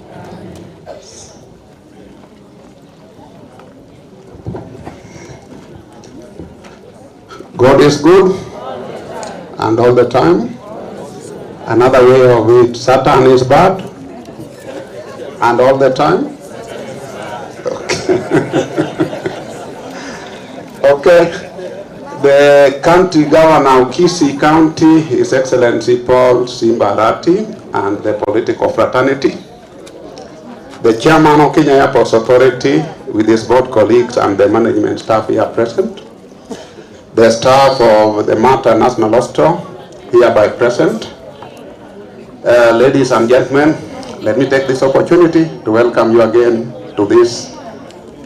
[SPEAKER 3] God is good and all the time. Another way of it, Satan is bad and all the time. Okay. The county governor of Kisii County, His Excellency Paul Simba Arati, and the political fraternity. The chairman of Kenya Airports Authority with his board colleagues and the management staff here present. The staff of the Mata National Hospital hereby present. Ladies and gentlemen, let me take this opportunity to welcome you again to this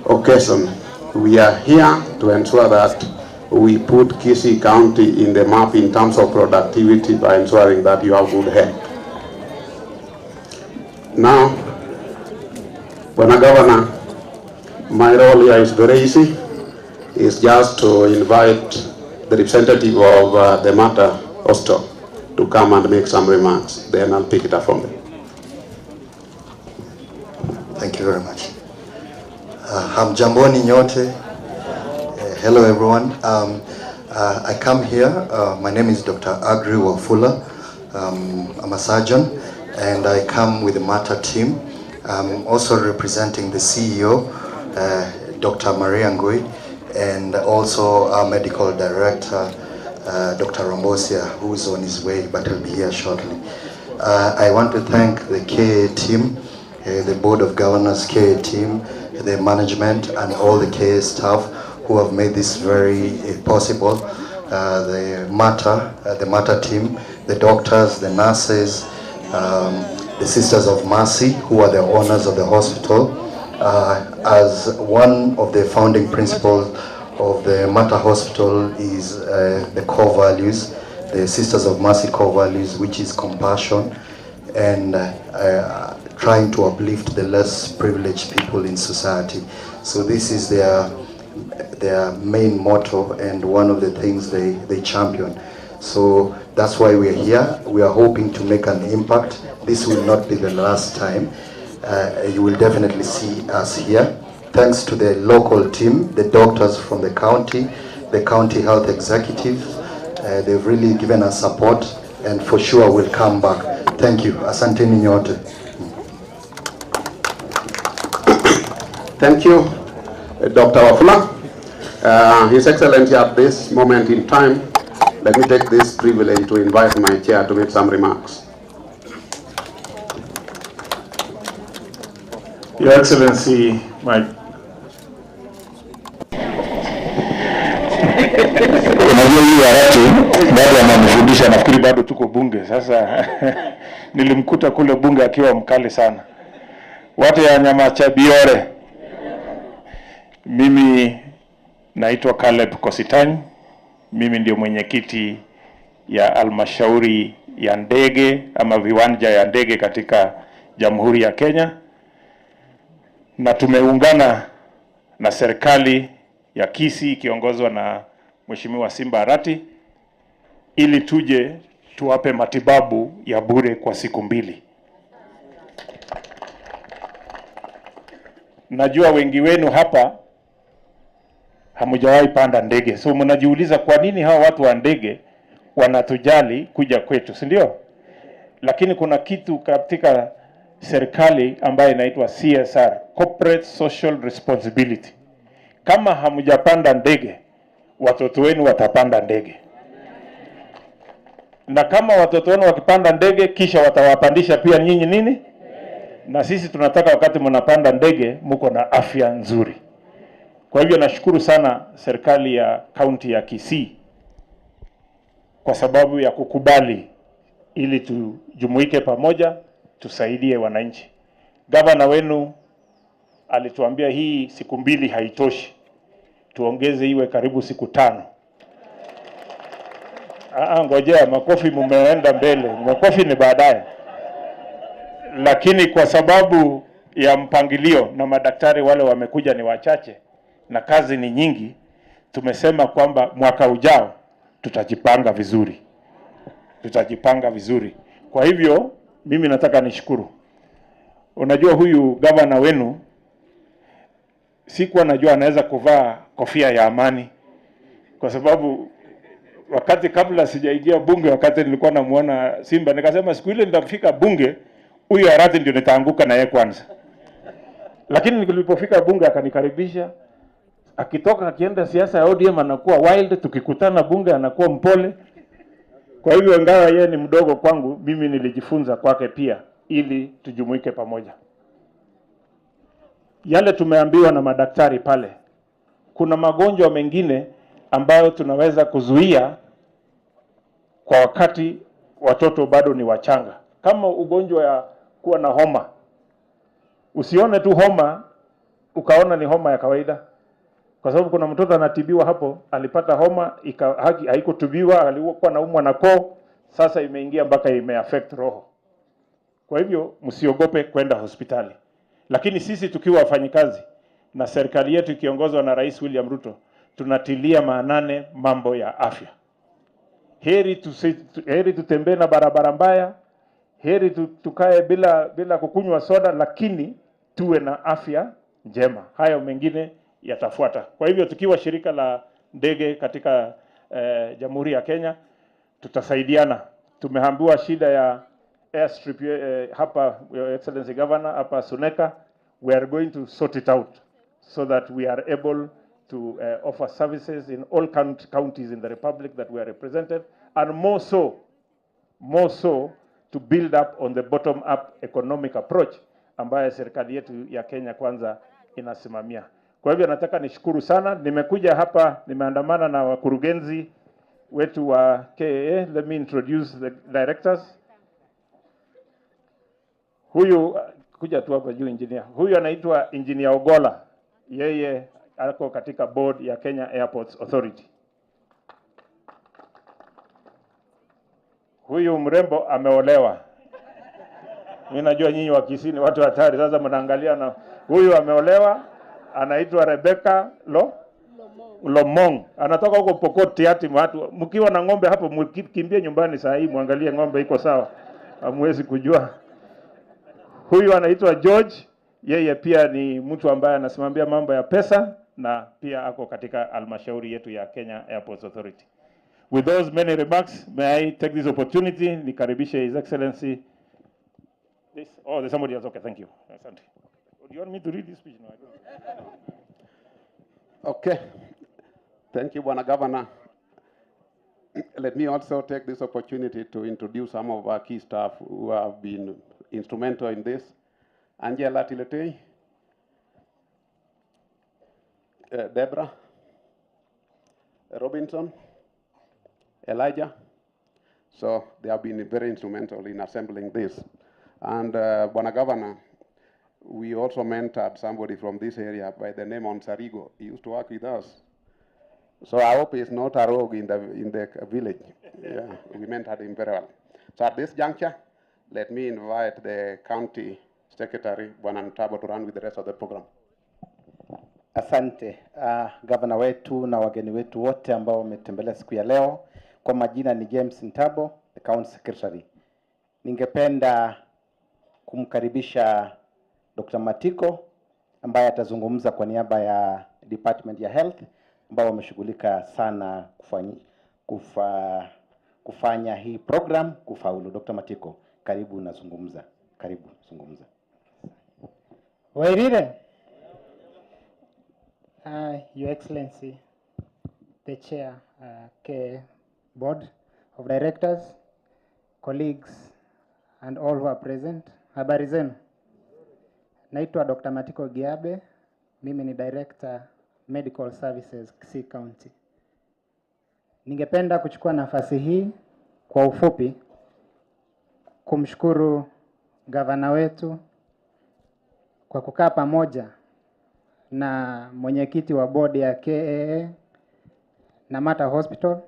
[SPEAKER 3] occasion. We are here to ensure that we put Kisii County in the map in terms of productivity by ensuring that you have good health. Now, when a governor, my role here is very easy. It's just to invite the representative of the Mata Hospital to come and make some remarks. Then I'll pick it up from there.
[SPEAKER 17] Thank you very much. Hamjamboni nyote. Hello everyone. I come here. My name is Dr. Agri Wafula. I'm a surgeon and I come with the Mata team. I'm also representing the CEO, Dr. Maria Ngui, and also our medical director, Dr. Rambosia, who is on his way, but he'll be here shortly. I want to thank the KA team, the Board of Governors KA team, the management, and all the KA staff who have made this very possible. The Matter team, the doctors, the nurses, the Sisters of Mercy, who are the owners of the hospital. As one of the founding principles of the Matter Hospital is the core values, the Sisters of Mercy core values, which is compassion and trying to uplift the less privileged people in society. So this is their main motto and one of the things they champion. So that's why we're here. We are hoping to make an impact. This will not be the last time. You will definitely see us here. Thanks to the local team, the doctors from the county health executives. They've really given us support, and for sure we'll come back. Thank you. Asanteni nyote.
[SPEAKER 3] Thank you, Dr. Wafula. His Excellency, at this moment in time, let me take this privilege to invite my chair to make some remarks.
[SPEAKER 18] Your Excellency, unajua hii warati bado anamfundisha, nafikiri bado tuko bunge. Sasa nilimkuta kule bunge akiwa mkali sana. Watu ya Nyamache biore. Mimi naitwa Caleb Kositany. Mimi ndio mwenyekiti ya halmashauri ya ndege ama viwanja ya ndege katika Jamhuri ya Kenya. Na tumeungana na serikali ya Kisii ikiongozwa na Mheshimiwa Simba Arati ili tuje tuwape matibabu ya bure kwa siku 2. Najua wengi wenu hapa hamujawahi panda ndege. So mnajiuliza kwa nini hawa watu wa ndege wanatujali kuja kwetu, si ndio? Lakini kuna kitu katika serikali ambayo inaitwa CSR, Corporate Social Responsibility. Kama hamujapanda ndege, watoto wenu watapanda ndege. Na kama watoto wenu wakipanda ndege, kisha watawapandisha pia nyinyi nini? Na sisi tunataka wakati mnapanda ndege, mko na afya nzuri. Kwa hivyo nashukuru sana serikali ya kaunti ya Kisii kwa sababu ya kukubali ili tujumuike pamoja, tusaidie wananchi. Gavana wenu alituambia hii siku 2 haitoshi, tuongeze iwe karibu siku 5. Ngojea, makofi mumeenda mbele, makofi ni baadaye. Lakini kwa sababu ya mpangilio na madaktari wale wamekuja ni wachache na kazi ni nyingi, tumesema kwamba mwaka ujao tutajipanga vizuri. Tutajipanga vizuri. Kwa hivyo mimi nataka nishukuru. Unajua huyu gavana wenu sikuwa najua anaweza kuvaa kofia ya amani, kwa sababu wakati kabla sijaingia bunge, wakati nilikuwa namuona Simba, nikasema siku ile nitafika bunge huyu Arati ndio nitaanguka na yeye kwanza. Lakini nilipofika bunge akanikaribisha. Akitoka akienda siasa ya ODM anakuwa wild, tukikutana bunge anakuwa mpole. Kwa hivyo ingawa yeye ni mdogo kwangu, mimi nilijifunza kwake pia ili tujumuike pamoja. Yale tumeambiwa na madaktari pale, kuna magonjwa mengine ambayo tunaweza kuzuia kwa wakati watoto bado ni wachanga. Kama ugonjwa ya kuwa na homa. Usione tu homa ukaona ni homa ya kawaida. Kwa sababu kuna mtoto anatibiwa hapo, alipata homa, haikutubiwa, alikuwa anaumwa na koo, sasa imeingia mpaka imeaffect roho. Kwa hivyo msiogope kwenda hospitali. Lakini sisi tukiwa wafanyikazi na serikali yetu ikiongozwa na Rais William Ruto, tunatilia maanane mambo ya afya. Heri tutembee na barabara mbaya, heri tukae bila kukunywa soda, lakini tuwe na afya njema. Hayo mengine yatafuata. Kwa hivyo tukiwa shirika la ndege katika Jamhuri ya Kenya, tutasaidiana. Tumeambiwa shida ya airstrip hapa, Your Excellency Governor, hapa Suneka. We are going to sort it out so that we are able to offer services in all counties in the Republic that we are represented, and more so to build up on the bottom-up economic approach ambayo serikali yetu ya Kenya Kwanza inasimamia. Kwa hivyo nataka nishukuru sana. Nimekuja hapa, nimeandamana na wakurugenzi wetu wa KAA. Let me introduce the directors. Huyu kuja tu hapa juu engineer. Huyu anaitwa Engineer Ogola. Yeye ako katika board ya Kenya Airports Authority. Huyu mrembo ameolewa. Mimi najua nyinyi wa Kisii ni watu hatari, sasa mnaangalia na huyu ameolewa, anaitwa Rebecca Lomong. Anatoka huko Pokot Tiati. Watu mkiwa na ng'ombe hapo mkimbie nyumbani saa hii muangalie ng'ombe iko sawa. Hamwezi kujua. Huyu anaitwa George. Yeye pia ni mtu ambaye anasimamia mambo ya pesa na pia ako katika halmashauri yetu ya Kenya Airports Authority. With those many remarks, may I take this opportunity nikaribishe His Excellency. This, oh, there's somebody else. Okay, thank you. Asante. Do you want me to read this speech? No, I don't.
[SPEAKER 3] Okay. Thank you, Bwana Governor. Let me also take this opportunity to introduce some of our key staff who have been instrumental in this. Angela Tiletei, Deborah, Robinson, Elijah. So they have been very instrumental in assembling this. And Bwana Governor, we also mentored somebody from this area by the name of Sarigo. He used to work with us. So I hope he's not a rogue in the village. Yeah, we mentored him very well. So at this juncture, let me invite the county secretary, Bwana Ntabo, to run with the rest of the program.
[SPEAKER 19] Asante gavana wetu na wageni wetu wote ambao wametembelea siku ya leo. Kwa majina ni James Ntabo, the county secretary. Ningependa kumkaribisha Dr. Matiko ambaye atazungumza kwa niaba ya Department ya Health ambao wameshughulika sana kufanya hii program kufaulu. Dr. Matiko, karibu nazungumza. Karibu zungumza.
[SPEAKER 20] Wairire, Your Excellency, the Chair, Board of Directors, colleagues, and all who are present. Habari zenu. Naitwa Dr. Matiko Giabe, mimi ni Director Medical Services Kisii County. Ningependa kuchukua nafasi hii kwa ufupi kumshukuru gavana wetu kwa kukaa pamoja na mwenyekiti wa bodi ya KAA na Mata Hospital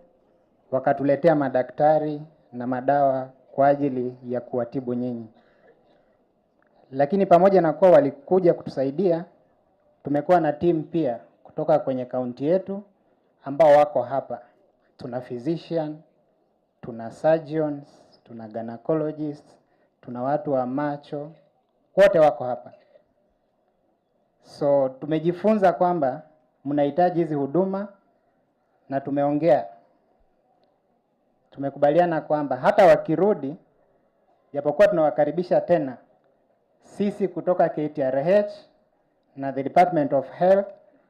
[SPEAKER 20] wakatuletea madaktari na madawa kwa ajili ya kuwatibu nyinyi. Lakini pamoja na kuwa walikuja kutusaidia, tumekuwa na team pia kutoka kwenye kaunti yetu ambao wako hapa. Tuna physician, tuna surgeons, tuna gynecologists, tuna watu wa macho, wote wako hapa. So tumejifunza kwamba mnahitaji hizi huduma na tumeongea. Tumekubaliana kwamba hata wakirudi, japokuwa tunawakaribisha tena, sisi kutoka KTRH na the Department of Health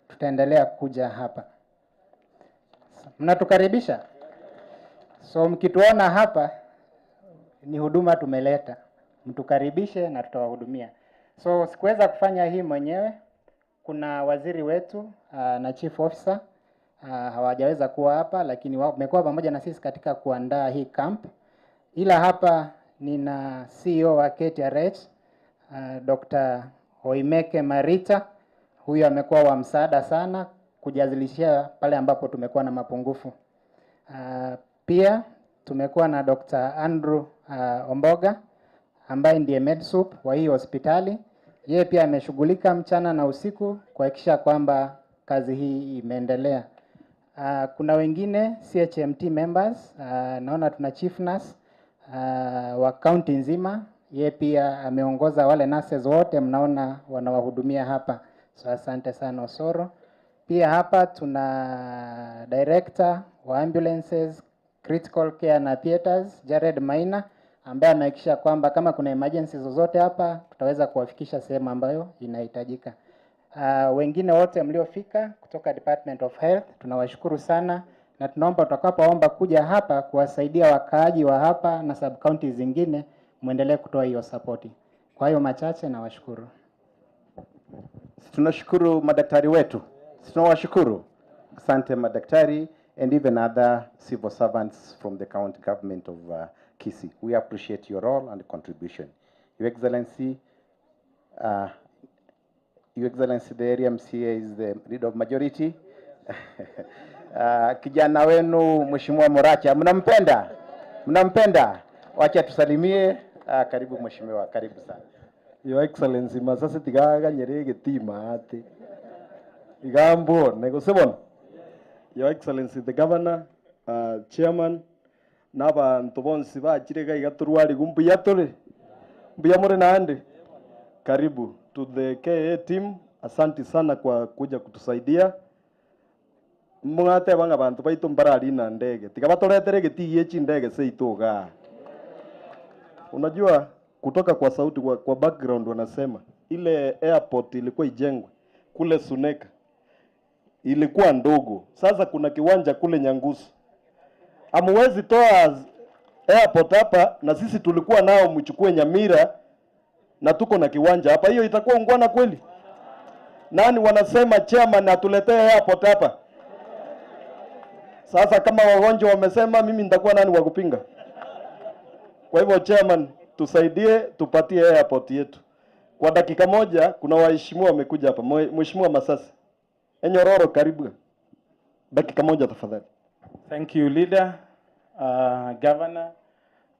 [SPEAKER 20] tutaendelea kuja hapa. Mnatukaribisha. So mkituona hapa ni huduma tumeleta. Mtukaribishe na tutawahudumia. So sikuweza kufanya hii mwenyewe. Kuna waziri wetu na chief officer hawajaweza kuwa hapa, lakini wamekuwa pamoja na sisi katika kuandaa hii camp. Ila hapa nina CEO wa KTRH, Dr. Hoimeke Marita. Huyu amekuwa wa msaada sana kujazilishia pale ambapo tumekuwa na mapungufu. Pia tumekuwa na Dr. Andrew Omboga ambaye ndiye medsup wa hii hospitali. Yeye pia ameshughulika mchana na usiku kuhakikisha kwamba kazi hii imeendelea. Kuna wengine CHMT members, naona tuna chief nurse wa county nzima. Yeye pia ameongoza wale nurses wote mnaona wanawahudumia hapa. So asante sana Osoro. Pia hapa tuna director wa ambulances, critical care na theaters, Jared Maina, ambaye amehakikisha kwamba kama kuna emergency zozote hapa tutaweza kuwafikisha sehemu ambayo inahitajika. Wengine wote mliofika kutoka Department of Health tunawashukuru sana, na tunaomba tutakapoomba kuja hapa kuwasaidia wakaaji wa hapa na subcounty zingine, muendelee kutoa hiyo support. Kwa hiyo machache nawashukuru.
[SPEAKER 19] Tunashukuru madaktari wetu. Tunawashukuru. Asante madaktari and even other civil servants from the county government of Kisii. We appreciate your role and contribution. Your Excellency, the area MCA is the leader of majority. Kijana wenu Mheshimiwa Moracha, mnampenda? Mnampenda? Wacha tusalimie. Karibu Mheshimiwa, karibu sana.
[SPEAKER 21] Your Excellency, masasi tigaga nyerege tima ati. Igambo, negosebon. Your Excellency, the Governor, Chairman, naba ntobonsi ba chirega igaturwari gumbiyatore. Mbiyamore naande. Karibu to the KA team. Asante sana kwa kuja kutusaidia. Mungate banga bantu baito mbarari na ndege. Tikabatoretere getiye chi ndege seitoga. Unajua kutoka kwa sauti kwa background wanasema ile airport ilikuwa ijengwe kule Suneka. Ilikuwa ndogo. Sasa kuna kiwanja kule Nyangusu. Hamuwezi toa airport hapa na sisi tulikuwa nao mchukue Nyamira na tuko na kiwanja hapa. Hiyo itakuwa ungwana kweli? Nani wanasema chairman atuletee airport hapa? Sasa kama wagonjwa wamesema, mimi nitakuwa nani wa kupinga? Kwa hivyo chairman, tusaidie tupatie airport yetu. Kwa dakika moja kuna waheshimiwa wamekuja hapa. Mheshimiwa Masasi. Enyororo karibu. Dakika moja tafadhali.
[SPEAKER 18] Thank you leader, governor,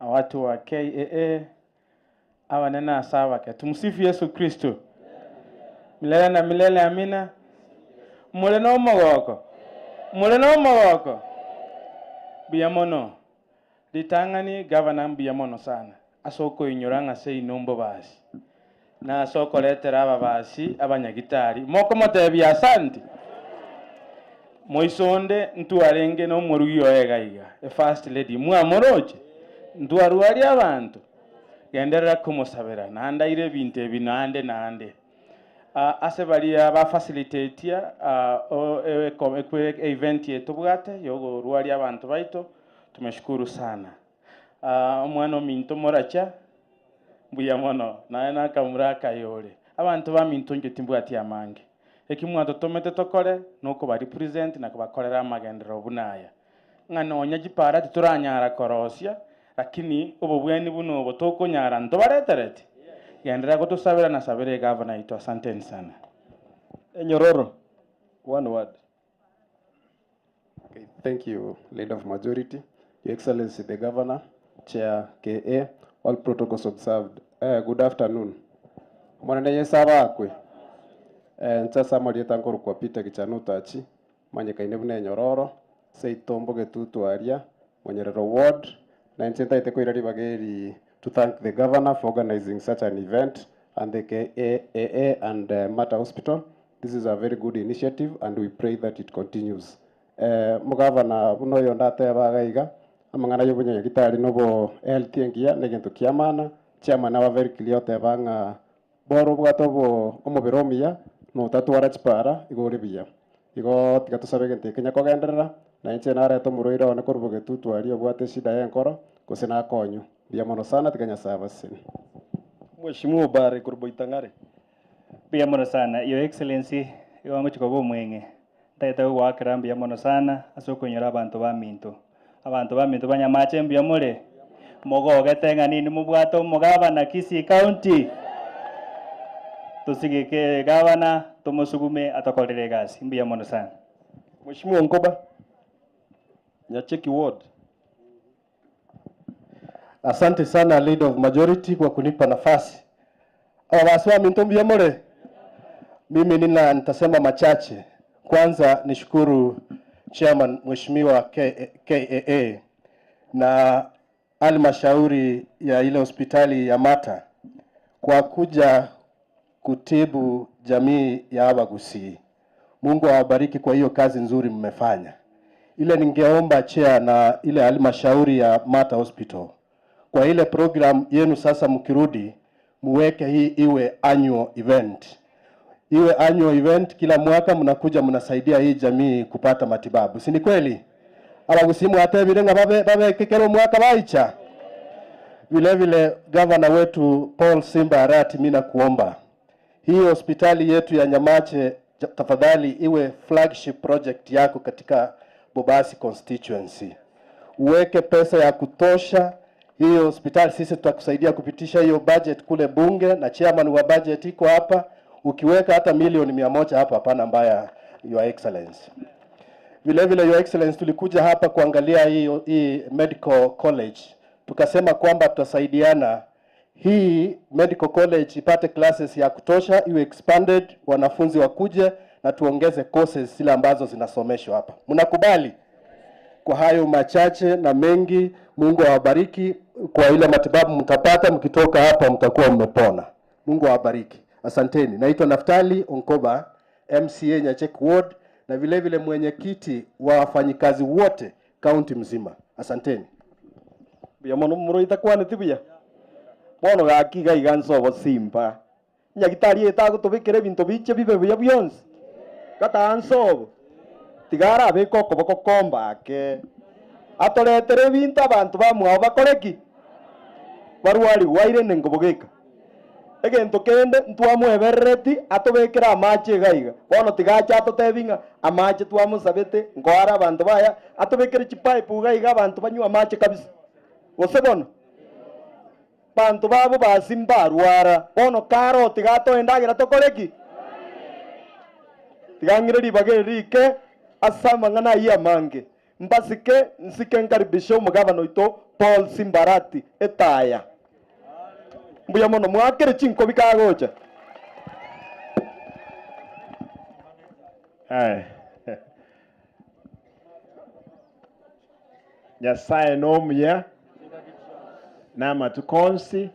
[SPEAKER 18] watu wa KAA, awanena sawa ke. Tumsifu Yesu Kristo. Milele na milele amina. Muleno mogoko. Muleno mogoko. Biyamono. Litangani governor biyamono sana. Asoko inyoranga sei nombo basi. Na asoko letera aba basi abanyagitari. Moko motebi asante. Moisonde ntuarenge no murugiyo egaiga. First lady muamoroje. Ntuaruari abantu. Genderera kumusabira nandaire binte binande nande. Asebaria ba facilitatea event yetu bwate yogo ruari abantu baito. Tumeshukuru sana. Omwana minto moracha mbuyamono na kamuraka yole. Abantu ba minto ngetimbuati amange. Ekimwanto tomete tokore nuko bari present na kubakorera amagendero bunaya. Ngano onyagipara tuturanyara korosia lakini obubweni buno botoko nyara ndobareterete. Gendera kutusabira na sabire governor ito asante sana.
[SPEAKER 21] Enyororo. One word.
[SPEAKER 22] Okay, thank you, Leader of Majority, Your Excellency the Governor, Chair KA, all protocols observed. Good afternoon. Mwana yesaba akwe. Nchasa morieta nkoro kwa pita kichanuta manyeka inebune nyororo seitombo getutu aria monyerero ward na nchenta iteko irari bageri to thank the governor for organizing such an event and the KAA and Mata Hospital. This is a very good initiative and we pray that it continues. Mugavana buno yondate bagaiga amangana yobunya gitari nobo health engia negento kiamana chairman wa very clear te banga boro bwatobo omobiromia no tatwara chipara igore biya igo tigatusabe gente kenya kogenderera na inche na reto muroira one korboge tutwari obwate shida yenkoro kosena konyu biya mono sana tiganya service.
[SPEAKER 21] Mheshimiwa bare korboitangare
[SPEAKER 23] biya mono sana Your Excellency iwango chikobo mwenge taita gwakira biya mono sana asokonyora abantu ba minto banyamache biya more mogoge tenga nini mubwato mogaba na Kisii County tusigike gavana tumusugume atakolere gasi mbiya mono sana.
[SPEAKER 21] Mheshimiwa Nkoba Nyacheki ward.
[SPEAKER 24] Asante sana Leader of Majority kwa kunipa nafasi. Awaswa mintombi ya more. Mimi nitasema machache. Kwanza nishukuru Chairman Mheshimiwa KAA na halmashauri ya ile hospitali ya Mata kwa kuja kutibu jamii ya Abagusi. Mungu awabariki kwa hiyo kazi nzuri mmefanya. Ile ningeomba chair na ile halmashauri ya Mata Hospital. Kwa ile program yenu sasa mkirudi muweke hii iwe annual event. iwe annual event, kila mwaka mnakuja mnasaidia hii jamii kupata matibabu. Si ni kweli? Abagusimu hata vile babe kekero mwaka baicha. Vile vile gavana wetu Paul Simba Arati, mimi nakuomba hii hospitali yetu ya Nyamache tafadhali iwe flagship project yako katika Bobasi constituency. Uweke pesa ya kutosha hiyo hospitali, sisi tutakusaidia kupitisha hiyo budget kule bunge na chairman wa budget iko hapa. Ukiweka hata milioni 100 hapa, hapana mbaya, your excellency. Vile vile your excellency, tulikuja hapa kuangalia hii medical college. Tukasema kwamba tutasaidiana hii medical college ipate classes ya kutosha, iwe expanded, wanafunzi wakuje na tuongeze courses zile ambazo zinasomeshwa hapa. Mnakubali? Kwa hayo machache na mengi, Mungu awabariki kwa ile matibabu mtapata, mkitoka hapa mtakuwa mmepona. Mungu awabariki. Asanteni. Naitwa Naftali Onkoba, MCA Nyachek Ward, na vile vile mwenyekiti wa wafanyikazi wote county mzima. Asanteni.
[SPEAKER 21] Bia mono muro itakuwa ni tibia. Bono gakiga iganso bo simba. Nyagitari eta gutubikire bintu biche bibe bya byonse. Kata anso. Tigara beko koboko komba ke. Atoletere bintu abantu bamwe bakoreki. Barwari waire nengobogeka. Egento kende ntwamweberereti atobekera amache gaiga. Bono tigacha atotebinga amache twamusabete ngwara abantu baya atobekere chipipe gaiga abantu banywa amache kabisa. Osebono bantu babo basimba rwara bono karo tigato endagira tokoreki tigangire ribagere rike asama ngana iya mange mbasike nsike nkaribisho umugabano ito Paul Simbarati etaya mbuya mono mwakere chinko bikagocha.
[SPEAKER 18] Hai. Nyasaye nomya nama tukonsi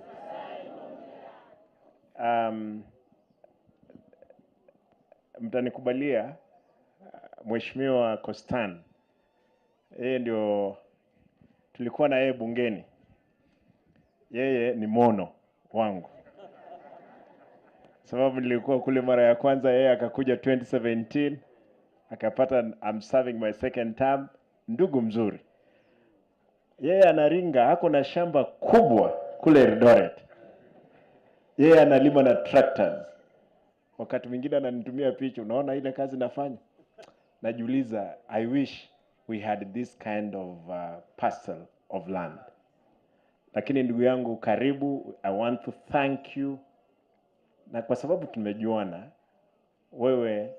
[SPEAKER 18] mtanikubalia Mheshimiwa Kostan, yeye ndio tulikuwa na yeye bungeni. Yeye ni mono wangu, sababu nilikuwa kule mara ya kwanza, yeye akakuja 2017 akapata I'm serving my second term. Ndugu mzuri, yeye anaringa, hako na shamba kubwa kule Eldoret. Yeye analima na tractors. Wakati mwingine ananitumia picha, unaona ile kazi nafanya. Najiuliza, I wish we had this kind of parcel of land. Lakini ndugu yangu karibu, I want to thank you. Na kwa sababu tumejuana, wewe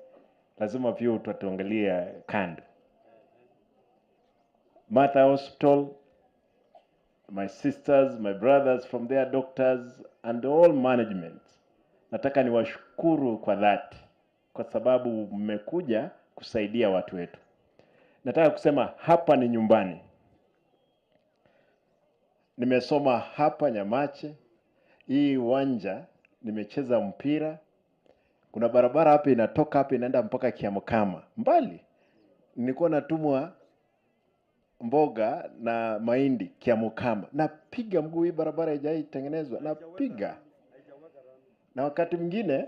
[SPEAKER 18] lazima pia utatuangalia kando. Mata Hospital, my sisters, my brothers from their doctors and all management. Nataka niwashukuru kwa dhati kwa sababu mmekuja kusaidia watu wetu. Nataka kusema hapa ni nyumbani. Nimesoma hapa Nyamache. Hii uwanja nimecheza mpira. Kuna barabara hapa inatoka hapa inaenda mpaka Kiamokama. Mbali. Nilikuwa natumwa mboga na mahindi Kiamokama. Napiga mguu, hii barabara haijaitengenezwa. Napiga. Na wakati mwingine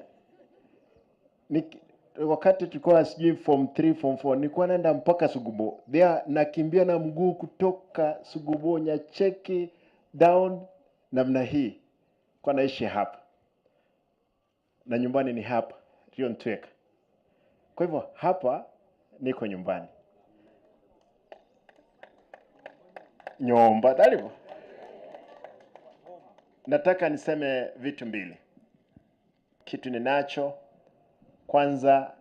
[SPEAKER 18] wakati tulikuwa sijui form 3 form 4 nilikuwa naenda mpaka Sugubo. There nakimbia na mguu kutoka Sugubo Nyacheki down namna hii. Kwa naishi hapa. Na nyumbani ni hapa, Rio Ntweka. Kwa hivyo hapa niko nyumbani. Nyomba dalivo. Nataka niseme vitu mbili. Kitu ninacho, kwanza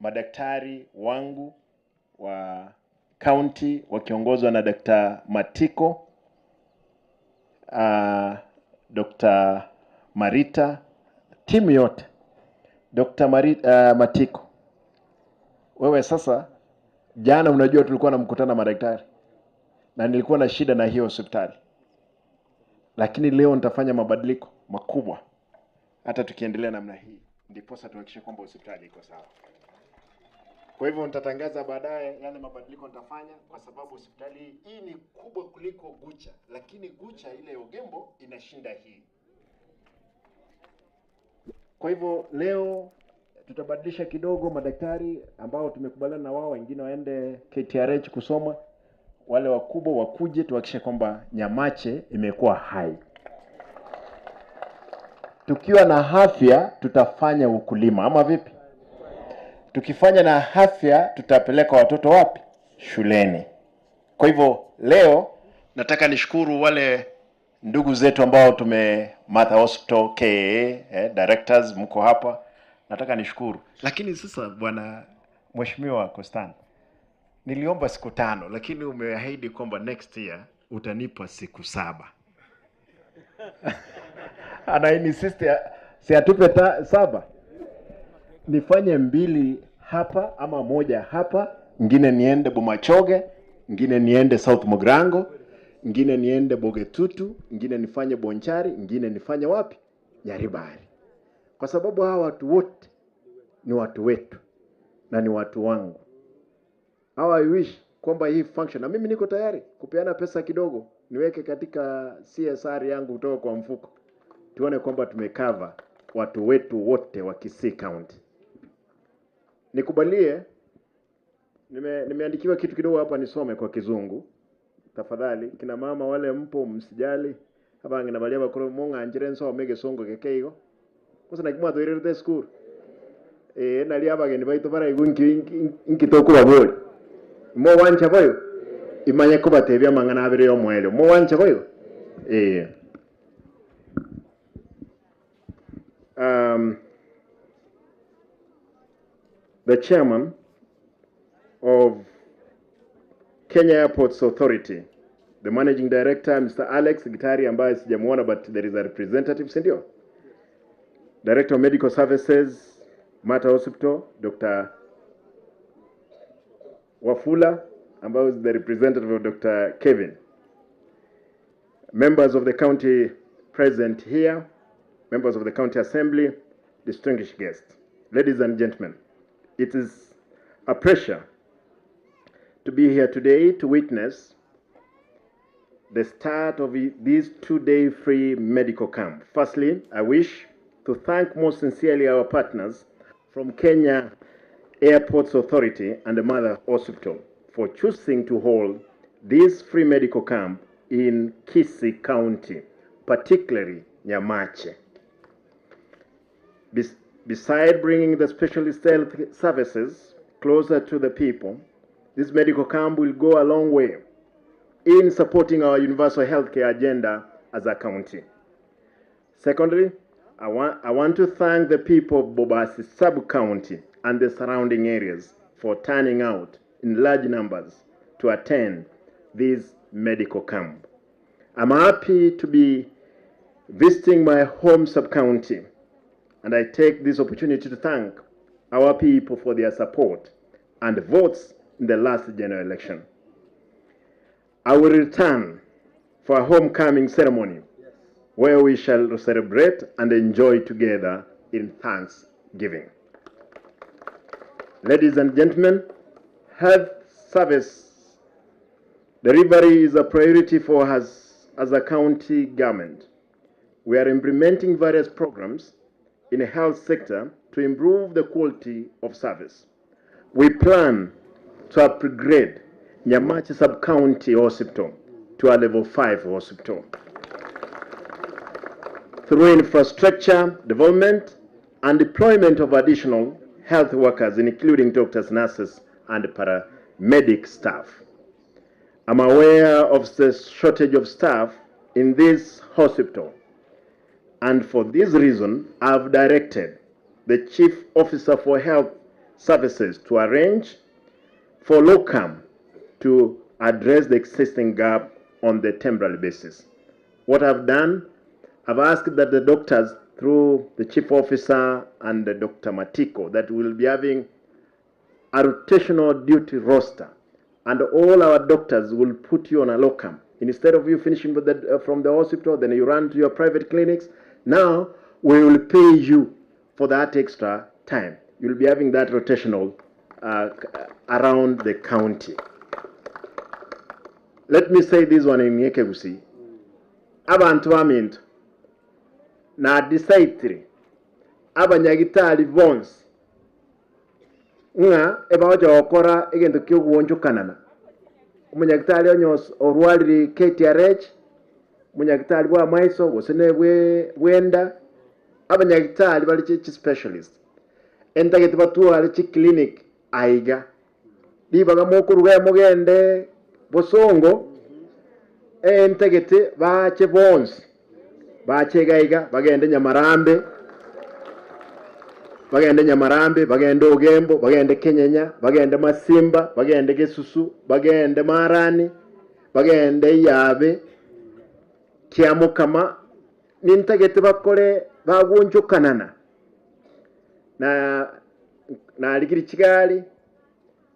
[SPEAKER 18] madaktari wangu wa county wakiongozwa na Dr. Matiko, Dr. Marita, timu yote. Dr. Matiko, wewe sasa, jana unajua tulikuwa na mkutano na madaktari na nilikuwa na shida na hiyo hospitali. Lakini leo nitafanya mabadiliko makubwa. Hata tukiendelea namna hii, ndipo sasa tuhakikishe kwamba hospitali iko sawa. Kwa hivyo nitatangaza baadaye yale mabadiliko nitafanya, kwa sababu hospitali hii ni kubwa kuliko Gucha, lakini Gucha ile Ogembo inashinda hii.
[SPEAKER 5] Kwa hivyo leo tutabadilisha kidogo, madaktari ambao tumekubaliana na wao wengine waende KTRH kusoma, wale wakubwa wakuje tuhakikishe kwamba Nyamache imekuwa hai. Tukiwa na afya tutafanya ukulima ama vipi? Tukifanya na afya tutapeleka watoto wapi? Shuleni. Kwa hivyo leo nataka nishukuru wale ndugu zetu ambao Martha Hospital KA, directors mko hapa. Nataka nishukuru. Lakini sasa bwana Mheshimiwa Constant, niliomba siku 5 lakini umeahidi kwamba next year utanipa siku 7. Ana insist si atupe 7. Nifanye 2 hapa ama 1 hapa, ngine niende Bomachoge, ngine niende South Mogrango, ngine niende Bogetutu, ngine nifanye Bonchari, ngine nifanye wapi? Nyaribari. Kwa sababu hawa watu wote ni watu wetu na ni watu wangu. Hawa I wish kwamba hii function, na mimi niko tayari kupeana pesa kidogo niweke katika CSR yangu kutoka kwa mfuko. Tuone kwamba tumekava watu wetu wote wa Kisii County. Nikubalie, nimeandikiwa kitu kidogo hapa nisome kwa Kizungu. Tafadhali kina mama wale mpo msijali. Hapa nginabalia bakuru monga anjirenso omege songo kekeigo. Kosa nakimwa toirete school. Nali hapa ngeni baito bara igunki inkitoku babori. Mo wancha boyo. Imanye ko batebya mangana abere yo mwelo. Mo wancha boyo. The chairman of Kenya Airports Authority, the managing director, Mr. Alex Gitari, ambaye sijamuona but there is a representative, sindio? Director of Medical Services, Martha Hospital, Dr. Wafula, ambaye is the representative of Dr. Kevin. Members of the county present here, members of the county assembly, distinguished guests, ladies and gentlemen, it is a pleasure to be here today to witness the start of this 2-day free medical camp. Firstly, I wish to thank most sincerely our partners from Kenya Airports Authority and the Mother Hospital for choosing to hold this free medical camp in Kisii County, particularly Nyamache. Beside bringing the specialist health services closer to the people, this medical camp will go a long way in supporting our universal healthcare agenda as a county. Secondly, I want to thank the people of Bobasi Subcounty and the surrounding areas for turning out in large numbers to attend this medical camp. I'm happy to be visiting my home subcounty, and I take this opportunity to thank our people for their support and votes in the last general election. I will return for a homecoming ceremony where we shall celebrate and enjoy together in thanksgiving. Ladies and gentlemen, health service delivery is a priority for us as a county government. We are implementing various programs in the health sector to improve the quality of service. We plan to upgrade Nyamache Subcounty Hospital to a level 5 hospital through infrastructure development and deployment of additional health workers, including doctors, nurses, and paramedic staff. I'm aware of the shortage of staff in this hospital, and for this reason, I've directed the Chief Officer for Health Services to arrange for locum to address the existing gap on the temporary basis. What I've done, I've asked that the doctors, through the Chief Officer and the Dr. Matiko, that we'll be having a rotational duty roster, and all our doctors will put you on a locum. Instead of you finishing with from the hospital, then you run to your private clinics. Now we will pay you for that extra time. You'll be having that rotational around the county. Let me say this one in Nyekegusi. Abantu bamintu na decide abanyagitari bonse nga ebajo okora egento ky'okuwonjokanana umunyagitari onyos orwaliri KTRH munyagitari bwa maiso gosene bwenda abanyagitari bali chi specialist entagete batwale chi clinic aiga libaga mokuruga mugende bosongo entagete bache bonse bache gaiga bagende Nyamarambe bagende Ogembo bagende Kenyenya bagende Masimba bagende Gesusu bagende Marani bagende Yabe Kiamukama nintagete bakole bagunjukanana na aligiri Kigali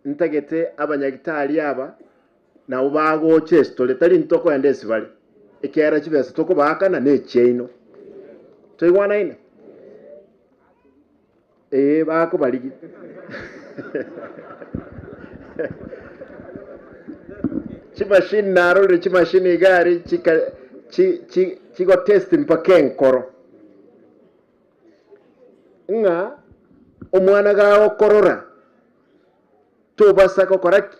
[SPEAKER 5] ntagete abanyagitari aba na ubago chesto letali ntoko endesi bali ekera kibese toko bakana ne cheino toywana ine bako baligi chimashini naro chimashini gari chiko test mpaka enkoro nga omwana gawo korora tubasa kokoraki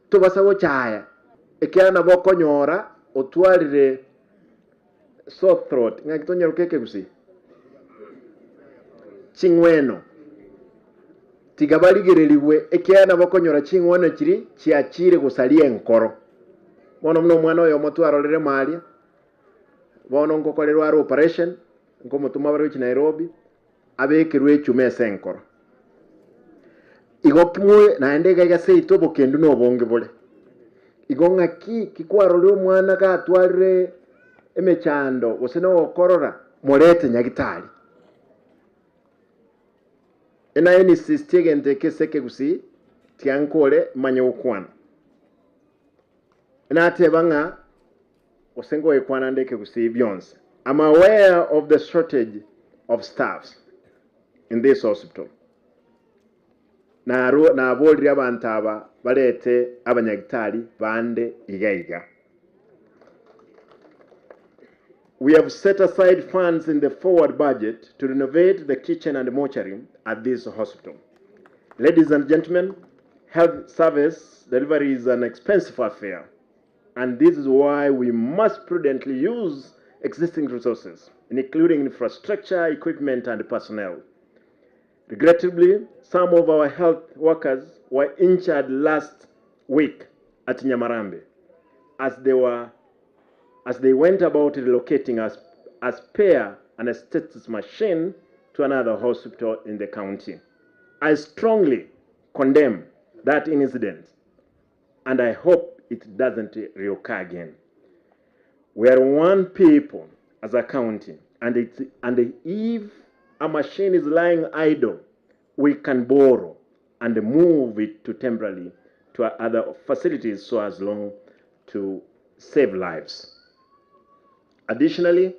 [SPEAKER 5] tubasa gochaya ekiana bokonyora otwalire sore throat nga kitonyero keke gusi chingweno tigabaligireliwe ekiana bokonyora chingweno kiri chiachire gusalia enkoro bono mno mwana oyo motwarorere malia bono ngokolerwa ari operation ngomutuma bari chi Nairobi abekerwe chumese enkoro igopimwe naende gagase itobo kendu no bonge bole igonga kikwarorere omwana gatwarire emechando oseno okorora morete nyagitari ena sistege ndeke seke gusi tiankole manya ukwana ena atebanga osengo ekwana ndeke gusi byonse. I'm aware of the shortage of staffs in this hospital na abolira abantu aba balete abanyagitari bande igaiga. We have set aside funds in the forward budget to renovate the kitchen and mortuary at this hospital. Ladies and gentlemen, health service delivery is an expensive affair, and this is why we must prudently use existing resources, including infrastructure, equipment, and personnel. Regrettably, some of our health workers were injured last week at Nyamarambe as they went about relocating a spare anesthetic machine to another hospital in the county. I strongly condemn that incident, and I hope it doesn't reoccur again. We are one people as a county, and if a machine is lying idle, we can borrow and move it to temporarily to other facilities so as long to save lives. Additionally,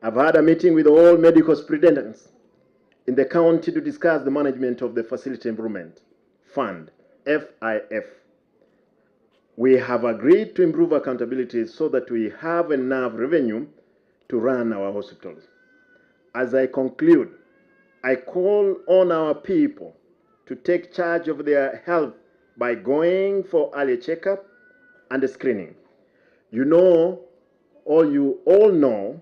[SPEAKER 5] I've had a meeting with all medical superintendents in the county to discuss the management of the Facility Improvement Fund, FIF. We have agreed to improve accountability so that we have enough revenue to run our hospitals. As I conclude, I call on our people to take charge of their health by going for early checkup and screening. You all know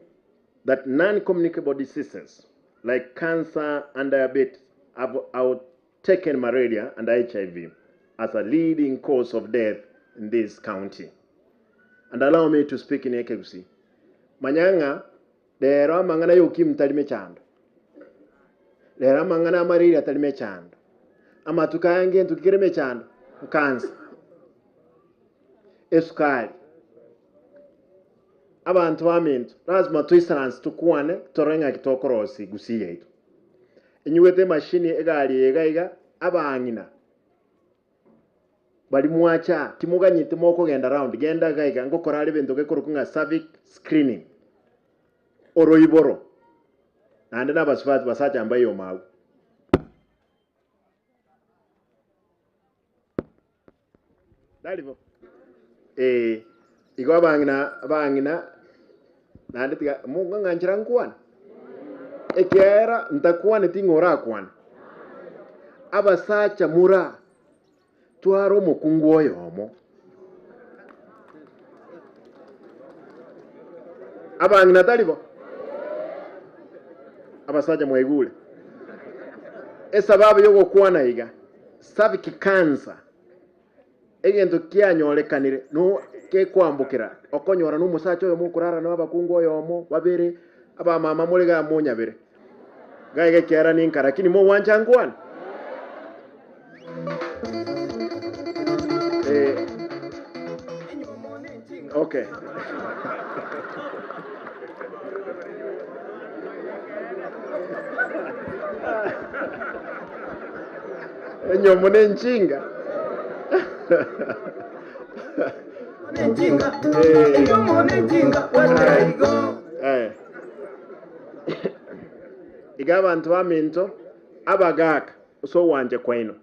[SPEAKER 5] that non-communicable diseases like cancer and diabetes have outtaken malaria and HIV as a leading cause of death in this county. And allow me to speak in Ekeusi. Manyanga, lero mangana yukim talime chando. Lero mangana malaria talime chando. Ama tukaange tukireme chando, cancer. Esukari. Abantu bamintu lazima tuisanansi tukwane torenga kitokorosi gusi yetu inyuwete mashini egali egaiga abangina bali mwacha timuganye timoko genda round genda gaiga ngokora ali bento gekorukunga cervix screening oroiboro nande nabasifati basacha ambaye omagu dalivo igwa bangina nande tiga munga nganjira nkwana ekiera ntakuwa netingora kwan abasacha mura twaro mukungu oyomo abangi natalibo abasacha mwaigule esababu yogokwana iga cervical cancer egento kianyolekanire no ke kwambukira okonyora n'umusacha oyo mukurara n'abakungu oyomo babere aba mama muliga munyabere gaige kiara ninka lakini mo wanjangwan okay enyomo nenchinga iga abantu baminto abagaka so wanje kwaino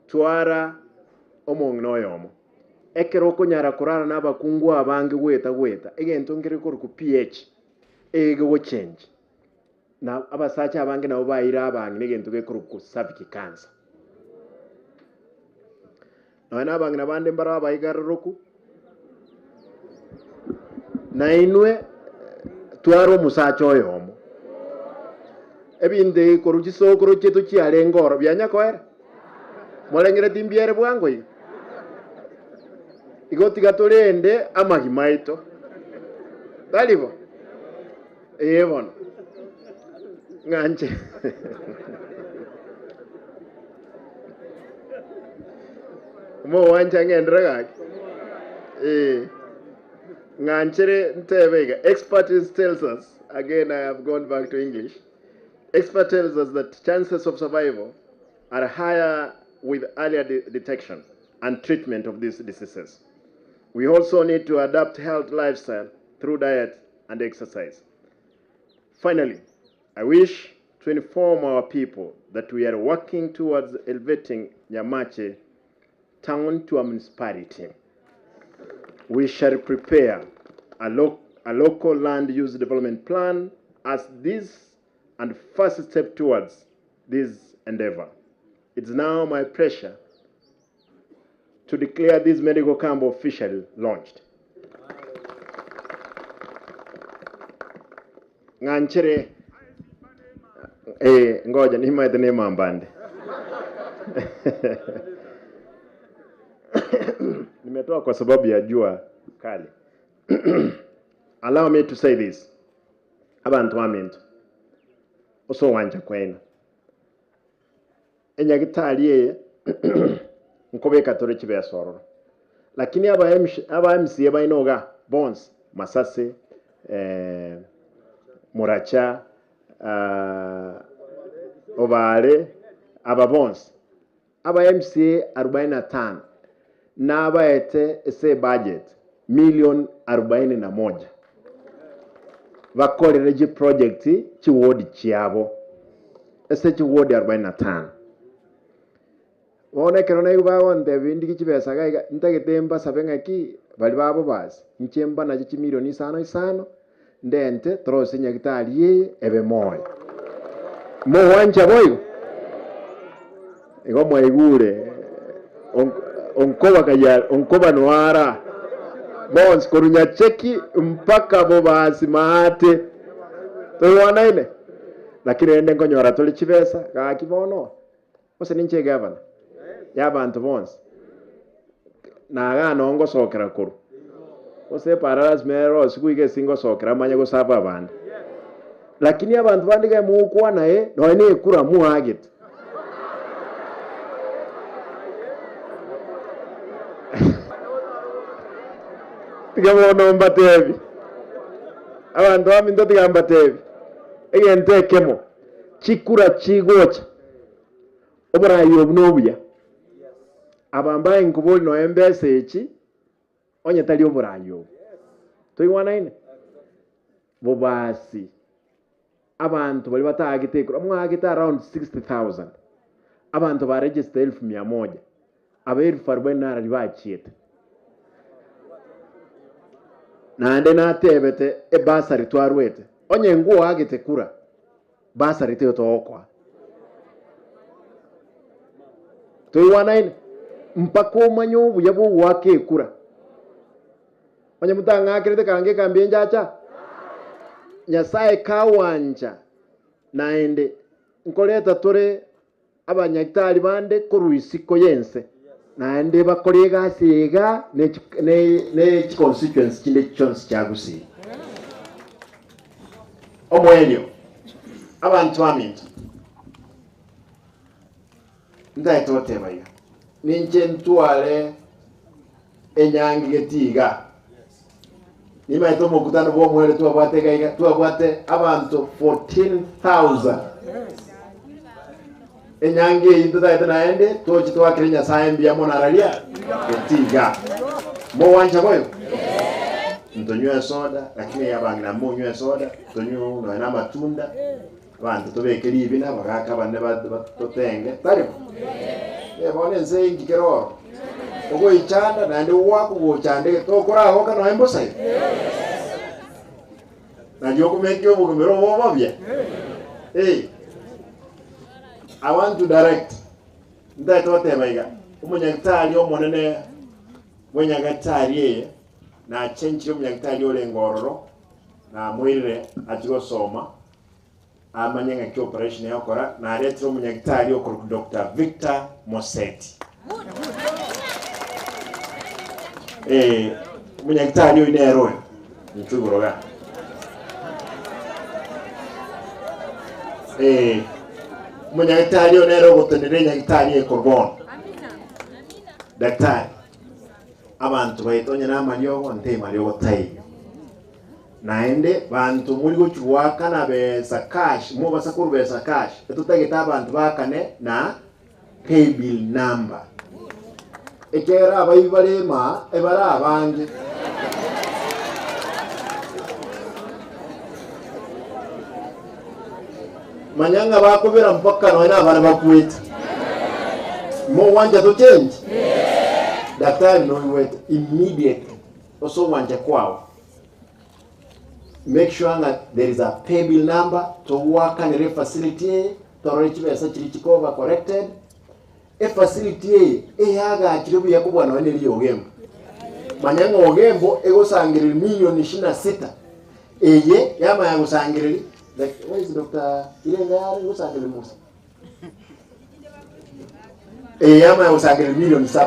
[SPEAKER 5] twara omongno oyomo ekero kunyara kurara n'abakungu abange gweta egento ngire ku pH ego change na abasacha abange nabo bayira abange negento gekuru ku cervical cancer na abange nabande mbara bayigaruruku na inwe twaro musacha oyomo ebinde koruchi sokoro chetu chiare ngoro byanya kwera molengere timbiere bwango igoti gatolende amagimaito dalibo ebon nganje mo wanja ngendra nganchere ntebega expertise tells us again I have gone back to English. Expert tells us that chances of survival are higher with earlier detection and treatment of these diseases. We also need to adapt healthy lifestyle through diet and exercise. Finally, I wish to inform our people that we are working towards elevating Nyamache town to a municipality. We shall prepare a local land use development plan as this and first step towards this endeavor. It's now my pleasure to declare this medical camp officially launched. Nganchere ngoja nimaite nema mbande. Nimetoa kwa sababu ya jua kali. Allow me to say this. Abantu baminto. Oso wanja kwena. Enyagitali yeye nkobeka tore kibe sororo. Lakini aba MC bainoga Bones, Masase, Muracha, Obale, aba Bones. Aba MC 45 na abaete ese budget million 41 bakolereje project chiwodi chiabo ese chiwodi 45 wone kero nayo bawonde bindi kichibesa gaiga ntagetemba sabenga ki bali babo basi nchemba na chichi milioni 5 ndente trose nyagitali ebe moyo mo wanja boyo ego mwaigure onkoba kaya onkoba noara Bones korunya cheki mpaka bo basi maate to wanaine lakini ende ngonyora toli chibesa ga kibono ose ninche governor yabantu Bones na gano ngo sokera kuru ose paralas mero sikuige singo sokera manya go saba bandi lakini abantu bandi ga mu kwana no ne kura mu agit tigamono mbatevi abantu baminto tigambatevi egente kemo chikura chigocha oburayo obnobuya abambaye nkuboli no embese echi onye tali oburayo toywana ine bobasi abantu bali batagitekura mwagita around 60,000 abantu ba register 1100 aba 1040 ribachiete na ande na tebete e basari twarwete onye nguo agite kura basa rite tokwa to wanaine mpako manyo buyabu wake kura wanya mutanga akirete kange kambienja acha nyasaye kawanja naende nkoleta tore abanyagitari bande koruisiko yense naende bakore gasiga ne constituency kinde chonse cyagusi omwenyo abantu aminto ndaitote baya ninje ntwale enyangi getiga nima itomo kutano bo mwele tuabwate abantu 14,000 enyangi intuta naende tochi twakirinya saembi ya monaralia getiga mo wanja boyo ntonywa soda lakini yabangira mo nywa soda tonyo na matunda bantu tobekeri ibina bagaka bane batotenge tari bone nsengi keroro ogo ichanda nande wako go chande to kora hoka no embosa na joku mekyo bugo mero bobya I want to direct nda tote baiga umunyagitari omonene wenyagatari na change umunyagitari ole ngororo na mwire atigo soma amanyenga ki operation yakora na retro umunyagitari okoro Dr. Victor Moseti umunyagitari yo inero nchugoroga umunyagitari yo nero gotenere nyagitari ekorbon daktari abantu baitonya namalyogo nte malyogo tai naende bantu muri gochuwaka na besa cash mo basakuru besa cash etutageta abantu bakane na pay bill number ekera abayibalema ebara abange manyanga bakubera mpaka no na bana bakwita mo wanja to change daktari no wait immediately also wanja kwao make sure that there is a pay bill number to work and a facility to reach besa chirichikova corrected e facility yaga kiribu yakubwa na wene liyo ogembo manyanga ogembo egosangirira milioni 26 eye yama yagosangirira like where is Dr. Irenga yari egosangirira musa yama yagosangirira milioni 7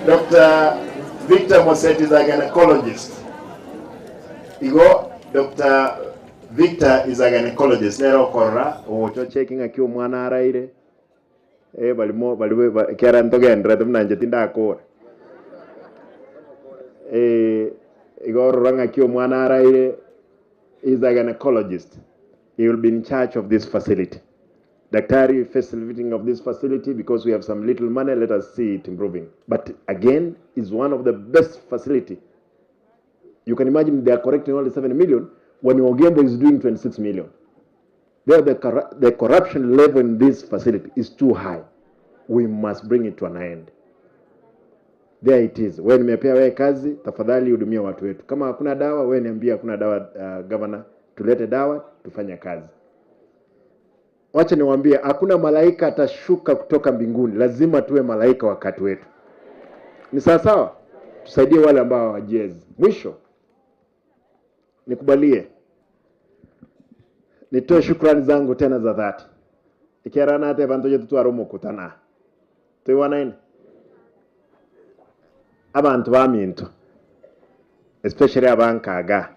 [SPEAKER 5] Dr. Victor Moseti is a gynecologist. Dr. Victor is a gynecologist. Nero korra ocho checking akiwa mwana araire. Balimo kiara ntogendra tumnanje tinda akora. Ranga akiwa mwana araire is a gynecologist. He will be in charge of this facility. Daktari facilitating of this facility because we have some little money. Let us see it improving. But again, is one of the best facility. You can imagine they are correcting only 7 million when Ogembo is doing 26 million. There, the corruption level in this facility is too high. We must bring it to an end. There it is. When nimepea wewe kazi, tafadhali hudumia watu wetu. Kama hakuna dawa, wewe niambia hakuna dawa, governor, tulete dawa, tufanye kazi. Wacha niwaambie hakuna malaika atashuka kutoka mbinguni. Lazima tuwe malaika wakati wetu. Ni sawa sawa? Tusaidie wale ambao hawajezi. Mwisho nikubalie nitoe shukrani zangu tena za dhati. Ikiarana hata bantoje tutwaromo kutana. Tuiwana nini? Abantu baminto. Especially abankaga.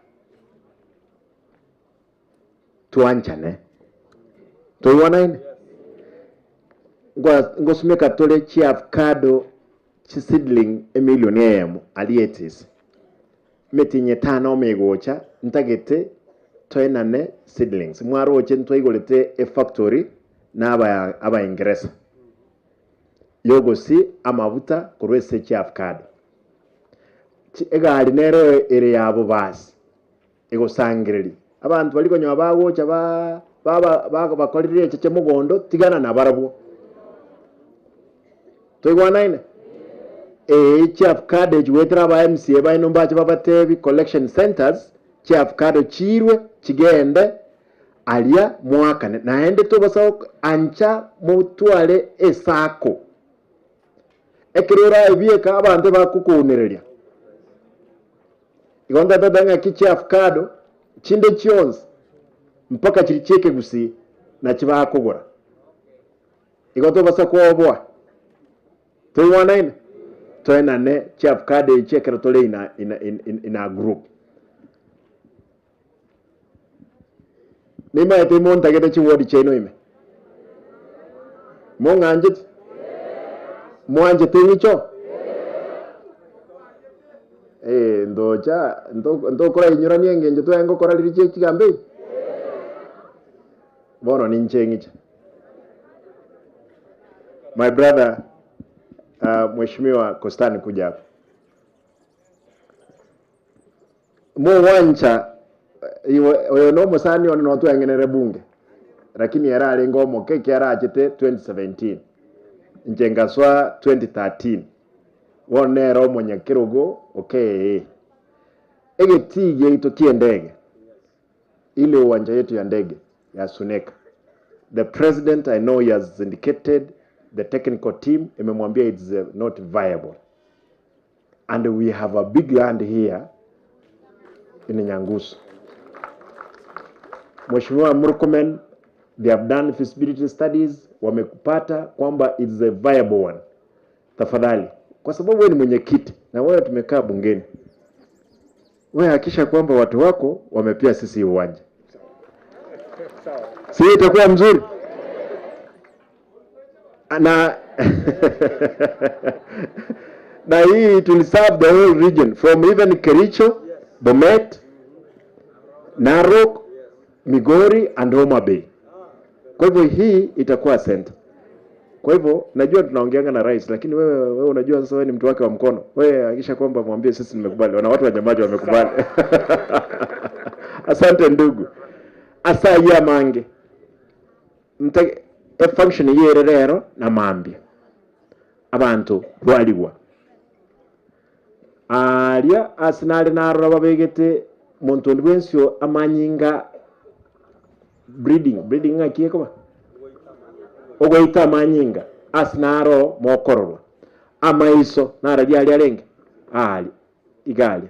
[SPEAKER 5] Tuanchane. Tuiwana nini? Ngosumeka tole chi avocado chi seedling emilionemu alietis. Metinye tano megocha ntagete toenane seedlings. Mwaro oche ntoigolete e factory na aba Ingereza. Yogosi amavuta kurwese chi avocado. Ega alinero ere yabo basi. Ego sangiriri. abantu baliko nyabago chaba baba bakolire cheche mugondo tigana na barabo toigwana ine chief card wetra ba MCA ba ino mbache babatebi collection centers chief card chirwe chigende alia mwaka naende to basao ancha mutwale esako ekirora ebieka abantu bakukunereria igonda dadanga kichief card chinde chionzi mpaka chiricheke gusi na chibakogora igoto basa kuobwa toigwana ine toena ne chief card ichekera tole ina group nima ete monta gete chiwodi cheno ime monganjit mwanje tingicho ndocha ndo kora inyora nienge nje to kora liriche chigambe bono ninchengicha my brother Mheshimiwa Kostani kuja hapa. Wancha iwe no musani ono watu yangenere bunge. Lakini yara alingomo keke yara achete 2017. Njengaswa 2013. Wonero mwenye kirogo okay. Ege tige itokie ndege. Ile uwanja yetu ya ndege ya Suneka. The president, I know he has indicated the technical team imemwambia it's not viable, and we have a big land here in Nyangusu. Mheshimiwa Murkomen, they have done feasibility studies, wamekupata kwamba it's a viable one. Tafadhali, kwa sababu wewe ni mwenyekiti na wewe tumekaa bungeni, wewe hakisha kwamba watu wako wamepia sisi uwanja, si itakuwa mzuri na na hii to serve the whole region from even Kericho, Bomet, Narok, Migori and Homa Bay. Kwa hivyo hii itakuwa center. Kwa hivyo najua tunaongeanga na rais, lakini wewe unajua sasa wewe ni mtu wake wa mkono. Wewe hakikisha kwamba mwambie sisi nimekubali. Na watu wa Nyamache wamekubali. Asante ndugu. Asa ya mange. Function yere rero na mambi abantu bwaliwa alia asinale narora babegete muntu ndwensyo amanyinga breeding ngakie koma ogoita amanyinga asinaro mokororwa amaiso naradia ali alenge ali igali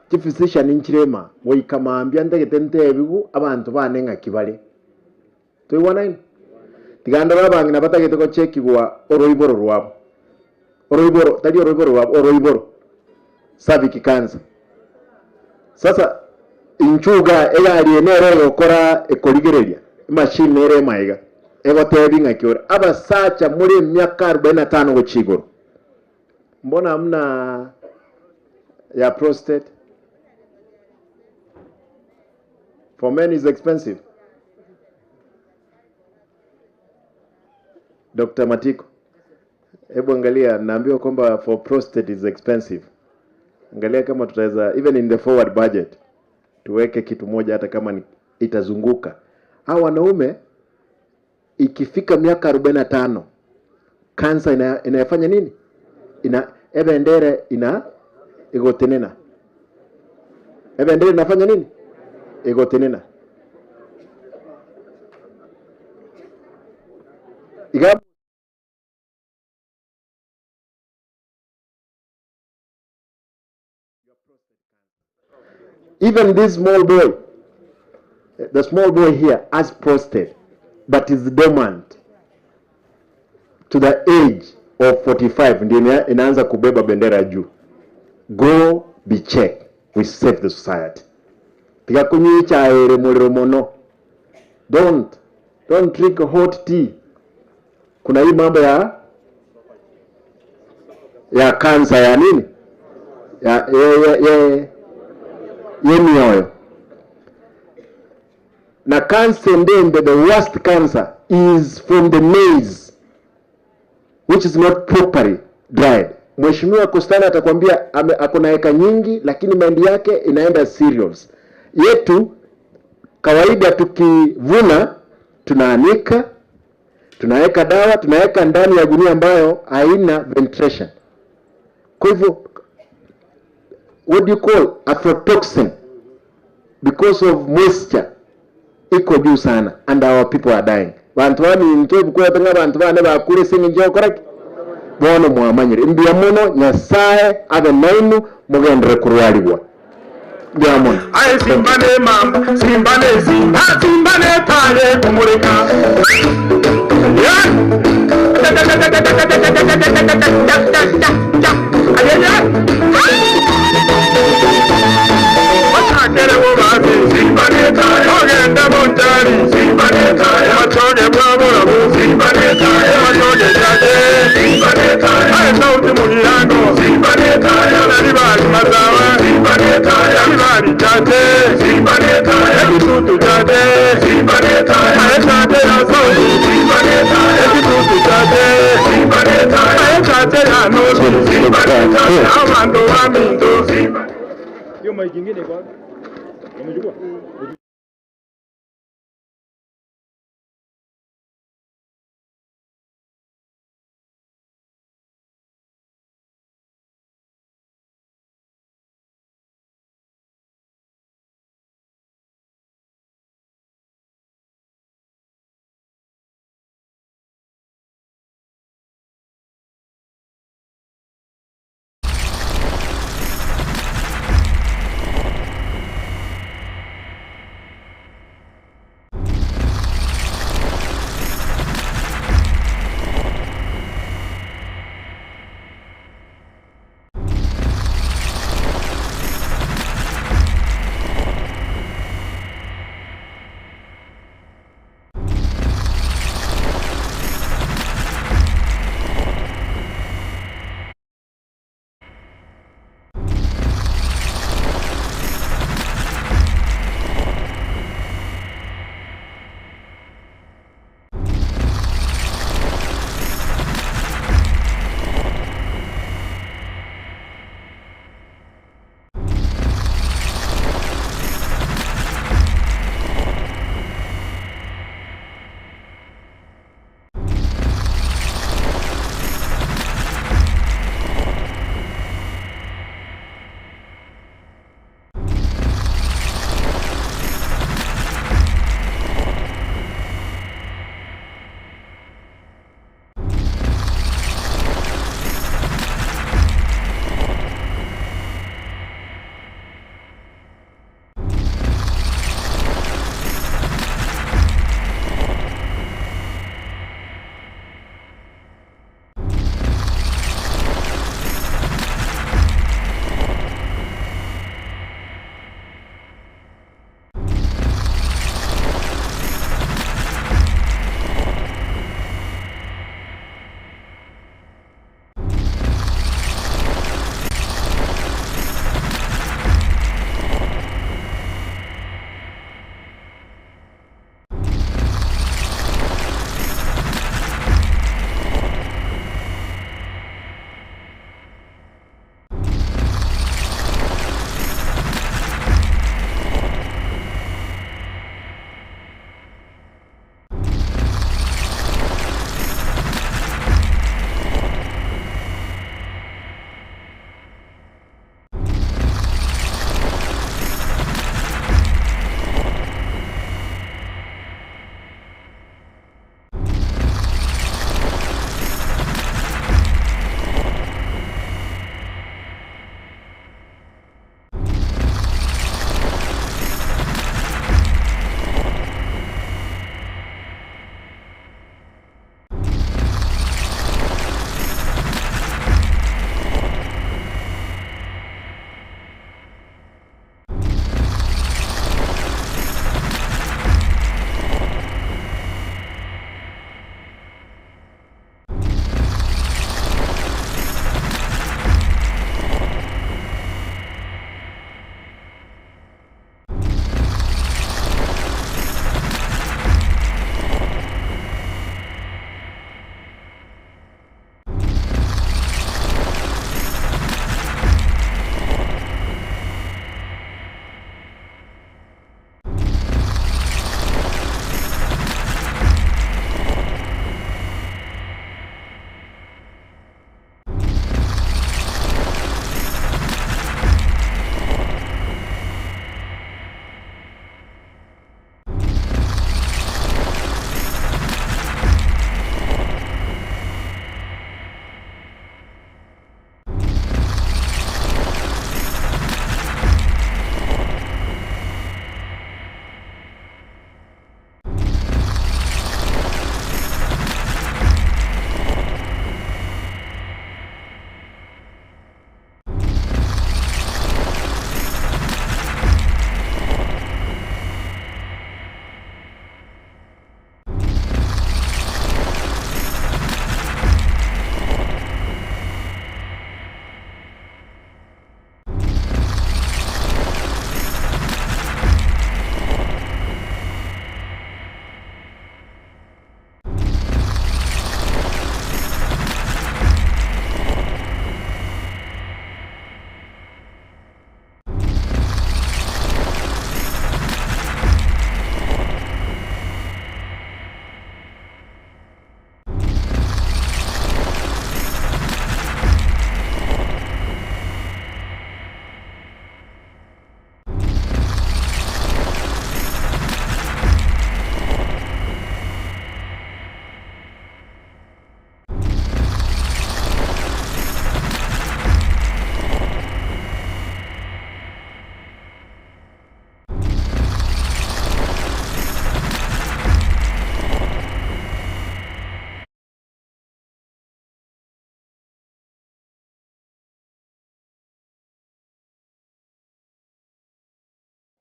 [SPEAKER 5] tifisisha ninchirema woikamambia ndegete ntebigu abantu banenga kibale toigwana ine tiganda babangi nabatagete ko chekigwa oroiboro rwabo oroiboro tadi oroiboro rwabo oroiboro sabiki kanza sasa inchuga eyali enero yokora ekoligereria machine ere maiga egotebinga kiora abasacha muri myaka 45 gochigoro mbona hamna ya prostate for men is expensive. Dr. Matiko, hebu angalia, naambiwa kwamba for prostate is expensive. Angalia kama tutaweza even in the forward budget tuweke kitu moja hata kama itazunguka. Hao wanaume ikifika miaka 45 kansa inafanya nini? Ebendere igotenena. Ebendere inafanya nini? Igotenena. Even this small boy, the small boy here has prostate, but is dormant to the age of 45. Ndio inaanza kubeba bendera juu. Go be checked. We save the society. Tigakunyicha ere muliro mono. Don't drink hot tea. Kuna hii mambo ya kansa ya nini? Mioyo. Na cancer ndembe, the worst cancer is from the maize, which is not properly dried. Mheshimiwa Kostani atakwambia akona eka nyingi lakini mahindi yake inaenda cereals. yetu kawaida tukivuna tunaanika, tunaweka dawa, tunaweka ndani ya gunia ambayo haina ventilation. Kwa hivyo what do you call aflatoxin, because of moisture iko juu sana and our people are dying. Bantu bani nkebu kwa tanga bantu bane bakure singi njo correct bono mwamanyire mbia muno nyasaye abe nainu mugendere kurwalibwa mbia muno
[SPEAKER 18] Aye simbane mamba, simbane simba, simbane pale kumurika. Wakakere wobazi, simbane kaya, ogenda montari, simbane kaya, matoge bwaburabu, simbane kaya, matoge jade, simbane kaya, aye sauti muliango, simbane kaya, nalibali mazawa, simbane kaya, nalibali jade, simbane kaya, ekitutu jade, simbane kaya, aye jade ya sauti, simbane kaya, ekitutu jade, simbane kaya, aye jade ya nosi, simbane kaya, amando amindo, simbane. Hiyo maiki ingine kwa umechukua?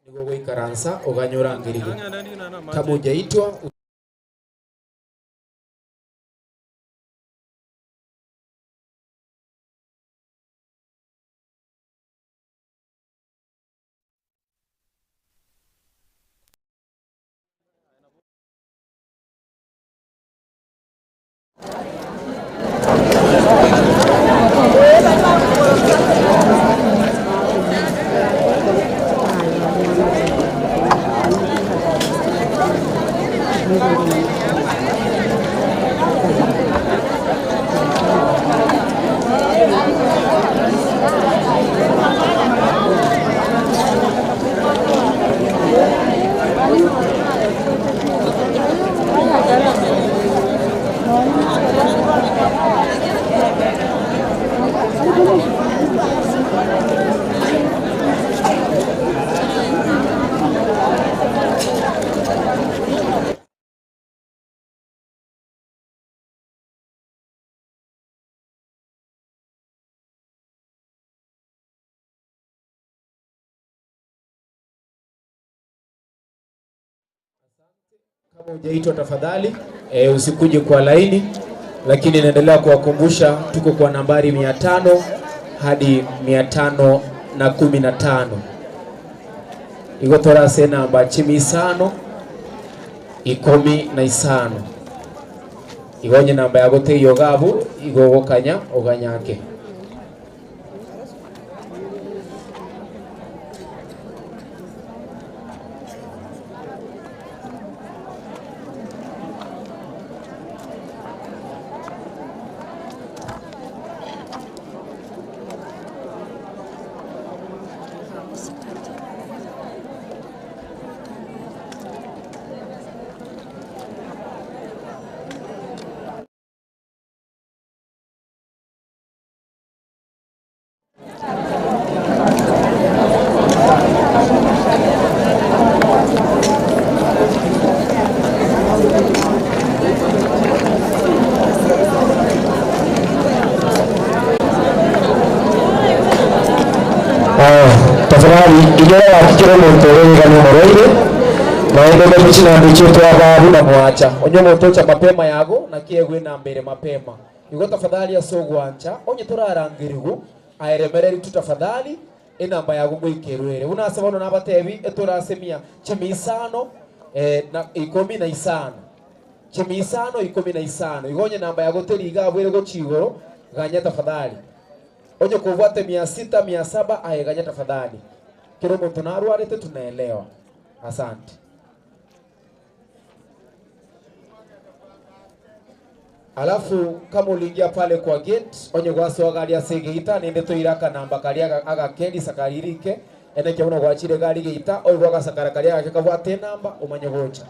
[SPEAKER 1] Nigo gwikaransa uganyura ngirigo. Kama hujaitwa kama hujaitwa tafadhali usikuje kwa laini, lakini naendelea kuwakumbusha tuko kwa nambari 500 hadi 515. Igotora se namba 5 15. Igonye namba ya gote yogabu igogokanya oganyake. Ijara wakikira mtorega ni moroide na ende kuchina ndicho twababu na mwacha onyo motocha mapema yago na kiegwe na mbere mapema igo tafadhali asogwancha onye turarangirigu airemereri tutafadhali enamba yago gwikerwere unasaba no nabatebi eturasemia chemisano na 15 chemisano 15 igonye namba yago teriga abwere go chigoro ganya tafadhali onye kuvuate 600 700 aeganya tafadhali. Kero mtu na arwarete tunaelewa. Asante. Alafu kama uliingia pale kwa gate onye gwaso agari asegeita nende to iraka namba kali aga kendi sakaririke ene kyono gwachire gari geita oyo gwa sakara kali aga kabwate namba umanye gocha.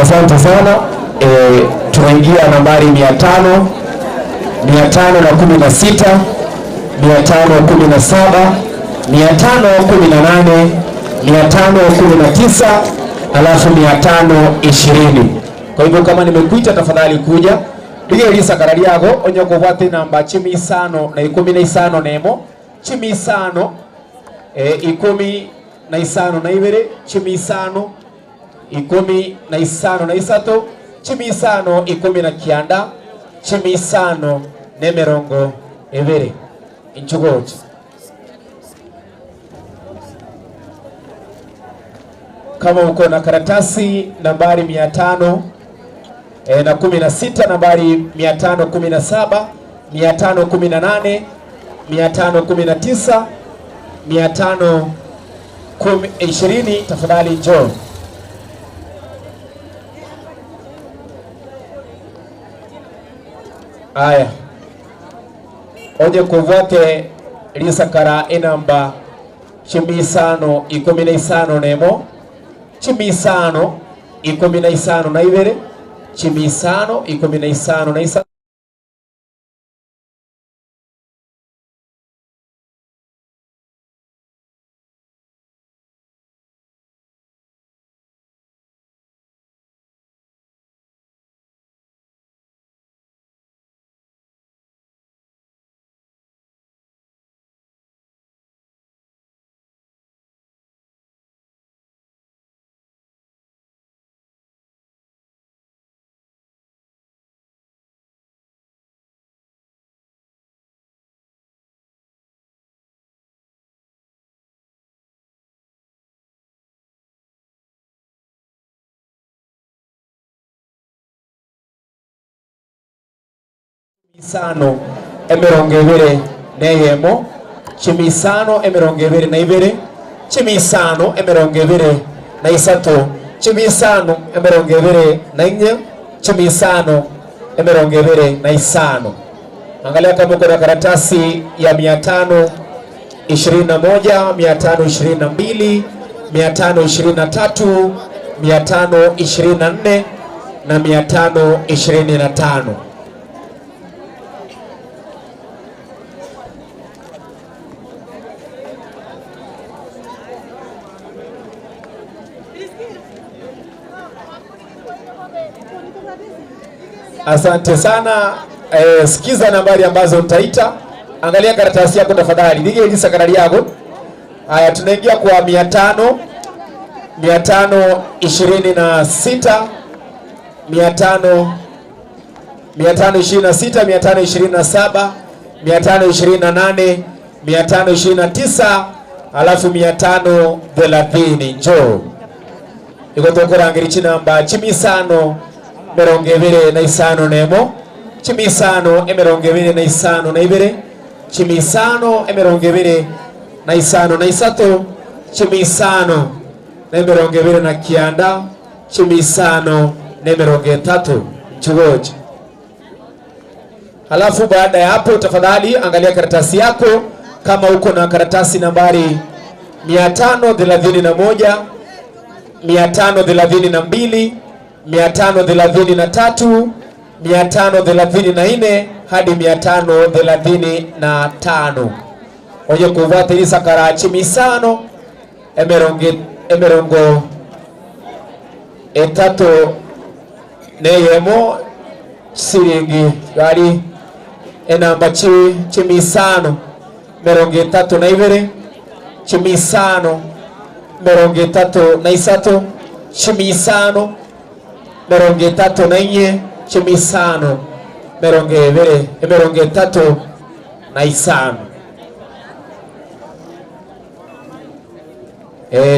[SPEAKER 1] Asante sana. Tunaingia nambari 500, 516, 517, 518, 519, alafu 520. Kwa hivyo kama nimekuita tafadhali kuja. Dige lisa karari yago onyoko vate namba 15 na 15 nemo 15 15 na ibere 15 15 na isato 15 19 15 nemerongo ebere inchugoje. Kama uko na karatasi nambari 500 na 16, nambari 517, 518, 519, 520, tafadhali njoo. Aya. Oje kuvuate lisakara enamba 15 15 nemo 15 15 na ibere 15 15 na isa Chimisano emirongo ibere neyemo, chimisano emirongo ibere na ibere, chimisano emirongo ibere na isato, chimisano emirongo ibere na inye, chimisano emirongo ibere na isano. Angalia kama uko na karatasi ya 521, 522, 523, 524 na 525. Asante sana. Sikiza nambari ambazo nitaita. Angalia karatasi yako tafadhali. Dige ilisa karari yako. Haya, tunaingia kwa 500, 526, 500, 526, 527, 528, 529, alafu 530. Njoo. Iko tokora ngirichi namba 15 mirongo ibere na isano nemo, 15 emirongo ibere na isano na ibere, 15 emirongo ibere na isano na isato, 15 emirongo ibere na kianda, 15 emirongo 3. Chugoje. Halafu baada ya hapo tafadhali angalia karatasi yako kama uko na karatasi nambari 531, 532, 533, 534 hadi 535. Oje kuvata ilisa kara 15 emerongo 3 neyemo siringi gari enamba 15 merongo 3 na ibere, 15 merongo 3 na isato, 15 merongo 3 na inye, 15 merongo ibere, merongo 3 na isano.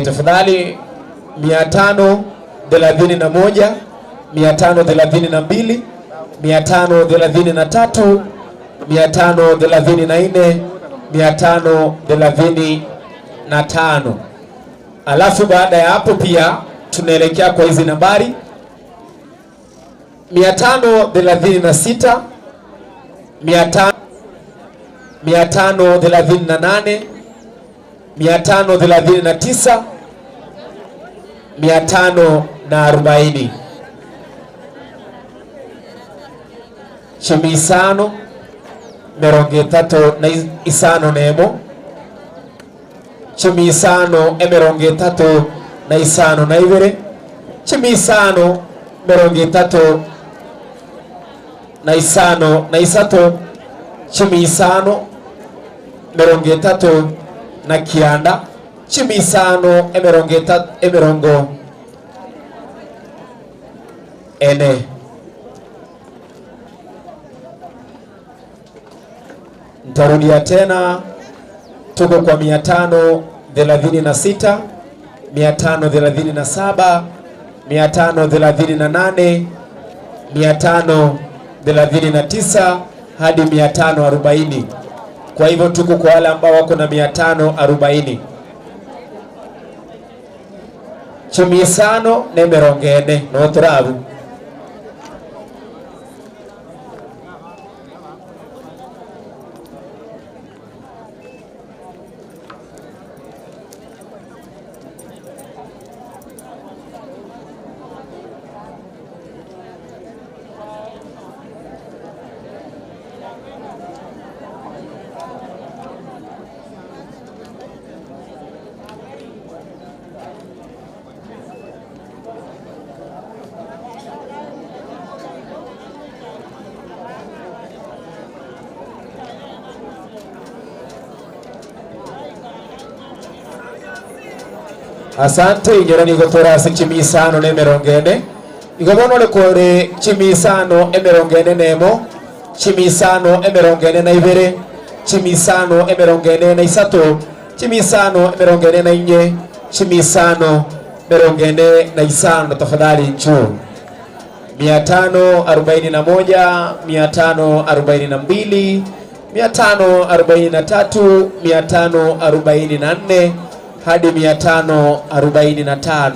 [SPEAKER 1] Tafadhali 531, 532, 533, 534, 535. Alafu baada ya hapo pia tunaelekea kwa hizi nambari 536, 538, 539, 540. chumi isano mirongo itatu na isano nemo chumi isano mirongo itatu na isano na ibere chumi isano mirongo itatu na isano na isato chumi isano mirongo itatu na kianda chumi isano mirongo ene. Ntarudia tena, tuko kwa 536, 537, 538, 539 hadi 540. Kwa hivyo tuko kwa wale ambao wako na 540. Chumi isano ne mirongo ene no turabu. Asante inyora ni gotora se chimi isano ne mirongo ene igobono le kore chimi isano mirongo ene nemo chimi isano mirongo ene na ibere chimi isano mirongo ene na isato chimi isano mirongo ene na inye chimi isano mirongo ene na isano. Tafadhali nchu 541 542 543 544 hadi 545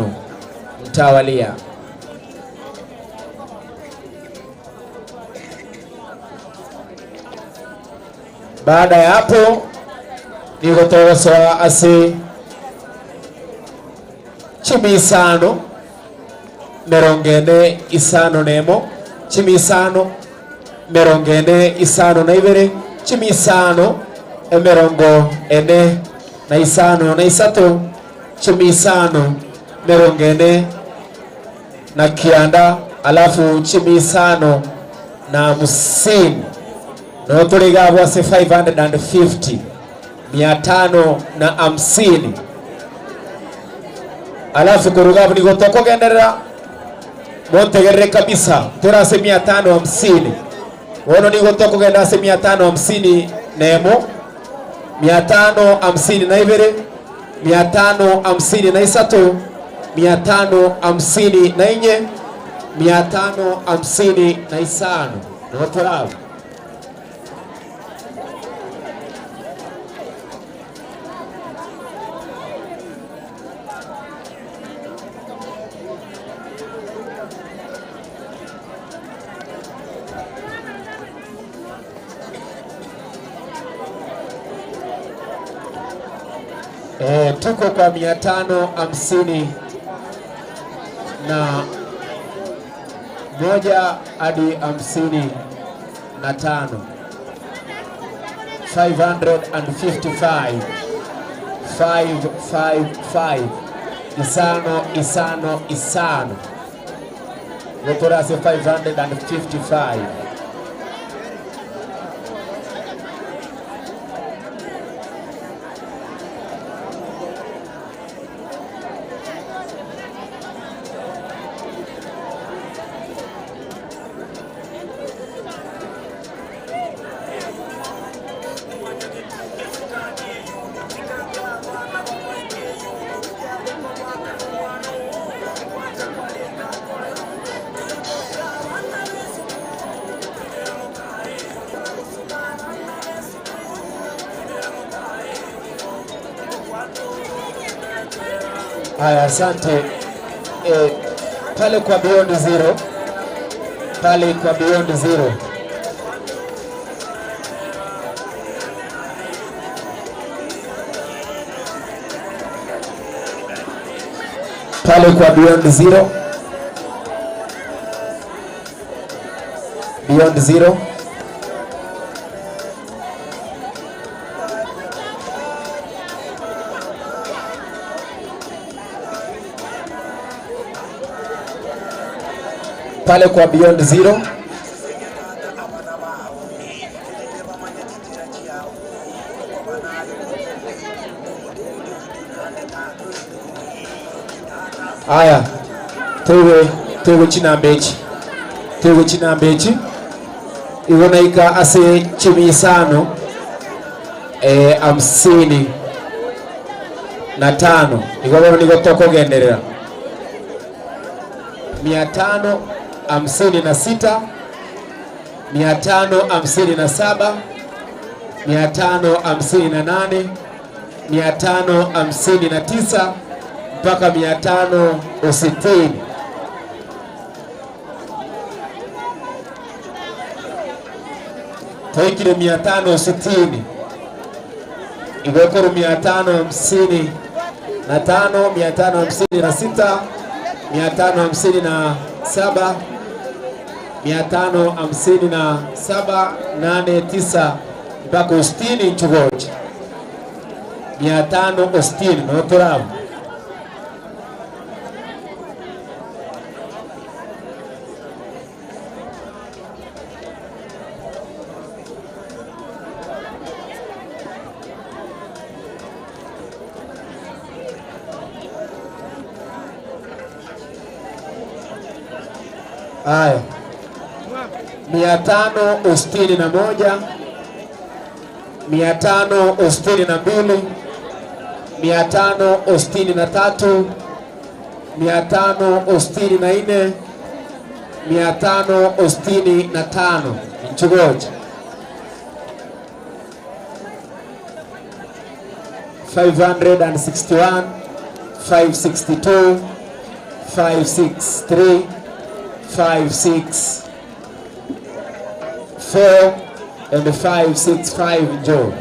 [SPEAKER 1] mtawalia. Baada ya hapo ni kutoa ase chimi isano mirongo ene isano nemo chimi isano mirongo ene isano na ibere chimi isano mirongo ene na isano na isato chumi isano mirongo ene na kianda alafu chumi isano na musini no tuligabwa se 550 550 alafu kurugabu ni gotoko genderera montegere kabisa turase 550 wono ni gotoko gendera se 550 nemo 550 na ibere 550 na isato 550 na inye 550 na isano no turabu. Tuko kwa 550 na moja hadi 55 555 555 isano Lotorase 555. Haya, asante. Pale kwa Beyond Zero, pale kwa Beyond Zero, pale kwa Beyond Zero, Beyond Zero. pale kwa Beyond Zero. Aya, tewe chinambechi. Tewe chinambechi. Iwona ika ase chimisano 55 igobona nigo toko genderera 556 557 558 559 mpaka 560. Toikile 560 igokoro 555 556 557 557 89 mpaka 60 nchugoje 560 notoramo. Aya, 561 562 563 564 565 nchugoje 561 562 563 564 and 565 Joe.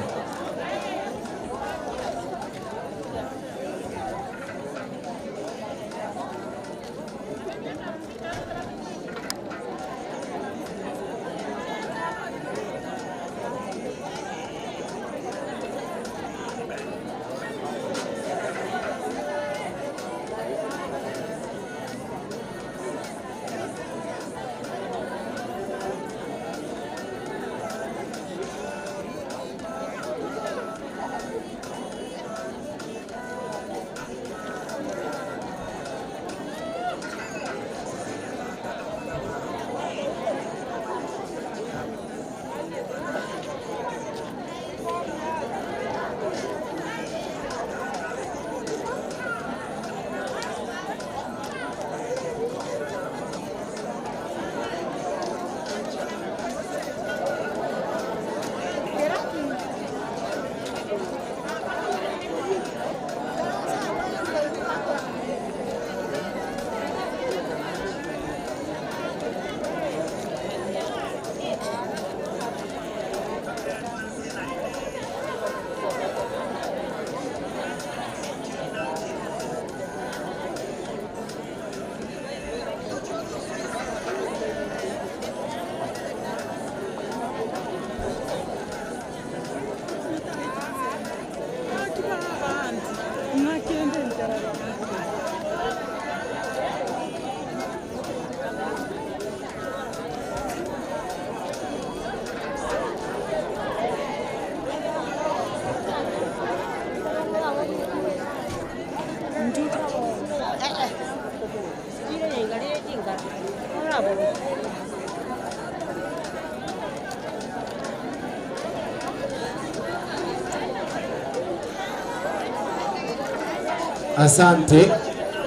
[SPEAKER 1] Asante,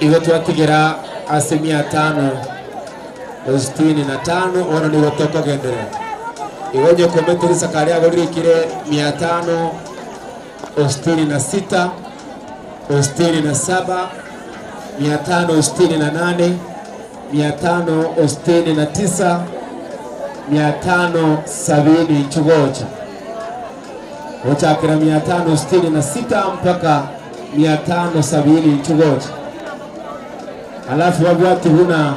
[SPEAKER 1] iwe tuatigera asilimia 565 ono niwe toko gendera iweje kometri sakari agorire kire 566 567 568 569 570 chugocha uchakira 566 mpaka 570 chugocha. Alafu wabwati huna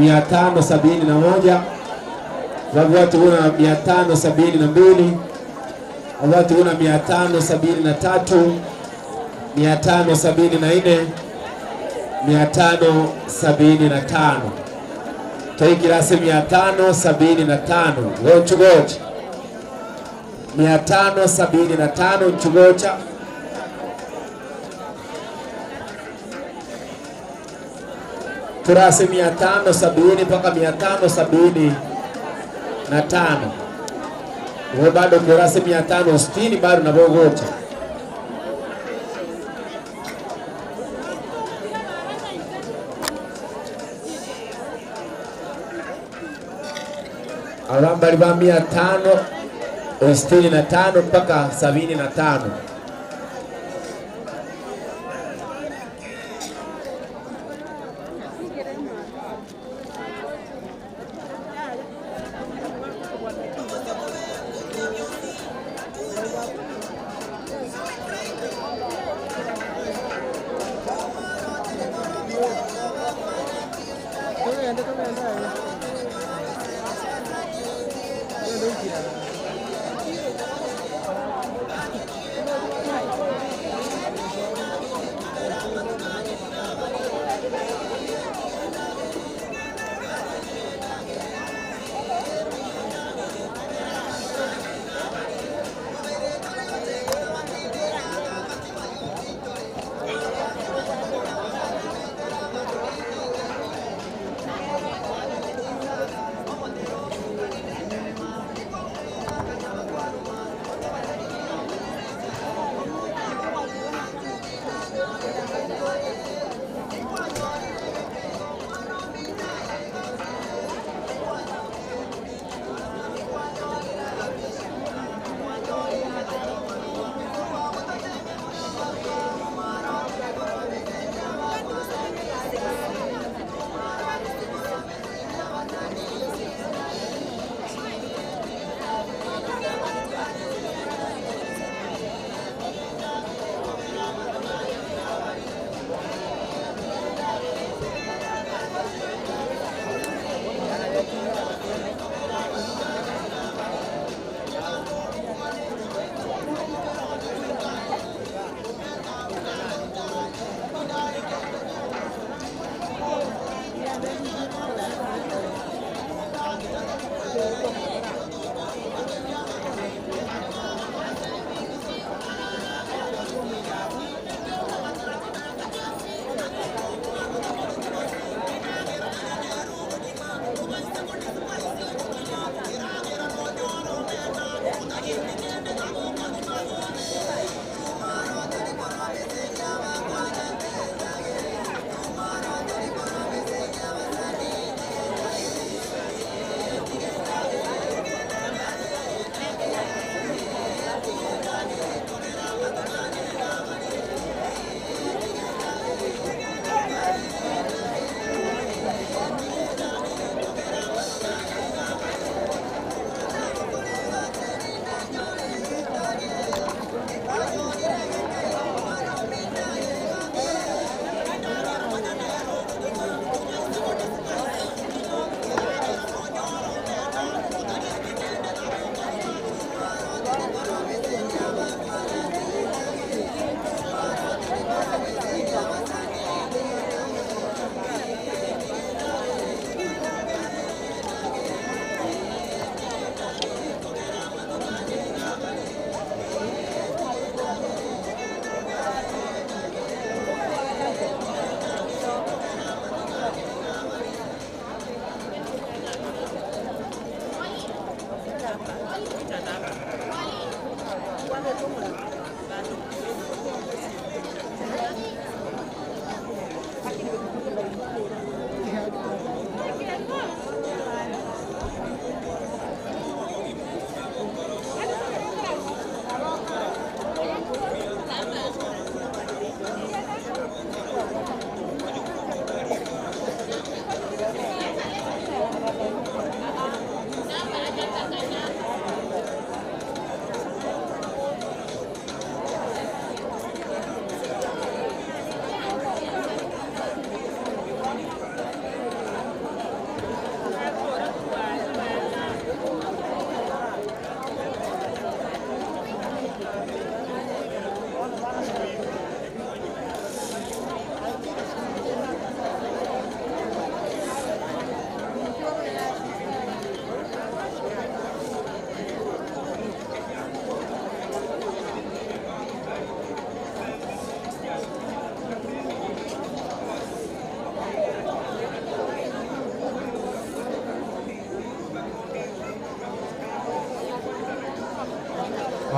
[SPEAKER 1] 571, wabwati huna 572, wabwati huna 573, 574, 575. Toi kirasi 575 Nchugocha 575 Nchugocha. Kurasi 570 mpaka 575. Wewe bado kurasi 560 bado na Bogocha. Alamba liba 565 mpaka 75.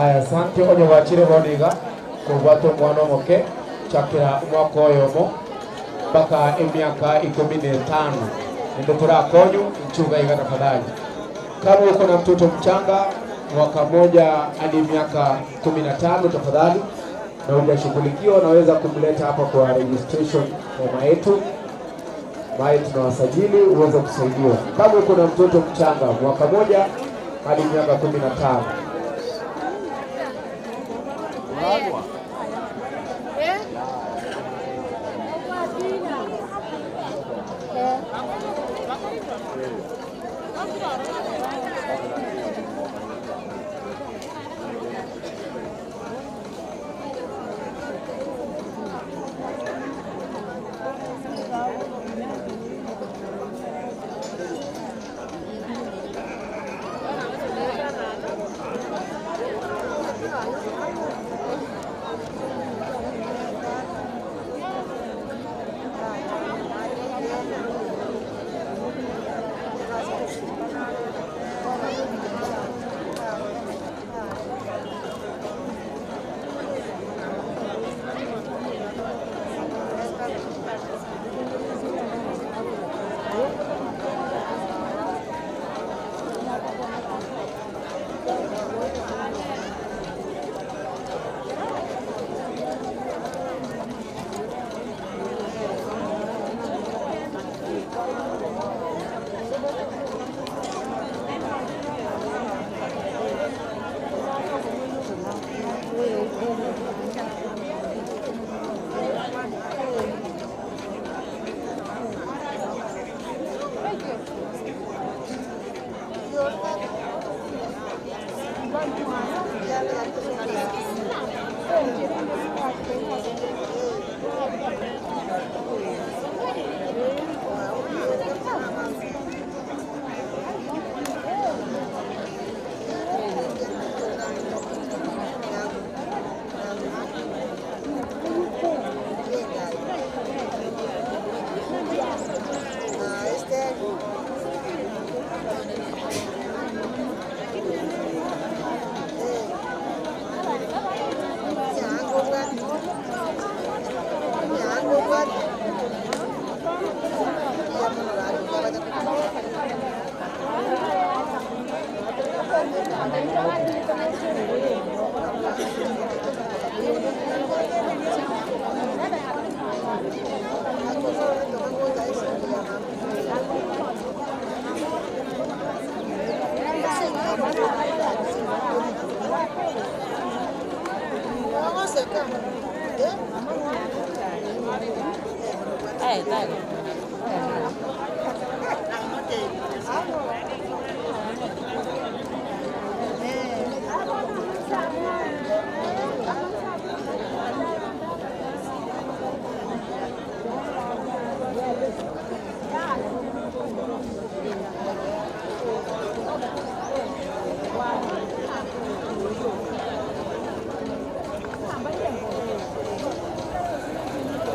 [SPEAKER 1] Aya, asante onye wachire boniga kubwato mwana omoke chakira mwaka oyomo mpaka emyaka 15 ndio turakonyu nchuga iga tafadhali. Kama uko na mtoto mchanga mwaka moja hadi miaka 15 tafadhali, na hujashughulikiwa unaweza kumleta hapa kwa registration mama yetu ambaye tunawasajili uweze kusaidiwa. Kama uko na mtoto mchanga mwaka moja hadi miaka 15.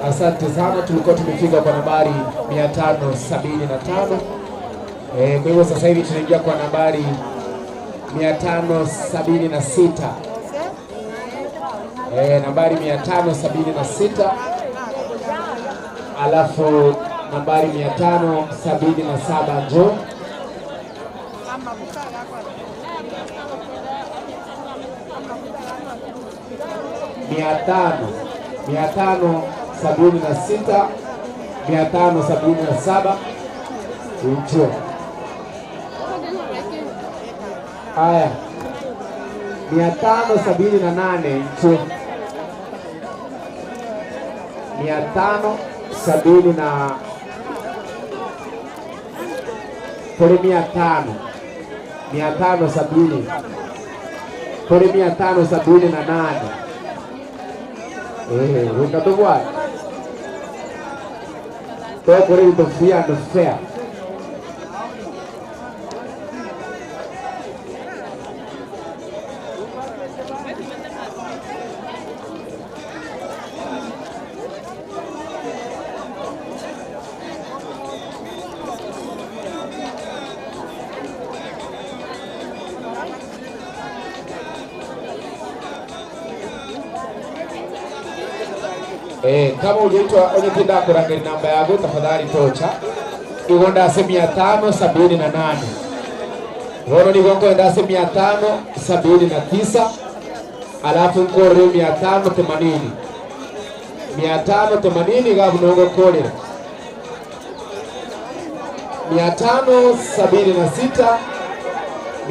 [SPEAKER 1] Asante sana, tulikuwa tumefika kwa nambari 575. Kwa hivyo sasa hivi tunaingia kwa nambari 576. Nambari 576. Alafu nambari 577 njoo. Mia tano 76, 577 njoo. Haya, 578 njoo. 570 na pole 500, 570 pole 578. Unatobwa toko ile tofia ndo fair. Kama uliitwa onye tinda kurangiri namba yako tafadhali tocha. Igonda ase 578. Rono ni gongo enda ase 579. Alafu nkore 580. 580 gabu nongo kore. 576,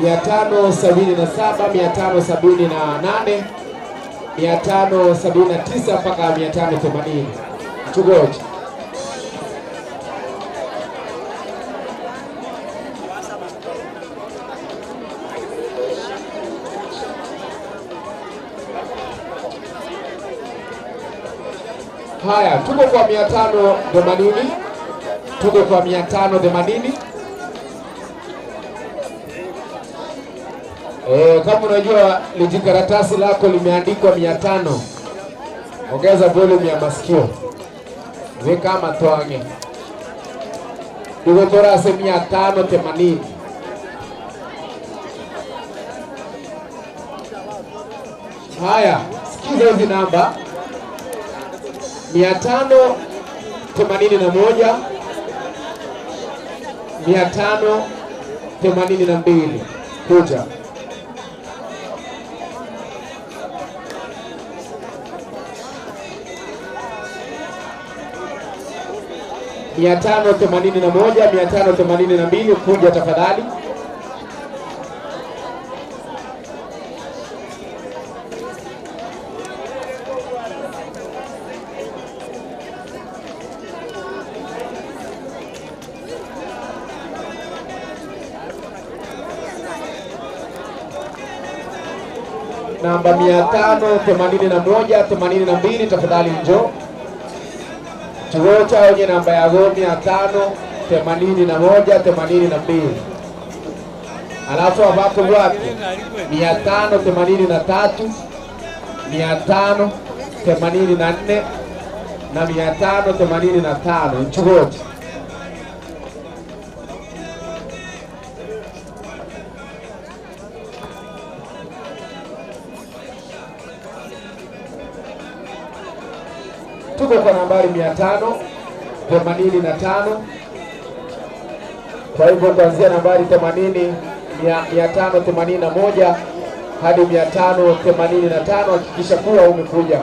[SPEAKER 1] 577, 578, 579 mpaka 580. Chugoje. Haya, tuko kwa 580. Tuko kwa 580. Kama unajua lijikaratasi lako limeandikwa 500. Ongeza volume ya masikio. Weka matwange. Tuko tora ase 580. Haya, sikiza hizi namba. 581, 582. Kuja. 581, 582. Kuja tafadhali. Namba 581, 82 tafadhali njoo. Chugocha onye namba ya 581, 82. Alafu abako wapi? 583, 584 na 585. Chugocha. Tuko kwa nambari 585. Kwa hivyo kuanzia nambari 581 hadi 585 hakikisha kuwa umekuja.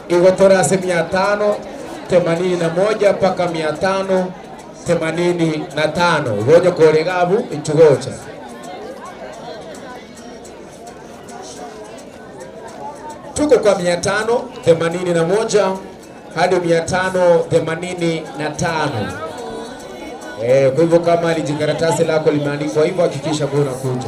[SPEAKER 1] Igotora ase 581 mpaka 585. Ugoja kuolegabu ichugocha. Tuko kwa 581 hadi 585. Kwa hivyo kama lijikaratasi lako limeandikwa hivyo hakikisha kuna kuja.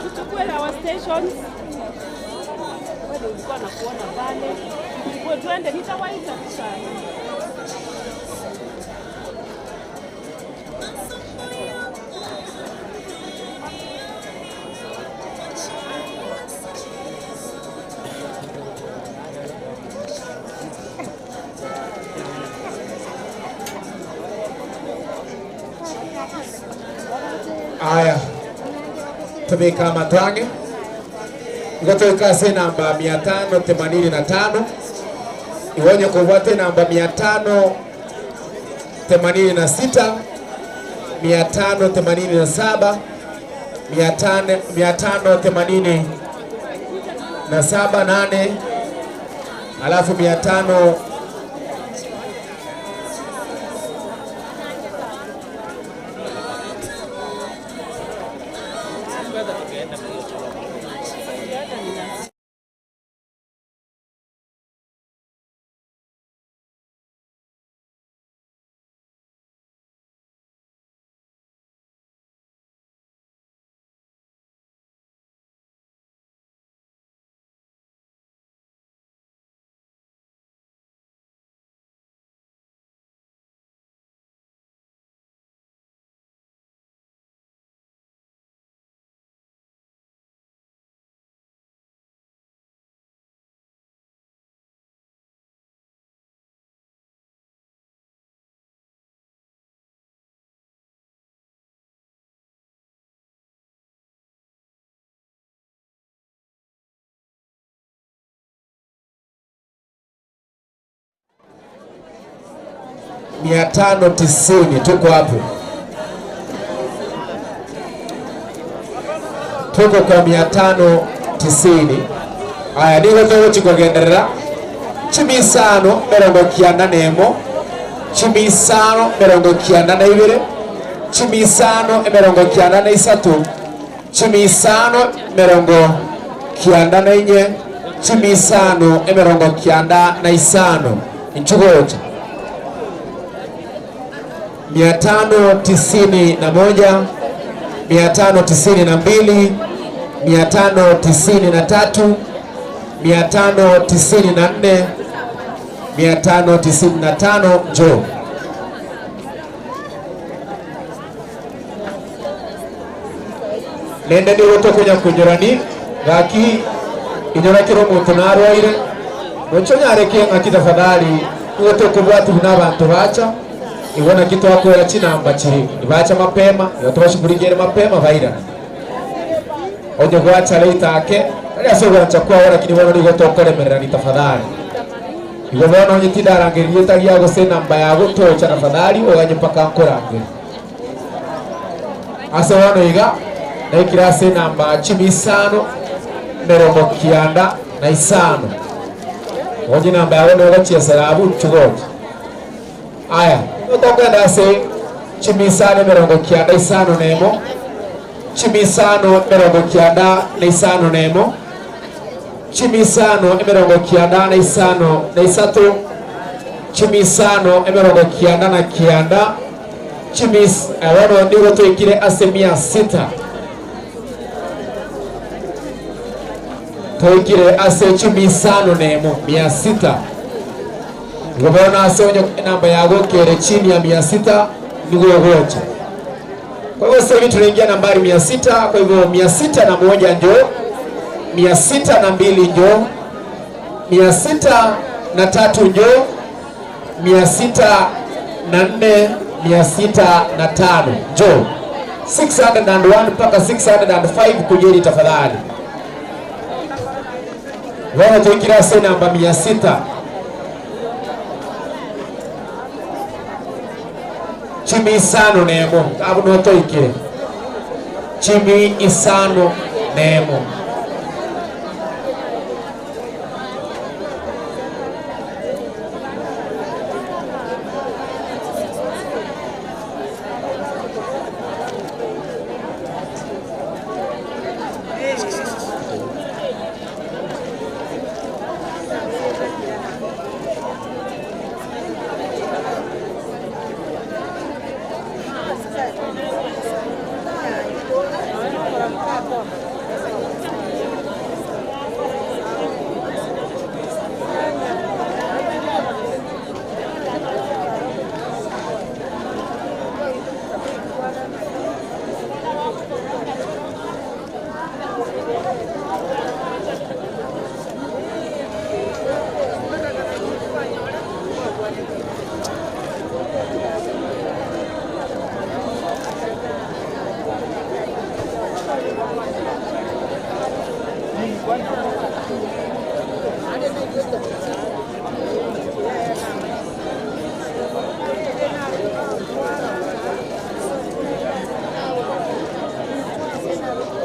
[SPEAKER 10] Tuchukue our stations. Wewe ulikuwa na kuona pale. Kwa twende nitawaita sana.
[SPEAKER 1] Aya, tumika matwange igotoka se namba 585 iwonye kufuate namba 586 587 8 alafu 500 590 tuko hapo, tuko kwa 590. Aya nigo tugochikogenderera 594 592 593 594 595 inchugocha 591 592 593 594 595 jo nende ni woto kunya kunyorani gaki inyora kiro muntu narwaire nocho nyareke ngaki tafadhali woto kubwati bina abantu bacha ibona kitu wako ya chinamba chiri ibacha mapema yatobashugurigere mapema vaira oje kwacha leita ake ali asobora chakwa wala kinibona ni gotokore merani tafadhali ibona onye tidarangerie tagia go se namba ya gotocha tafadhali oganye paka nkorange ase wano iga na ikirase namba 595 oje namba ya wano gachia sarabu chugoje aya utokenda se 595 nemo 595 nemo 595 595 chimis awano ndigo toikire asemia 6 toikire ase chimisano nemo 600 ngobona ase onyo namba yago kere chini ya 600 ndigo yogocha. Kwa hivyo sasa hivi tunaingia nambari 600. Kwa hivyo 601 njoo, 602 njoo, 603 njoo, 604 605 njoo, 601 mpaka 605 kujeni tafadhali. Wana tuikira se namba 600 chimi isano nemo abu no toikire chimi isano nemo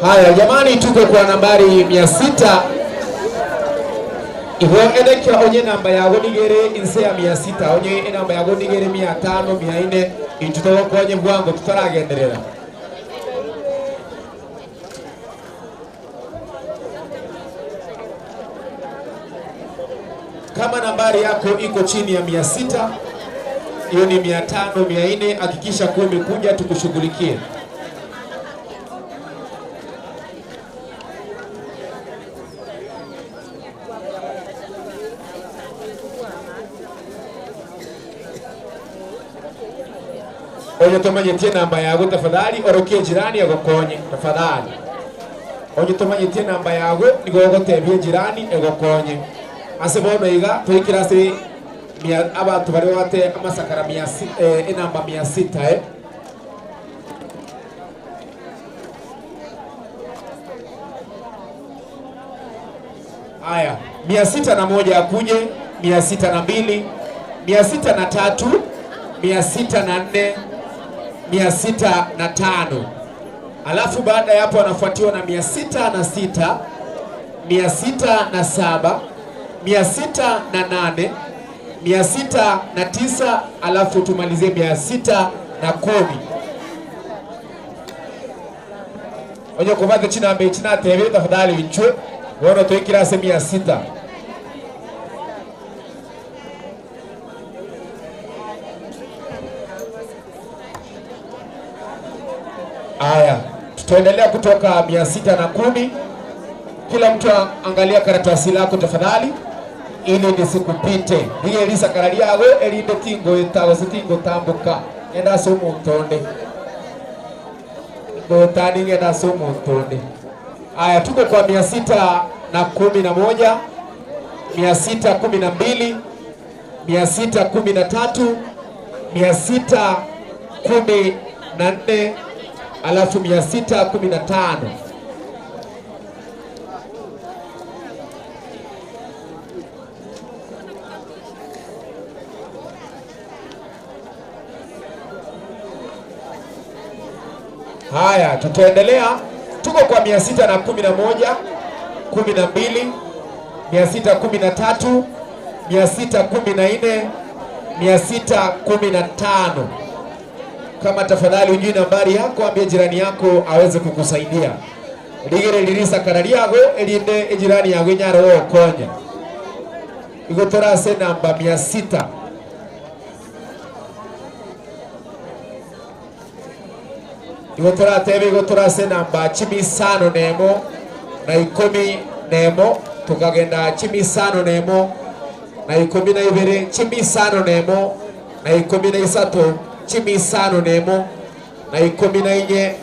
[SPEAKER 1] Haya jamani, tuko kwa nambari 600. Ivo edekira onye namba yago nigere inse ya 600 onye namba yago nigere 500 400 intutogo konye bwango tutaragenderera. Kama nambari yako iko chini ya 600, hiyo ni 500 400, hakikisha kuwa umekuja tukushughulikie. Onye tomanyetie namba yago tafadhali orokie jirani agokonye tafadhali. Onye tomanyetie namba yago nigogotebie jirani egokonye. Ase bono iga twikira se abantu bari wate amasakara 600 namba 600 Aya 601 akuje 602 603 604 605. Alafu baada ya hapo anafuatiwa na 606 607 608 609, alafu tumalizie 610. Onye kubate china ambe china tebe tafadhali winchwe wono toikira se 600. Aya, tutaendelea kutoka 610. Kila mtu angalia karatasi lako tafadhali ili nisikupite. Ndiye Elisa karali yawe elinde tingo etago sitingo tambuka. Enda somo mtonde. Ngotani ngenda somo mtonde. Aya, tuko kwa 611, 612, 613, 614, alafu 615. Haya, tutaendelea. Tuko kwa 611, 12, 613, 614, 615. Kama tafadhali ujui nambari yako, ambie jirani yako aweze kukusaidia. Ligere lirisa karali yago elinde jirani yago nyaro wo konya. Igotora se namba 600. Igotora tebe igotora se namba 5 nemo na 10 nemo, tukagenda 5 nemo na 12, 5 nemo na 13, 5 nemo na 14,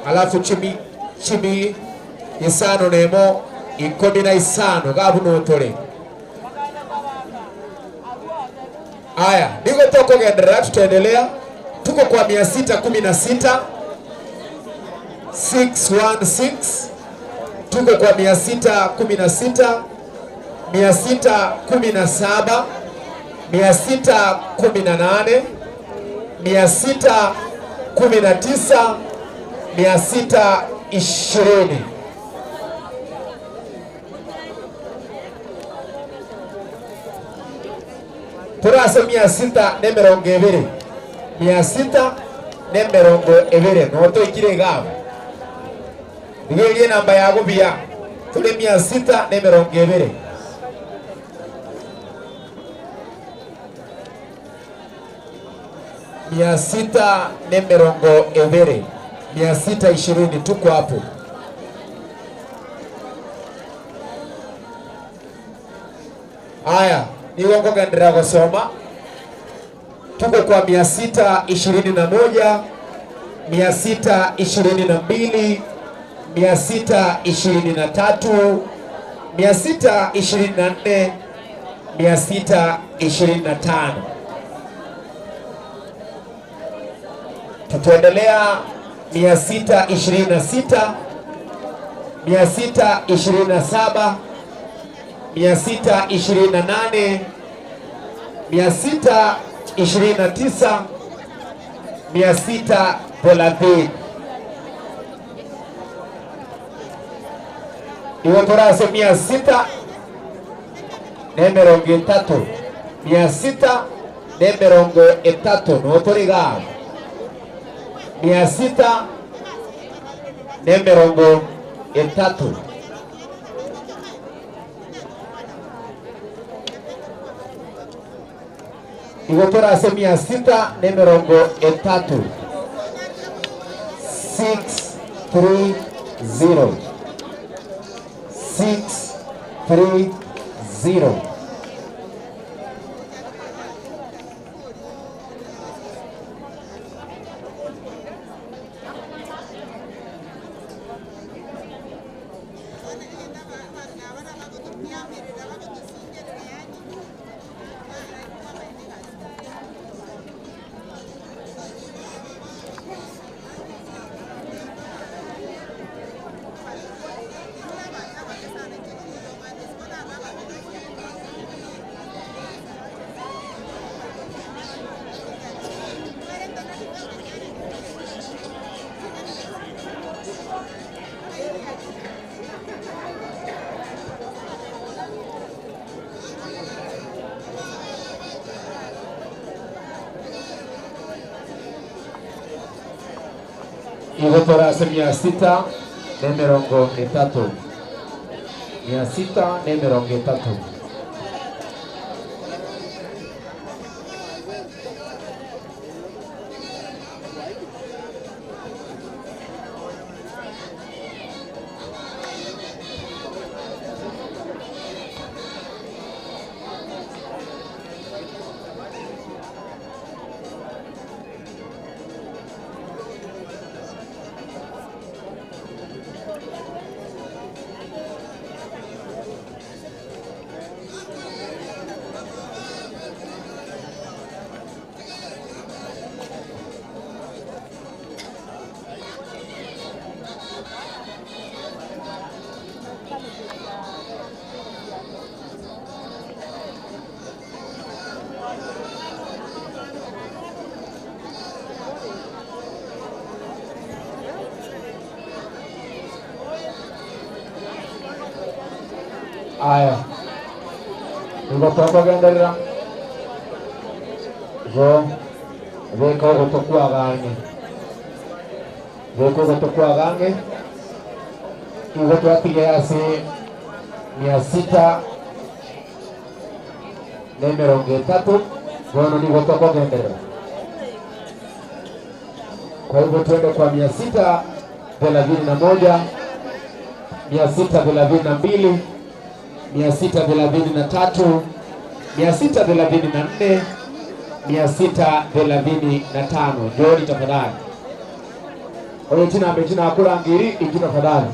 [SPEAKER 1] alafu 5 nemo 15 gabu notore. Aya, niko toko gendera, tutaendelea. Tuko kwa 616, 616. Tuko kwa 616, 617, 618, 619, 620. Turase 620. 620 noto ikire gabo. Ndiye namba yago bia. Tule 620. Mia sita ne mirongo evere 620. Tuko hapo. Aya, niwongo gandira gusoma. Tuko kwa 621, 622, 623, 624, 625. Tutaendelea 626, 627, 628, 629, 630. Igotorase 600 na mirongo itatu. 600 na mirongo itatu noturiga. 600 na mirongo itatu. Igotorase 600 na mirongo itatu. 630. 630. Igotorase 600 na mirongo itatu. 600 na mirongo itatu. Aya. Igotoka genderera. Zo. Veko gotokuwa gange. Veko gotokuwa gange. Igotoka tigase 600 na mirongo itatu. Gono ni gotoka genderera. Kwa hivyo tuende kwa 631, 632, 633, 634, 635. Njoni tafadhali. Oyo china mechina akula ngiri ikina tafadhali.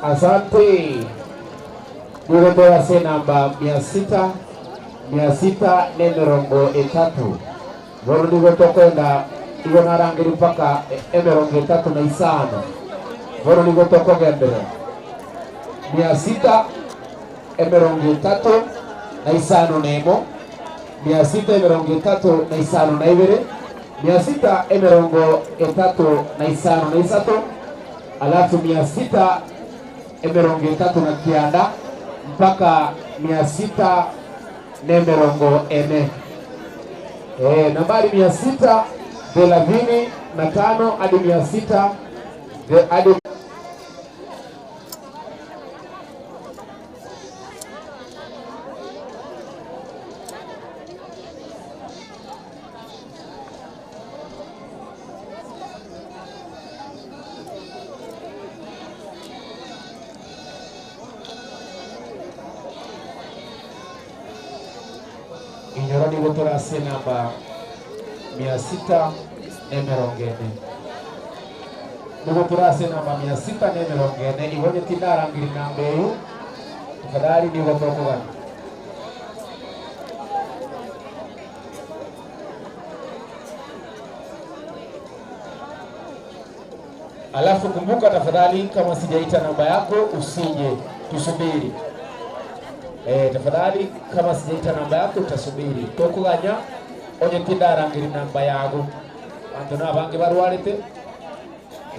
[SPEAKER 1] Asante. Nigotoa namba 600 na mirongo itatu. Bono nigo tokwenda igo narangiri mpaka 35. Bono nigo tokogendera 635 nemo 635 na ibere 635 alafu 630 mpaka 640. Nambari 635 hadi 600 hadi Inyoroni gotora se namba 640. Nigotora se namba 640 ibonye tindarangiri namba eyo tafadhali nigotoka. Alafu kumbuka tafadhali, kama sijaita namba yako usije, tusubiri. Tafadhali kama sijaita namba yako utasubiri. Tokuganya onye tindarangiri namba yago. Anto na bangi barwarite.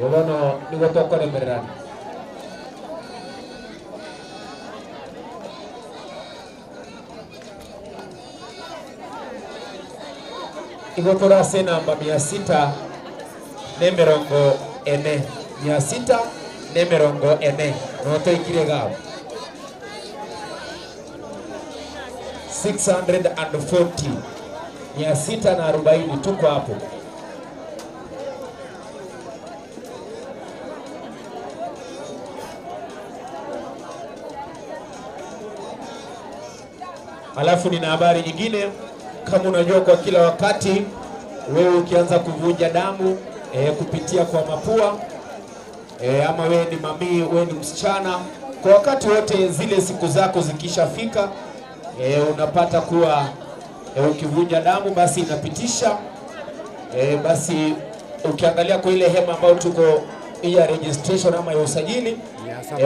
[SPEAKER 1] Yobono nigo tokoremererana. Igotora se namba 640. 640 noto ikire gao 640 640 tuko hapo. Alafu nina habari nyingine, kama unajua kwa kila wakati wewe ukianza kuvuja damu kupitia kwa mapua ama wewe ni mami, wewe ni msichana, kwa wakati wote zile siku zako zikishafika unapata kuwa ukivuja damu basi inapitisha basi ukiangalia kwa ile hema ambayo tuko ya registration ama ya usajili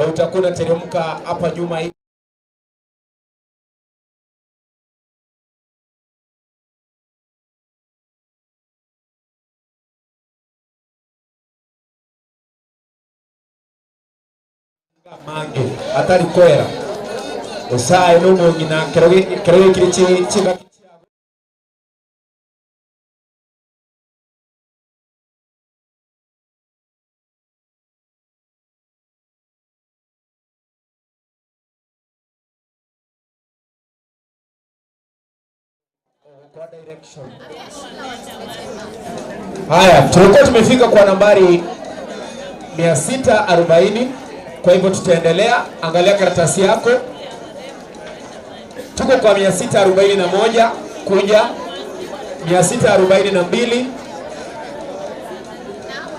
[SPEAKER 1] utakuwa unateremka hapa nyuma hii. Mange atari kwera usaye n'umugina keroge kiri chiga kwa direction. Haya, tulikuwa tumefika kwa nambari 640. Kwa hivyo tutaendelea. Angalia karatasi yako, tuko kwa 641 kuja 642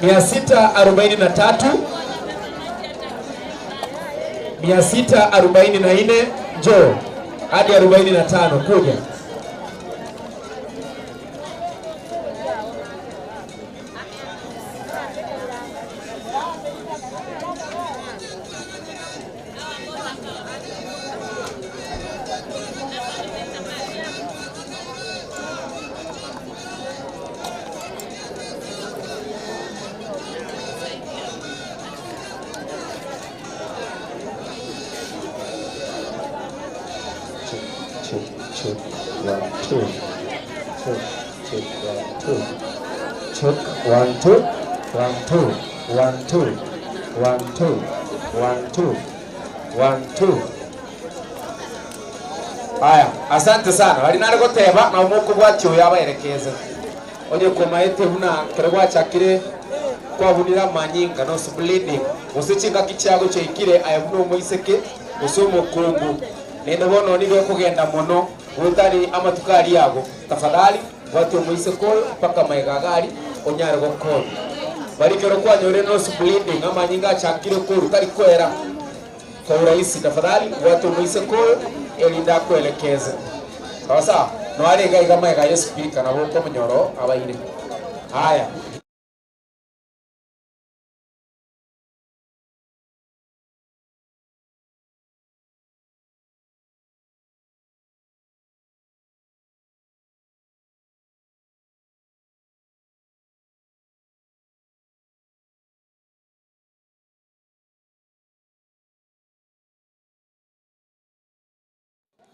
[SPEAKER 1] 643 644 njoo hadi 45 kuja. Check 1 2 1 2 1 2 1 2 1 2 1 2. Haya, asante sana. Wali nare goteba na umuko bwacho yabayerekeze. Onye komaete huna keregwa chakire kwa bunira manyinga no bleeding. Usichinga kichago cyo ikire ayabuno moiseke usomo kungu. Nendo bono nigo kugenda muno utari amatukari yago. Tafadhali watu moiseko paka maigagari onyare gokora. Barikero kwa nyore no bleeding amanyinga chakire ko utari kwera. Kwa urahisi tafadhali watu moiseko elinda kuelekeza. Sawa sawa. no ari ga igama ga speaker na woko mnyoro abaire haya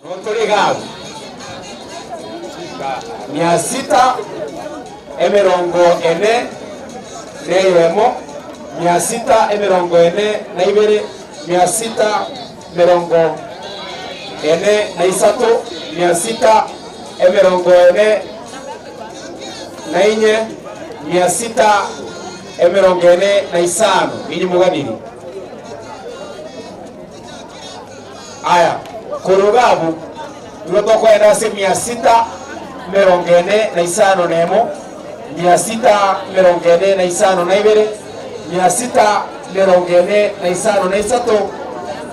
[SPEAKER 1] Notoregao 640 neyemo 640 na ibere 640 na isatu 640 na inye 640 na isano ini muganiri aya kurugabu tulotokwenda se 640 na isano nemo 640 na isano na ibere 640 na isano na isatu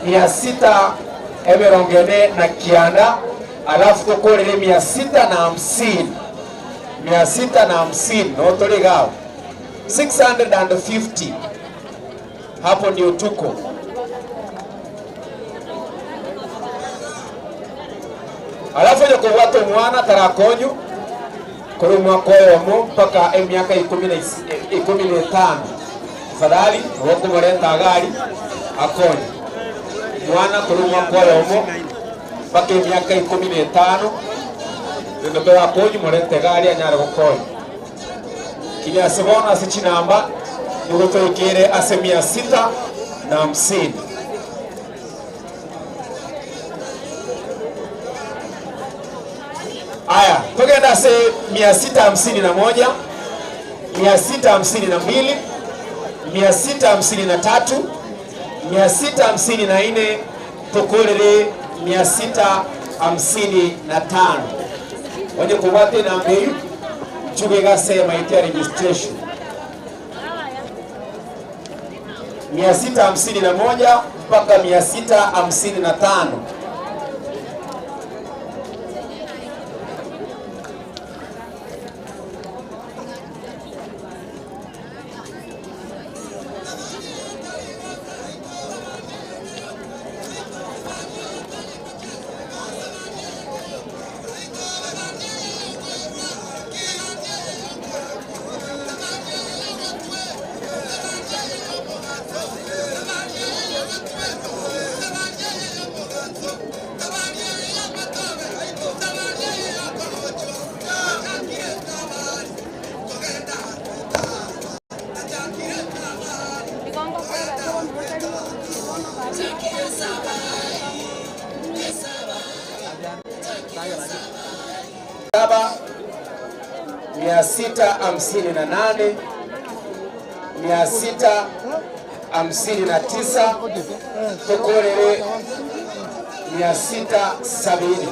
[SPEAKER 1] 640 na kianda alafu tukorere 650 no tolegao 650 hapo ndio tuko. Alafu nyo kuwato mwana tarakonyu kuri mwaka omo mpaka miaka 15 fadhali wako marenta gari akonyu mwana kuri mwaka omo mpaka miaka 15 ndio bera akonyu marenta gari anyara gukonyu kile asibona asichinamba ndio toikere ase 650. Aya, tugenda se 651, 652, 653, 654, tukorere 655. Wenye kuwate na mbeyu, chugega se maitia registration. 651 mpaka 655. Saba 658 659 tukorere 670.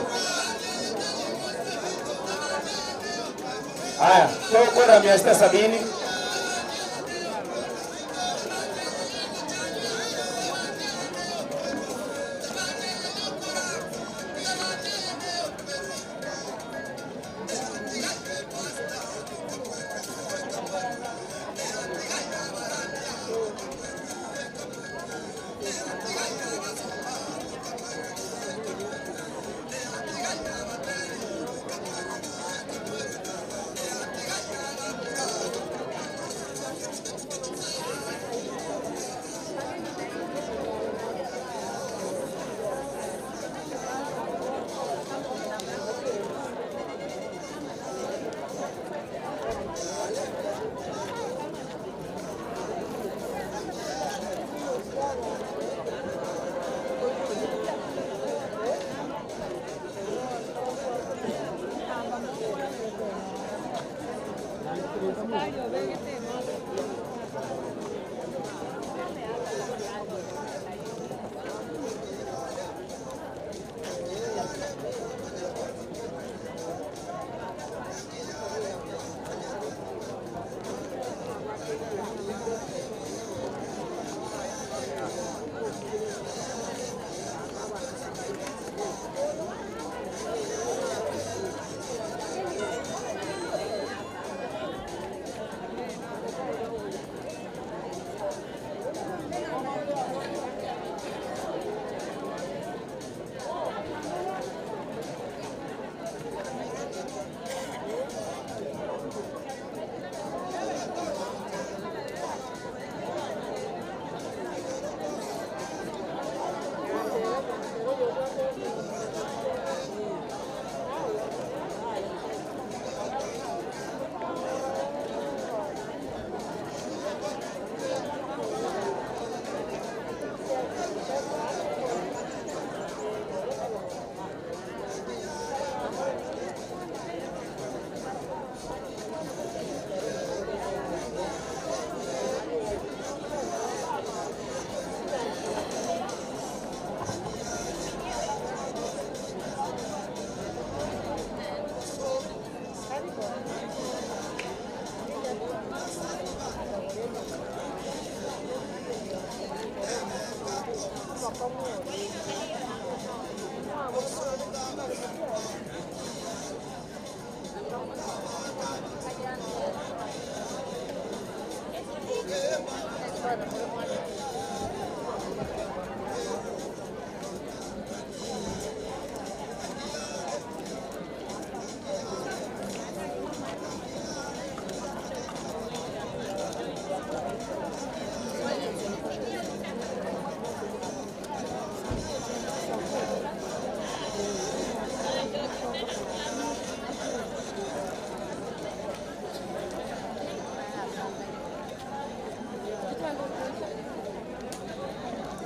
[SPEAKER 1] Haya, tukora 670.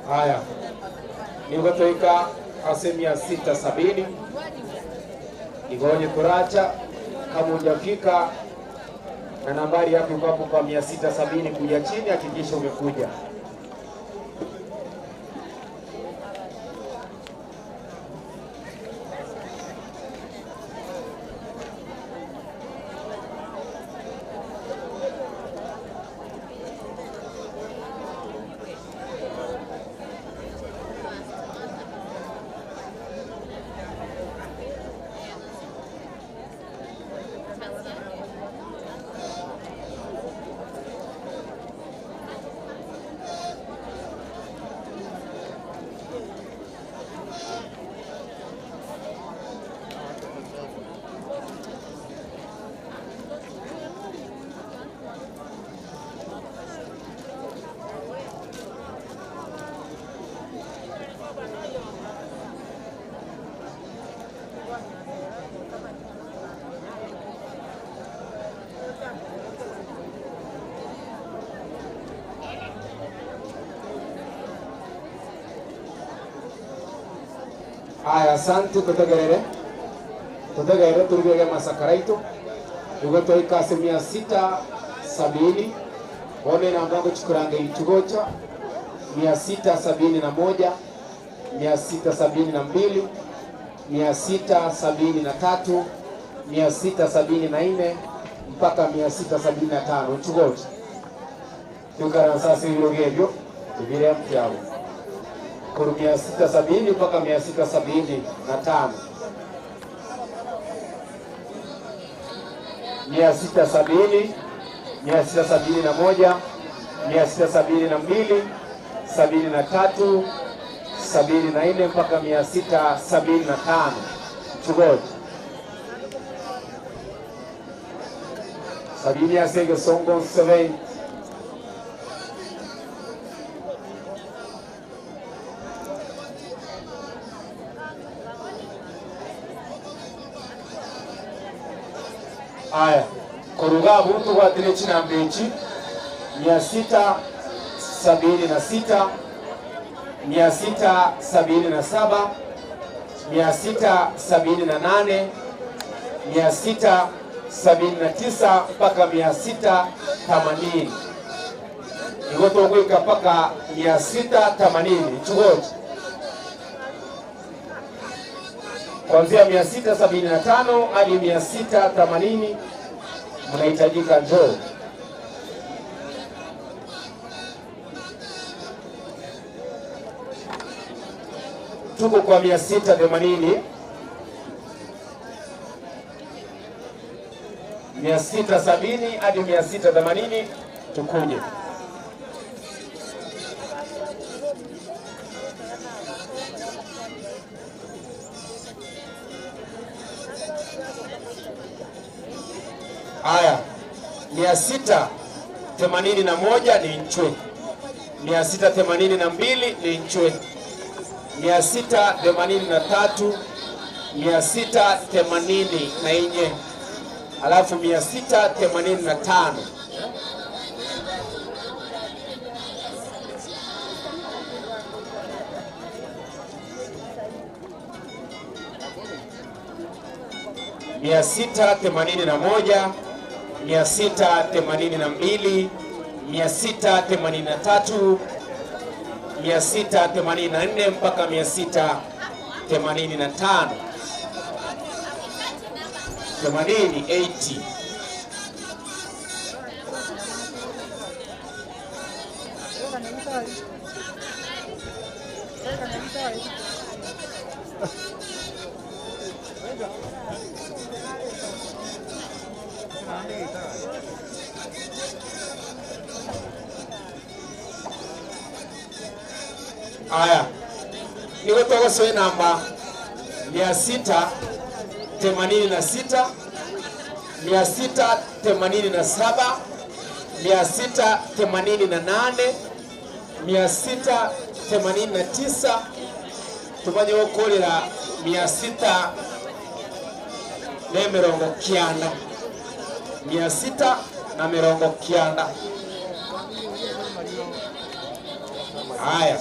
[SPEAKER 1] Haya, nigotwika asilimia 670 igonye kuracha kama hujafika na nambari yako iko hapo kwa 670 kuja chini, hakikisha umekuja. Aya, asante kutegerere turugege masakaraito ugoto ikase 670 one na mbango chukurange itugocha 671 672 673 674 mpaka 675 chugocha tukara sasa irogebyo tubire mtyao kuru 670 mpaka 675 670 671 672 73 74 mpaka 675 chugoja sabini ya sege songo 7 aya koruga buntu wa tine china mbechi 676 677 678 679 mpaka 680 igotogwika mpaka 680 chugoji kuanzia 675 hadi 680 mnahitajika njoo. Tuko kwa 680 670 hadi 680 tukuje. Aya, 681 ni nchwe, 682 ni nchwe, 683 684 alafu 685 681 682 683 684 mpaka 685 80. Aya. Niko toka soe namba 686, 687, 688, 689 tubanye okolera 690 690. Haya.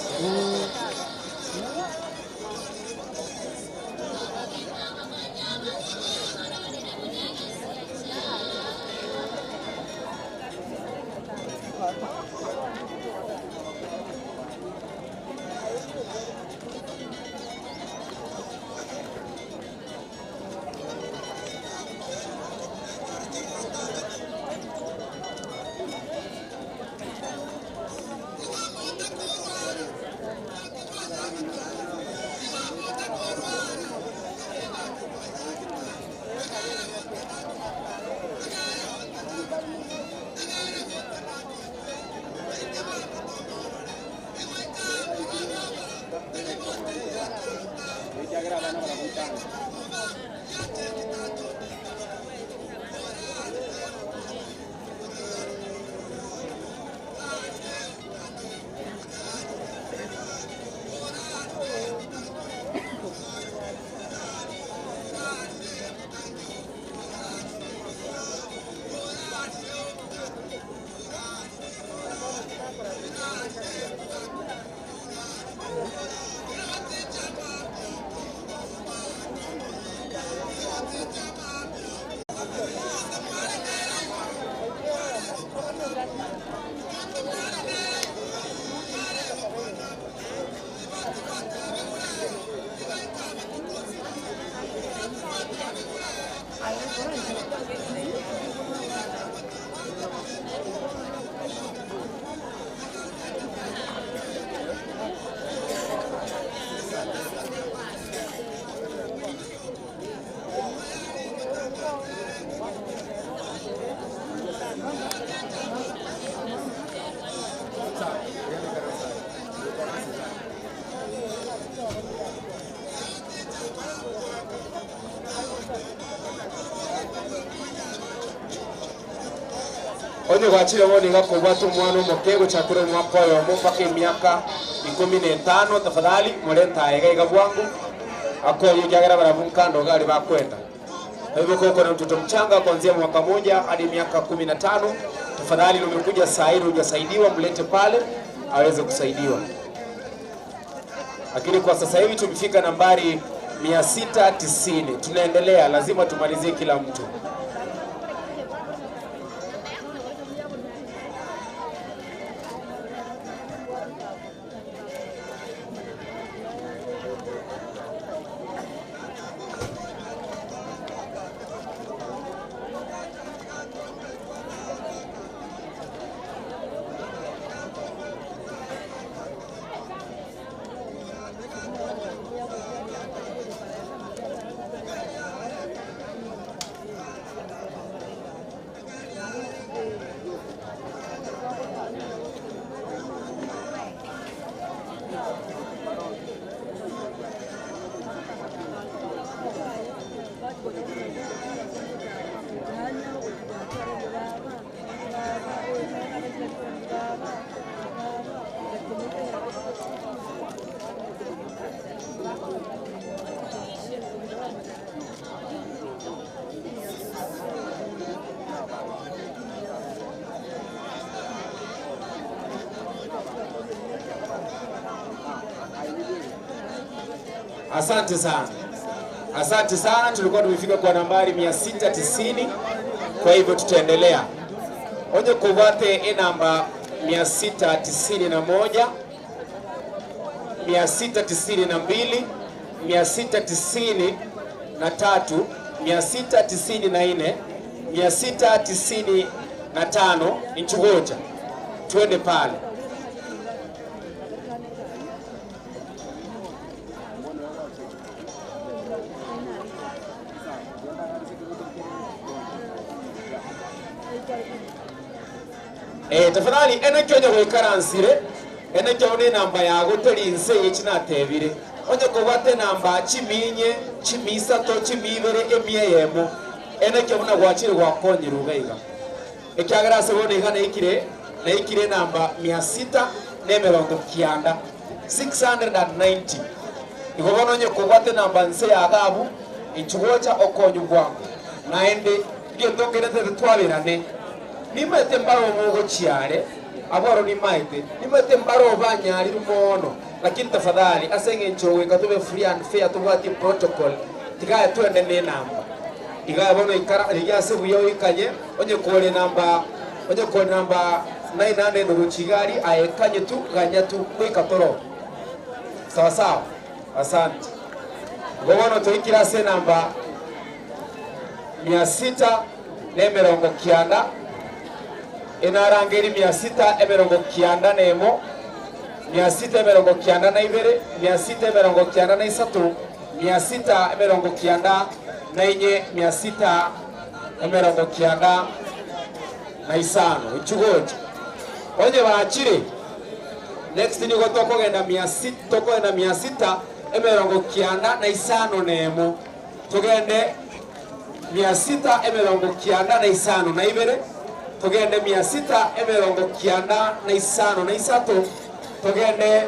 [SPEAKER 1] Onye gwachira woni ngakobwata umwana umukego chakure mwaka yo mpaka imyaka 15 tafadhali mulenta yega bwangu akoyo jagara baravunkando gali bakwenda. Hivyo koko na mtoto mchanga kuanzia mwaka 1 hadi miaka 15 tafadhali umekuja saa hili hujasaidiwa mlete pale aweze kusaidiwa. Lakini kwa sasa hivi tumefika nambari 690. Tunaendelea, lazima tumalizie kila mtu. Asante sana. Asante sana, tulikuwa tumefika kwa nambari 690. Kwa hivyo tutaendelea. Onye kuvate namba 691, 692, 693, 694, 695 inchugoja. Tuende pale. Tafadhali ena kyonya wekaransire ene kyone namba ya guteri nse yechina tebire onye kobate namba chiminye chimisa to chimibere emie yemo ene kyona gwachire gwakonyiruga iga ekyagara sebone iga na ikire namba 690 690 igobono nye kobate namba nse ya gabu ichugocha okonyu bwangu naende giondokerete twabirane nimete mbaro mugo chiare aboro ni maite nimete mbaro banyari rumono lakini tafadhali asenge nchowe katube free and fair tubati protocol tikaya tuende ne namba igaya bono ikara rigase buyo ikanye onye kole namba 98 ndo chigari ayekanye tu ganya tu kwikatoro sawa sawa asante gobono to ikirase namba 690 enarangeri 690 nemo 692 693 694 695 ichugoje onye baachire next ni gotoko genda 600 toko na 695 nemo tugende 695 na ibere tugende 695 tugende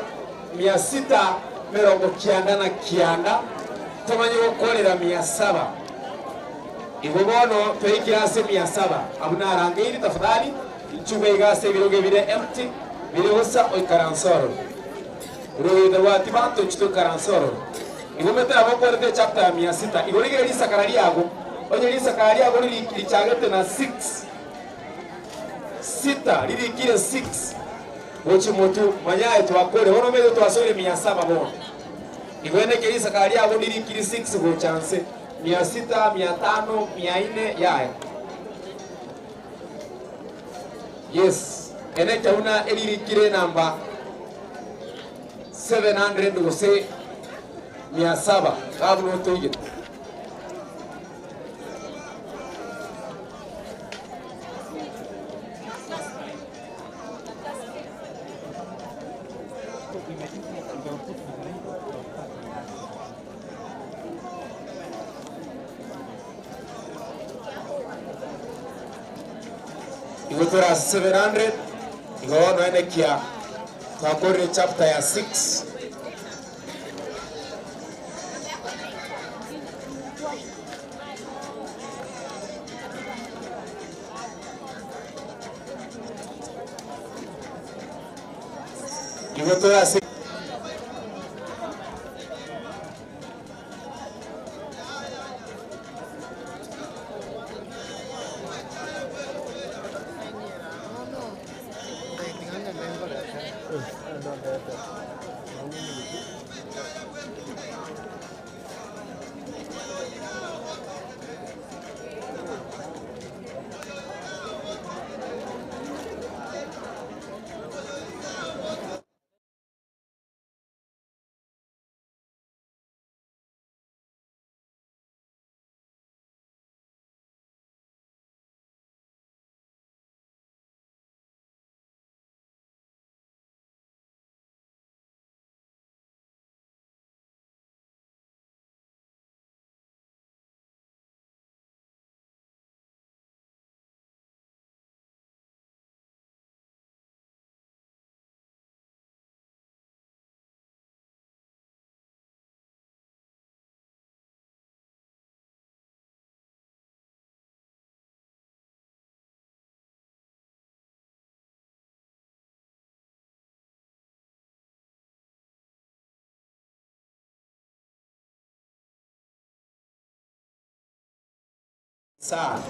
[SPEAKER 1] 699 tumanyi gukorera 700 igobono twikirase 700 abuna rangiri tafadhali ichube igase biroge bire empty bire hosa oikaransoro roida wati banto chito karansoro igomete abakorete chapter 600 igorigere lisakarari yago onye lisakarari yago lichagete na 6 lili kile 6 wochi motu manyaye twakore hono medo twasore 700 bono igwene kile lisakarari yago lili kile 6 go chance 600 500 400 yae yes ene tauna elili kile namba 700 gose 700 kabno toje igotora 700 igono ene kia twakore chapter ya 6 igotora 6 Sawa.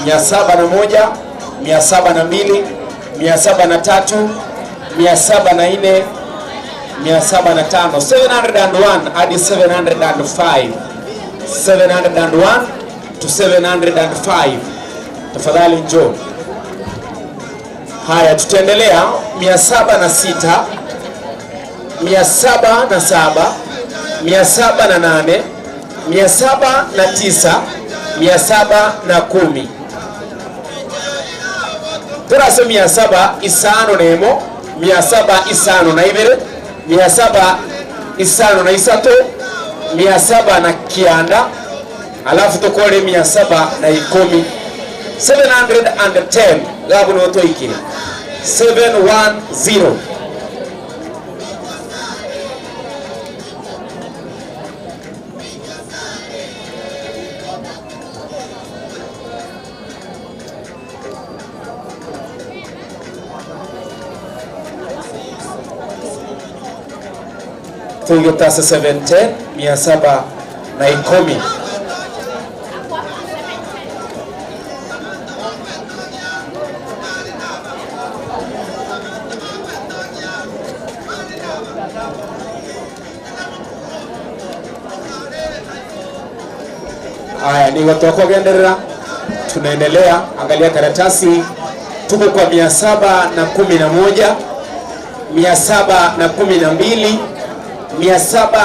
[SPEAKER 1] 701, 702, 703, 704, 705, 701 hadi 705. 701 to 705. Tafadhali njoo. Haya, tutaendelea 706, 707, 708, 709, 710. turase 751 752 753 709 alafu tukole 710 710 gabu no toikire 710 Toyota 710 710. Haya, ni watu kuendelea. Tunaendelea, angalia karatasi. Tuko kwa 711, 712, 700